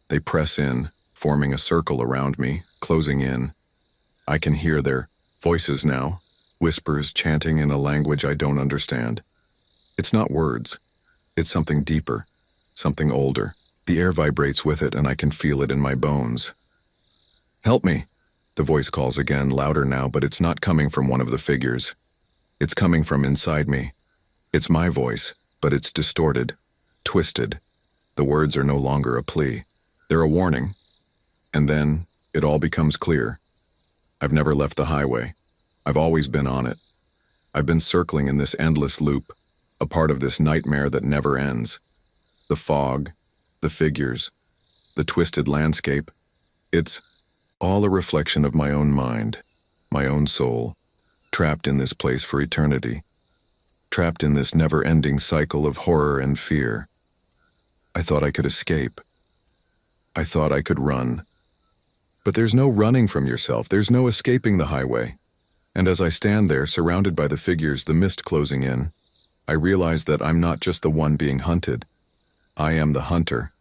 [SPEAKER 1] They press in, forming a circle around me, closing in. I can hear their voices now, whispers chanting in a language I don't understand. It's not words. It's something deeper, something older. The air vibrates with it, and I can feel it in my bones. Help me, the voice calls again, louder now, but it's not coming from one of the figures. It's coming from inside me. It's my voice, but it's distorted, twisted. The words are no longer a plea. They're a warning. And then, it all becomes clear. I've never left the highway. I've always been on it. I've been circling in this endless loop, a part of this nightmare that never ends. The fog, the figures, the twisted landscape. It's all a reflection of my own mind, my own soul, trapped in this place for eternity, trapped in this never-ending cycle of horror and fear. I thought I could escape. I thought I could run. But there's no running from yourself. There's no escaping the highway. And as I stand there, surrounded by the figures, the mist closing in, I realize that I'm not just the one being hunted. I am the hunter.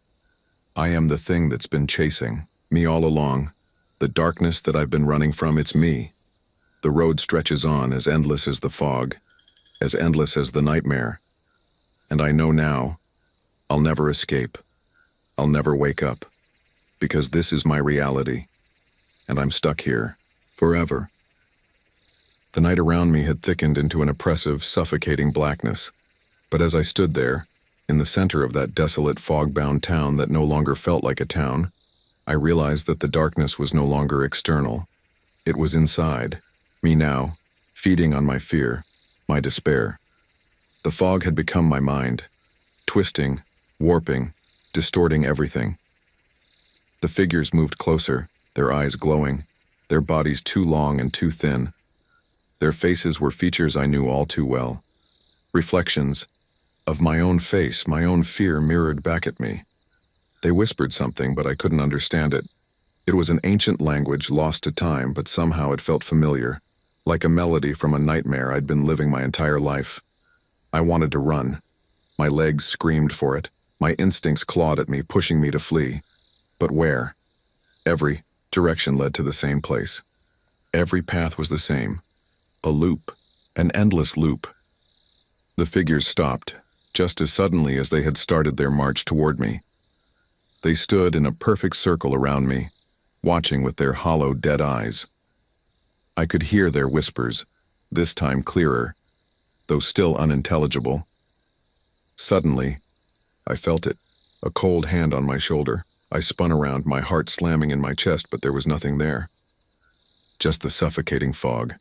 [SPEAKER 1] I am the thing that's been chasing me all along. The darkness that I've been running from, it's me. The road stretches on, as endless as the fog, as endless as the nightmare. And I know now, I'll never escape. I'll never wake up. Because this is my reality. And I'm stuck here, forever. The night around me had thickened into an oppressive, suffocating blackness. But as I stood there, in the center of that desolate, fog-bound town that no longer felt like a town, I realized that the darkness was no longer external. It was inside, me now, feeding on my fear, my despair. The fog had become my mind, twisting, warping, distorting everything. The figures moved closer, their eyes glowing, their bodies too long and too thin. Their faces were features I knew all too well. Reflections of my own face, my own fear mirrored back at me. They whispered something, but I couldn't understand it. It was an ancient language lost to time, but somehow it felt familiar, like a melody from a nightmare I'd been living my entire life. I wanted to run. My legs screamed for it. My instincts clawed at me, pushing me to flee. But where? Every direction led to the same place. Every path was the same. A loop, an endless loop. The figures stopped, just as suddenly as they had started their march toward me. They stood in a perfect circle around me, watching with their hollow, dead eyes. I could hear their whispers, this time clearer, though still unintelligible. Suddenly, I felt it, a cold hand on my shoulder. I spun around, my heart slamming in my chest, but there was nothing there. Just the suffocating fog.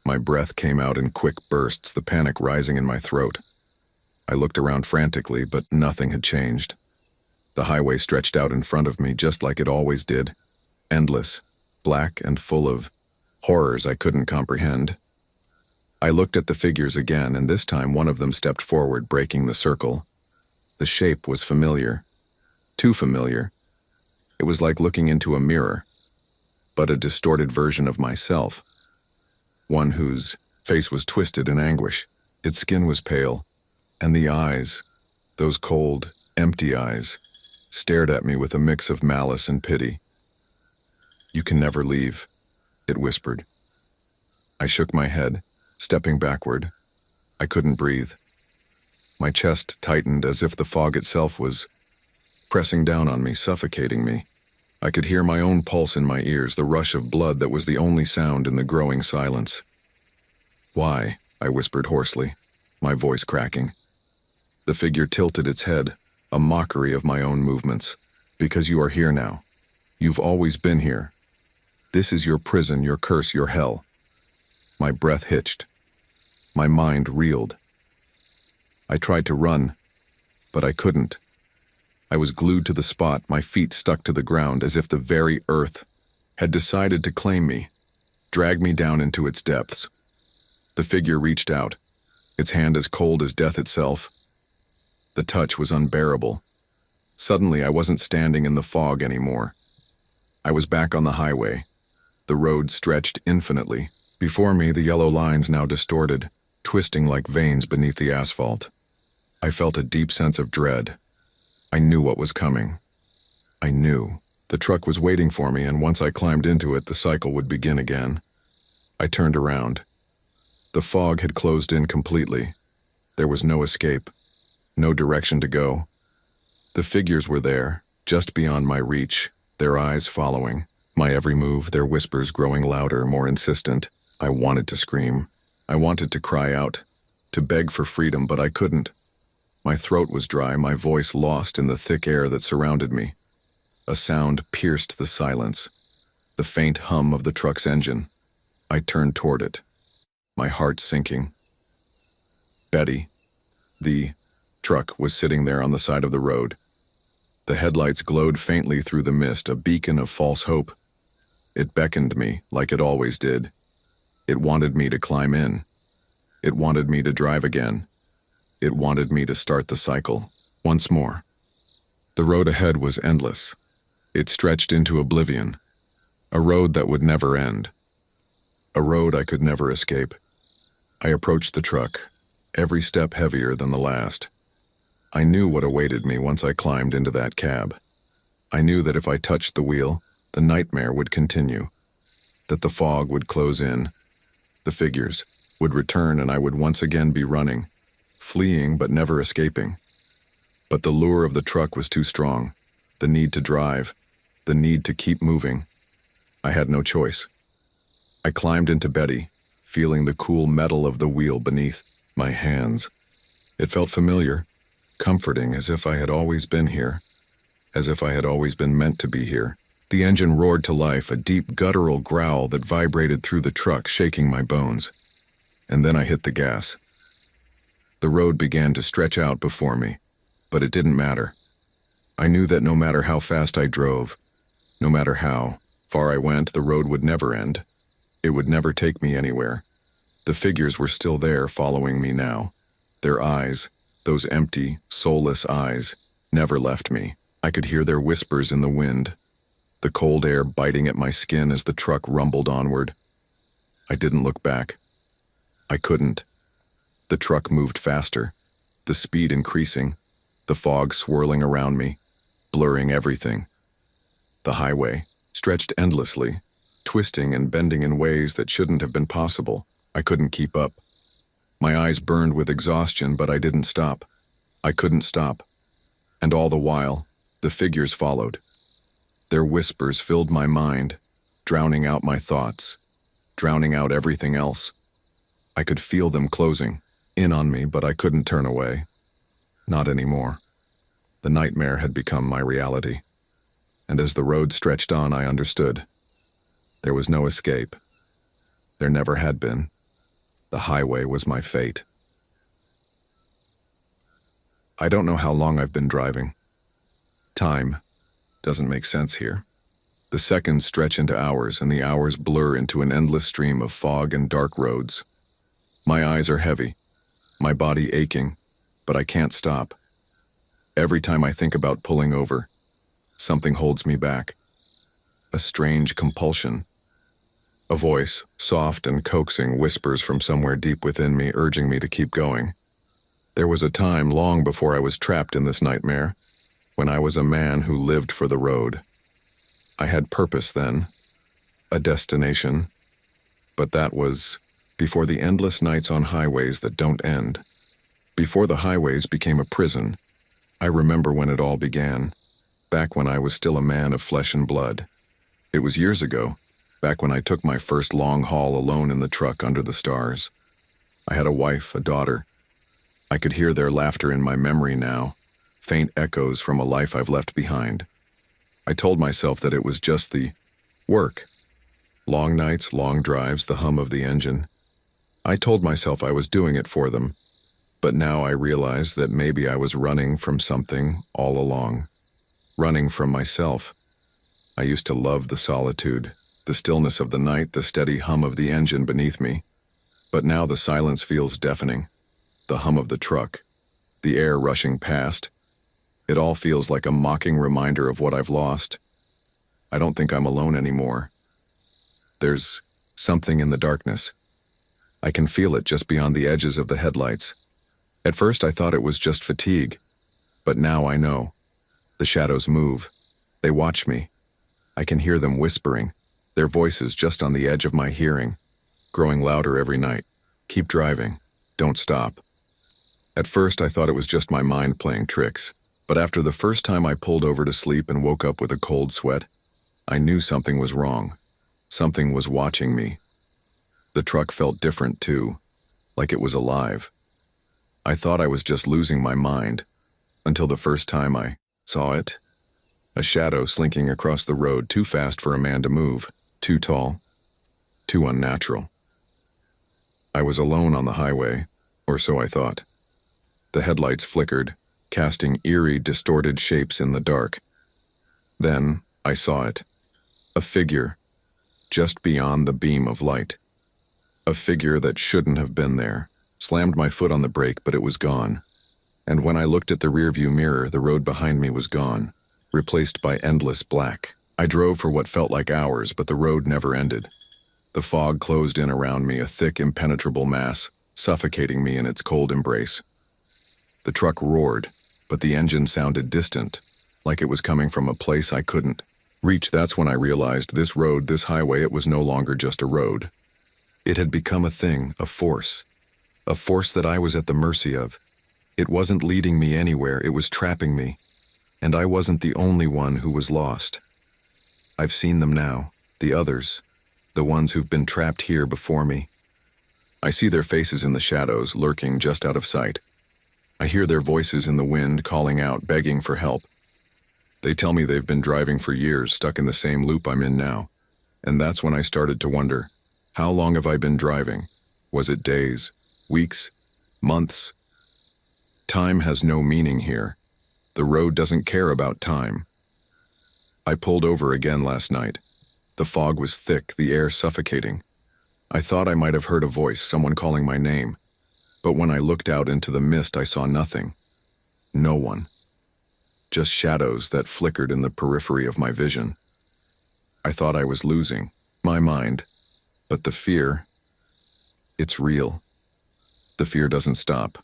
[SPEAKER 1] My breath came out in quick bursts, the panic rising in my throat. I looked around frantically, but nothing had changed. The highway stretched out in front of me just like it always did, endless, black and full of horrors I couldn't comprehend. I looked at the figures again, and this time one of them stepped forward, breaking the circle. The shape was familiar. Too familiar. It was like looking into a mirror, but a distorted version of myself. One whose face was twisted in anguish. Its skin was pale, and the eyes, those cold, empty eyes, stared at me with a mix of malice and pity. "You can never leave," it whispered. I shook my head, stepping backward. I couldn't breathe. My chest tightened as if the fog itself was pressing down on me, suffocating me. I could hear my own pulse in my ears, the rush of blood that was the only sound in the growing silence. "Why?" I whispered hoarsely, my voice cracking. The figure tilted its head, a mockery of my own movements. "Because you are here now. You've always been here. This is your prison, your curse, your hell." My breath hitched. My mind reeled. I tried to run, but I couldn't. I was glued to the spot, my feet stuck to the ground as if the very earth had decided to claim me, drag me down into its depths. The figure reached out, its hand as cold as death itself. The touch was unbearable. Suddenly, I wasn't standing in the fog anymore. I was back on the highway. The road stretched infinitely. Before me, the yellow lines now distorted, twisting like veins beneath the asphalt. I felt a deep sense of dread. I knew what was coming. I knew. The truck was waiting for me, and once I climbed into it, the cycle would begin again. I turned around. The fog had closed in completely. There was no escape, no direction to go. The figures were there, just beyond my reach, their eyes following, my every move, their whispers growing louder, more insistent. I wanted to scream. I wanted to cry out, to beg for freedom, but I couldn't. My throat was dry, my voice lost in the thick air that surrounded me. A sound pierced the silence, the faint hum of the truck's engine. I turned toward it, my heart sinking. Betty, the truck, was sitting there on the side of the road. The headlights glowed faintly through the mist, a beacon of false hope. It beckoned me, like it always did. It wanted me to climb in. It wanted me to drive again. It wanted me to start the cycle, once more. The road ahead was endless. It stretched into oblivion. A road that would never end. A road I could never escape. I approached the truck, every step heavier than the last. I knew what awaited me once I climbed into that cab. I knew that if I touched the wheel, the nightmare would continue, that the fog would close in, the figures would return, and I would once again be running, fleeing but never escaping. But the lure of the truck was too strong, the need to drive, the need to keep moving. I had no choice. I climbed into Betty, feeling the cool metal of the wheel beneath my hands. It felt familiar, comforting, as if I had always been here, as if I had always been meant to be here. The engine roared to life, a deep guttural growl that vibrated through the truck, shaking my bones. And then I hit the gas. The road began to stretch out before me, but it didn't matter. I knew that no matter how fast I drove, no matter how far I went, the road would never end. It would never take me anywhere. The figures were still there, following me now. Their eyes, those empty, soulless eyes, never left me. I could hear their whispers in the wind, the cold air biting at my skin as the truck rumbled onward. I didn't look back. I couldn't. The truck moved faster, the speed increasing, the fog swirling around me, blurring everything. The highway stretched endlessly, twisting and bending in ways that shouldn't have been possible. I couldn't keep up. My eyes burned with exhaustion, but I didn't stop. I couldn't stop. And all the while, the figures followed. Their whispers filled my mind, drowning out my thoughts, drowning out everything else. I could feel them closing in on me, but I couldn't turn away. Not anymore. The nightmare had become my reality. And as the road stretched on, I understood. There was no escape. There never had been. The highway was my fate. I don't know how long I've been driving. Time doesn't make sense here. The seconds stretch into hours, and the hours blur into an endless stream of fog and dark roads. My eyes are heavy, my body aching, but I can't stop. Every time I think about pulling over, something holds me back. A strange compulsion. A voice, soft and coaxing, whispers from somewhere deep within me, urging me to keep going. There was a time long before I was trapped in this nightmare, when I was a man who lived for the road. I had purpose then, a destination, but that was before the endless nights on highways that don't end. Before the highways became a prison. I remember when it all began, back when I was still a man of flesh and blood. It was years ago, back when I took my first long haul alone in the truck under the stars. I had a wife, a daughter. I could hear their laughter in my memory now, faint echoes from a life I've left behind. I told myself that it was just the work. Long nights, long drives, the hum of the engine. I told myself I was doing it for them, but now I realize that maybe I was running from something all along. Running from myself. I used to love the solitude, the stillness of the night, the steady hum of the engine beneath me. But now the silence feels deafening. The hum of the truck, the air rushing past. It all feels like a mocking reminder of what I've lost. I don't think I'm alone anymore. There's something in the darkness. I can feel it just beyond the edges of the headlights. At first I thought it was just fatigue, but now I know. The shadows move. They watch me. I can hear them whispering, their voices just on the edge of my hearing, growing louder every night. Keep driving. Don't stop. At first I thought it was just my mind playing tricks, but after the first time I pulled over to sleep and woke up with a cold sweat, I knew something was wrong. Something was watching me. The truck felt different too, like it was alive. I thought I was just losing my mind, until the first time I saw it. A shadow slinking across the road, too fast for a man to move, too tall, too unnatural. I was alone on the highway, or so I thought. The headlights flickered, casting eerie, distorted shapes in the dark. Then I saw it. A figure, just beyond the beam of light. A figure that shouldn't have been there. Slammed my foot on the brake, but it was gone. And when I looked at the rearview mirror, the road behind me was gone, replaced by endless black. I drove for what felt like hours, but the road never ended. The fog closed in around me, a thick, impenetrable mass, suffocating me in its cold embrace. The truck roared, but the engine sounded distant, like it was coming from a place I couldn't reach. That's when I realized this road, this highway, it was no longer just a road. It had become a thing, a force that I was at the mercy of. It wasn't leading me anywhere, it was trapping me, and I wasn't the only one who was lost. I've seen them now, the others, the ones who've been trapped here before me. I see their faces in the shadows, lurking just out of sight. I hear their voices in the wind, calling out, begging for help. They tell me they've been driving for years, stuck in the same loop I'm in now. And that's when I started to wonder, how long have I been driving? Was it days, weeks, months? Time has no meaning here. The road doesn't care about time. I pulled over again last night. The fog was thick, the air suffocating. I thought I might have heard a voice, someone calling my name. But when I looked out into the mist, I saw nothing. No one. Just shadows that flickered in the periphery of my vision. I thought I was losing my mind, but the fear, it's real. The fear doesn't stop.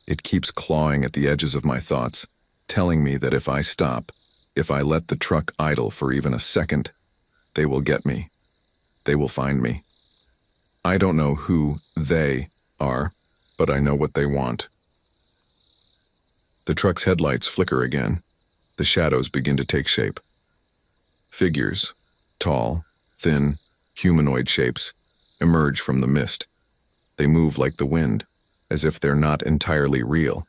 [SPEAKER 1] It keeps clawing at the edges of my thoughts, telling me that if I stop, if I let the truck idle for even a second, they will get me. They will find me. I don't know who they are, but I know what they want. The truck's headlights flicker again. The shadows begin to take shape. Figures, tall, thin, humanoid shapes, emerge from the mist. They move like the wind, as if they're not entirely real,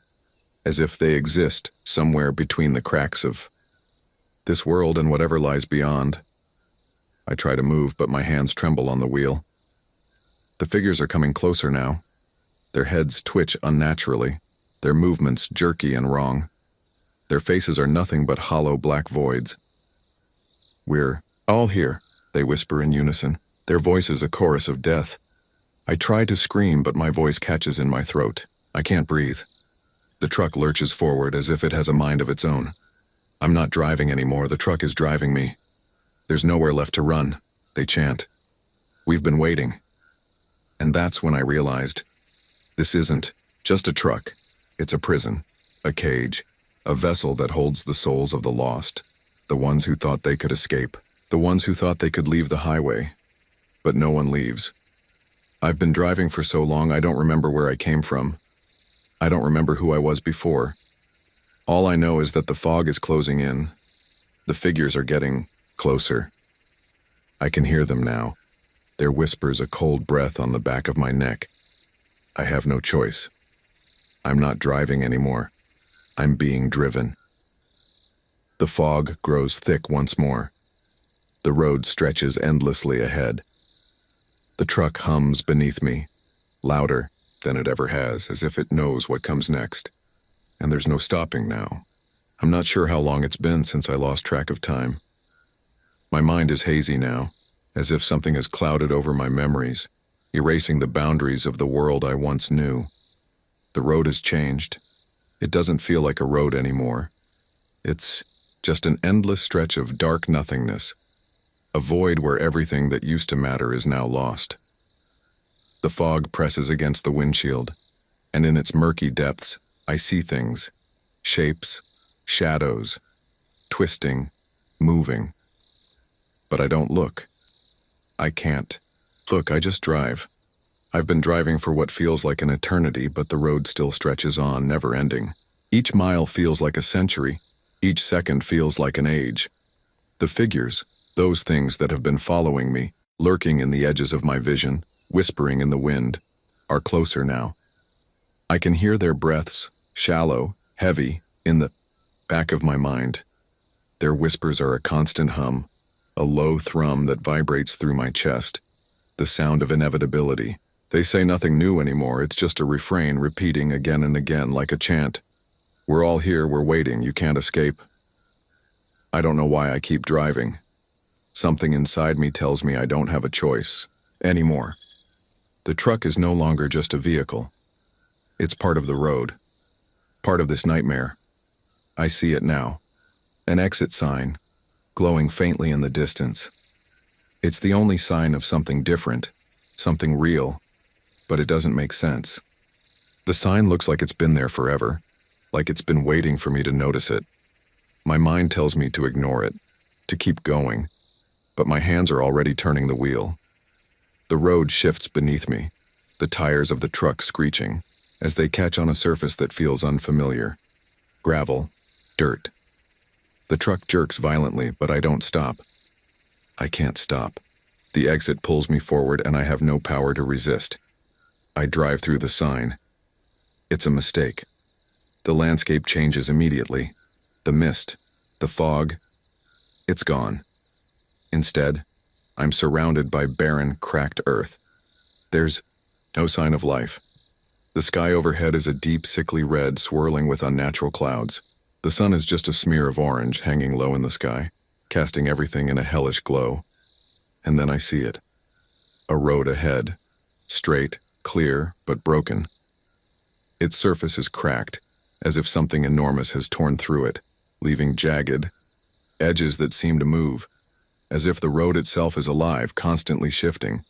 [SPEAKER 1] as if they exist somewhere between the cracks of this world and whatever lies beyond. I try to move, but my hands tremble on the wheel. The figures are coming closer now. Their heads twitch unnaturally, their movements jerky and wrong. Their faces are nothing but hollow black voids. "We're all here," they whisper in unison, their voices a chorus of death. I try to scream, but my voice catches in my throat. I can't breathe. The truck lurches forward as if it has a mind of its own. I'm not driving anymore, the truck is driving me. "There's nowhere left to run," they chant. "We've been waiting." And that's when I realized, this isn't just a truck. It's a prison, a cage, a vessel that holds the souls of the lost, the ones who thought they could escape, the ones who thought they could leave the highway. But no one leaves. I've been driving for so long I don't remember where I came from. I don't remember who I was before. All I know is that the fog is closing in. The figures are getting closer. I can hear them now. Their whispers a cold breath on the back of my neck. I have no choice. I'm not driving anymore. I'm being driven. The fog grows thick once more. The road stretches endlessly ahead. The truck hums beneath me, louder than it ever has, as if it knows what comes next. And there's no stopping now. I'm not sure how long it's been since I lost track of time. My mind is hazy now, as if something has clouded over my memories, erasing the boundaries of the world I once knew. The road has changed. It doesn't feel like a road anymore. It's just an endless stretch of dark nothingness, a void where everything that used to matter is now lost. The fog presses against the windshield, and in its murky depths, I see things, shapes, shadows, twisting, moving. But I don't look. I can't. Look, I just drive. I've been driving for what feels like an eternity, but the road still stretches on, never ending. Each mile feels like a century. Each second feels like an age. The figures, those things that have been following me, lurking in the edges of my vision, whispering in the wind, are closer now. I can hear their breaths, shallow, heavy, in the back of my mind. Their whispers are a constant hum, a low thrum that vibrates through my chest, the sound of inevitability. They say nothing new anymore, it's just a refrain repeating again and again like a chant. We're all here, we're waiting, you can't escape. I don't know why I keep driving. Something inside me tells me I don't have a choice anymore. The truck is no longer just a vehicle. It's part of the road, part of this nightmare. I see it now. An exit sign, glowing faintly in the distance. It's the only sign of something different, something real, but it doesn't make sense. The sign looks like it's been there forever, like it's been waiting for me to notice it. My mind tells me to ignore it, to keep going, but my hands are already turning the wheel. The road shifts beneath me, the tires of the truck screeching, as they catch on a surface that feels unfamiliar. Gravel, dirt. The truck jerks violently, but I don't stop. I can't stop. The exit pulls me forward and I have no power to resist. I drive through the sign. It's a mistake. The landscape changes immediately. The mist, the fog, it's gone. Instead, I'm surrounded by barren, cracked earth. There's no sign of life. The sky overhead is a deep, sickly red swirling with unnatural clouds. The sun is just a smear of orange hanging low in the sky, casting everything in a hellish glow. And then I see it. A road ahead. Straight, clear, but broken. Its surface is cracked, as if something enormous has torn through it, leaving jagged edges that seem to move, as if the road itself is alive, constantly shifting.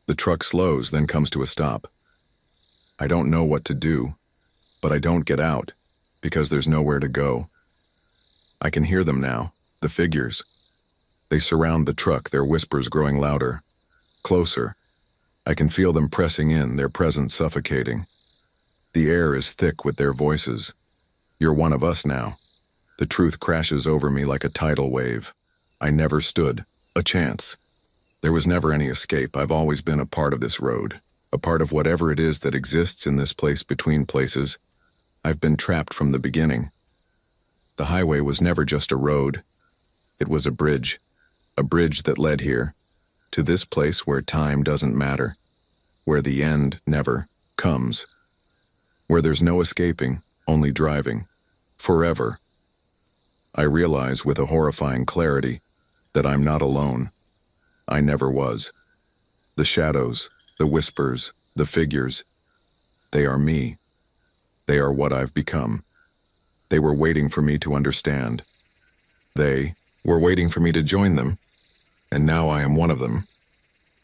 [SPEAKER 1] The truck slows, then comes to a stop. I don't know what to do, but I don't get out, because there's nowhere to go. I can hear them now, the figures. They surround the truck, their whispers growing louder, closer. I can feel them pressing in, their presence suffocating. The air is thick with their voices. You're one of us now. The truth crashes over me like a tidal wave. I never stood a chance. There was never any escape. I've always been a part of this road, a part of whatever it is that exists in this place between places. I've been trapped from the beginning. The highway was never just a road. It was a bridge that led here, to this place where time doesn't matter, where the end never comes, where there's no escaping, only driving, forever. I realize with a horrifying clarity that I'm not alone. I never was. The shadows, the whispers, the figures, they are me. They are what I've become. They were waiting for me to understand. They were waiting for me to join them, and now I am one of them.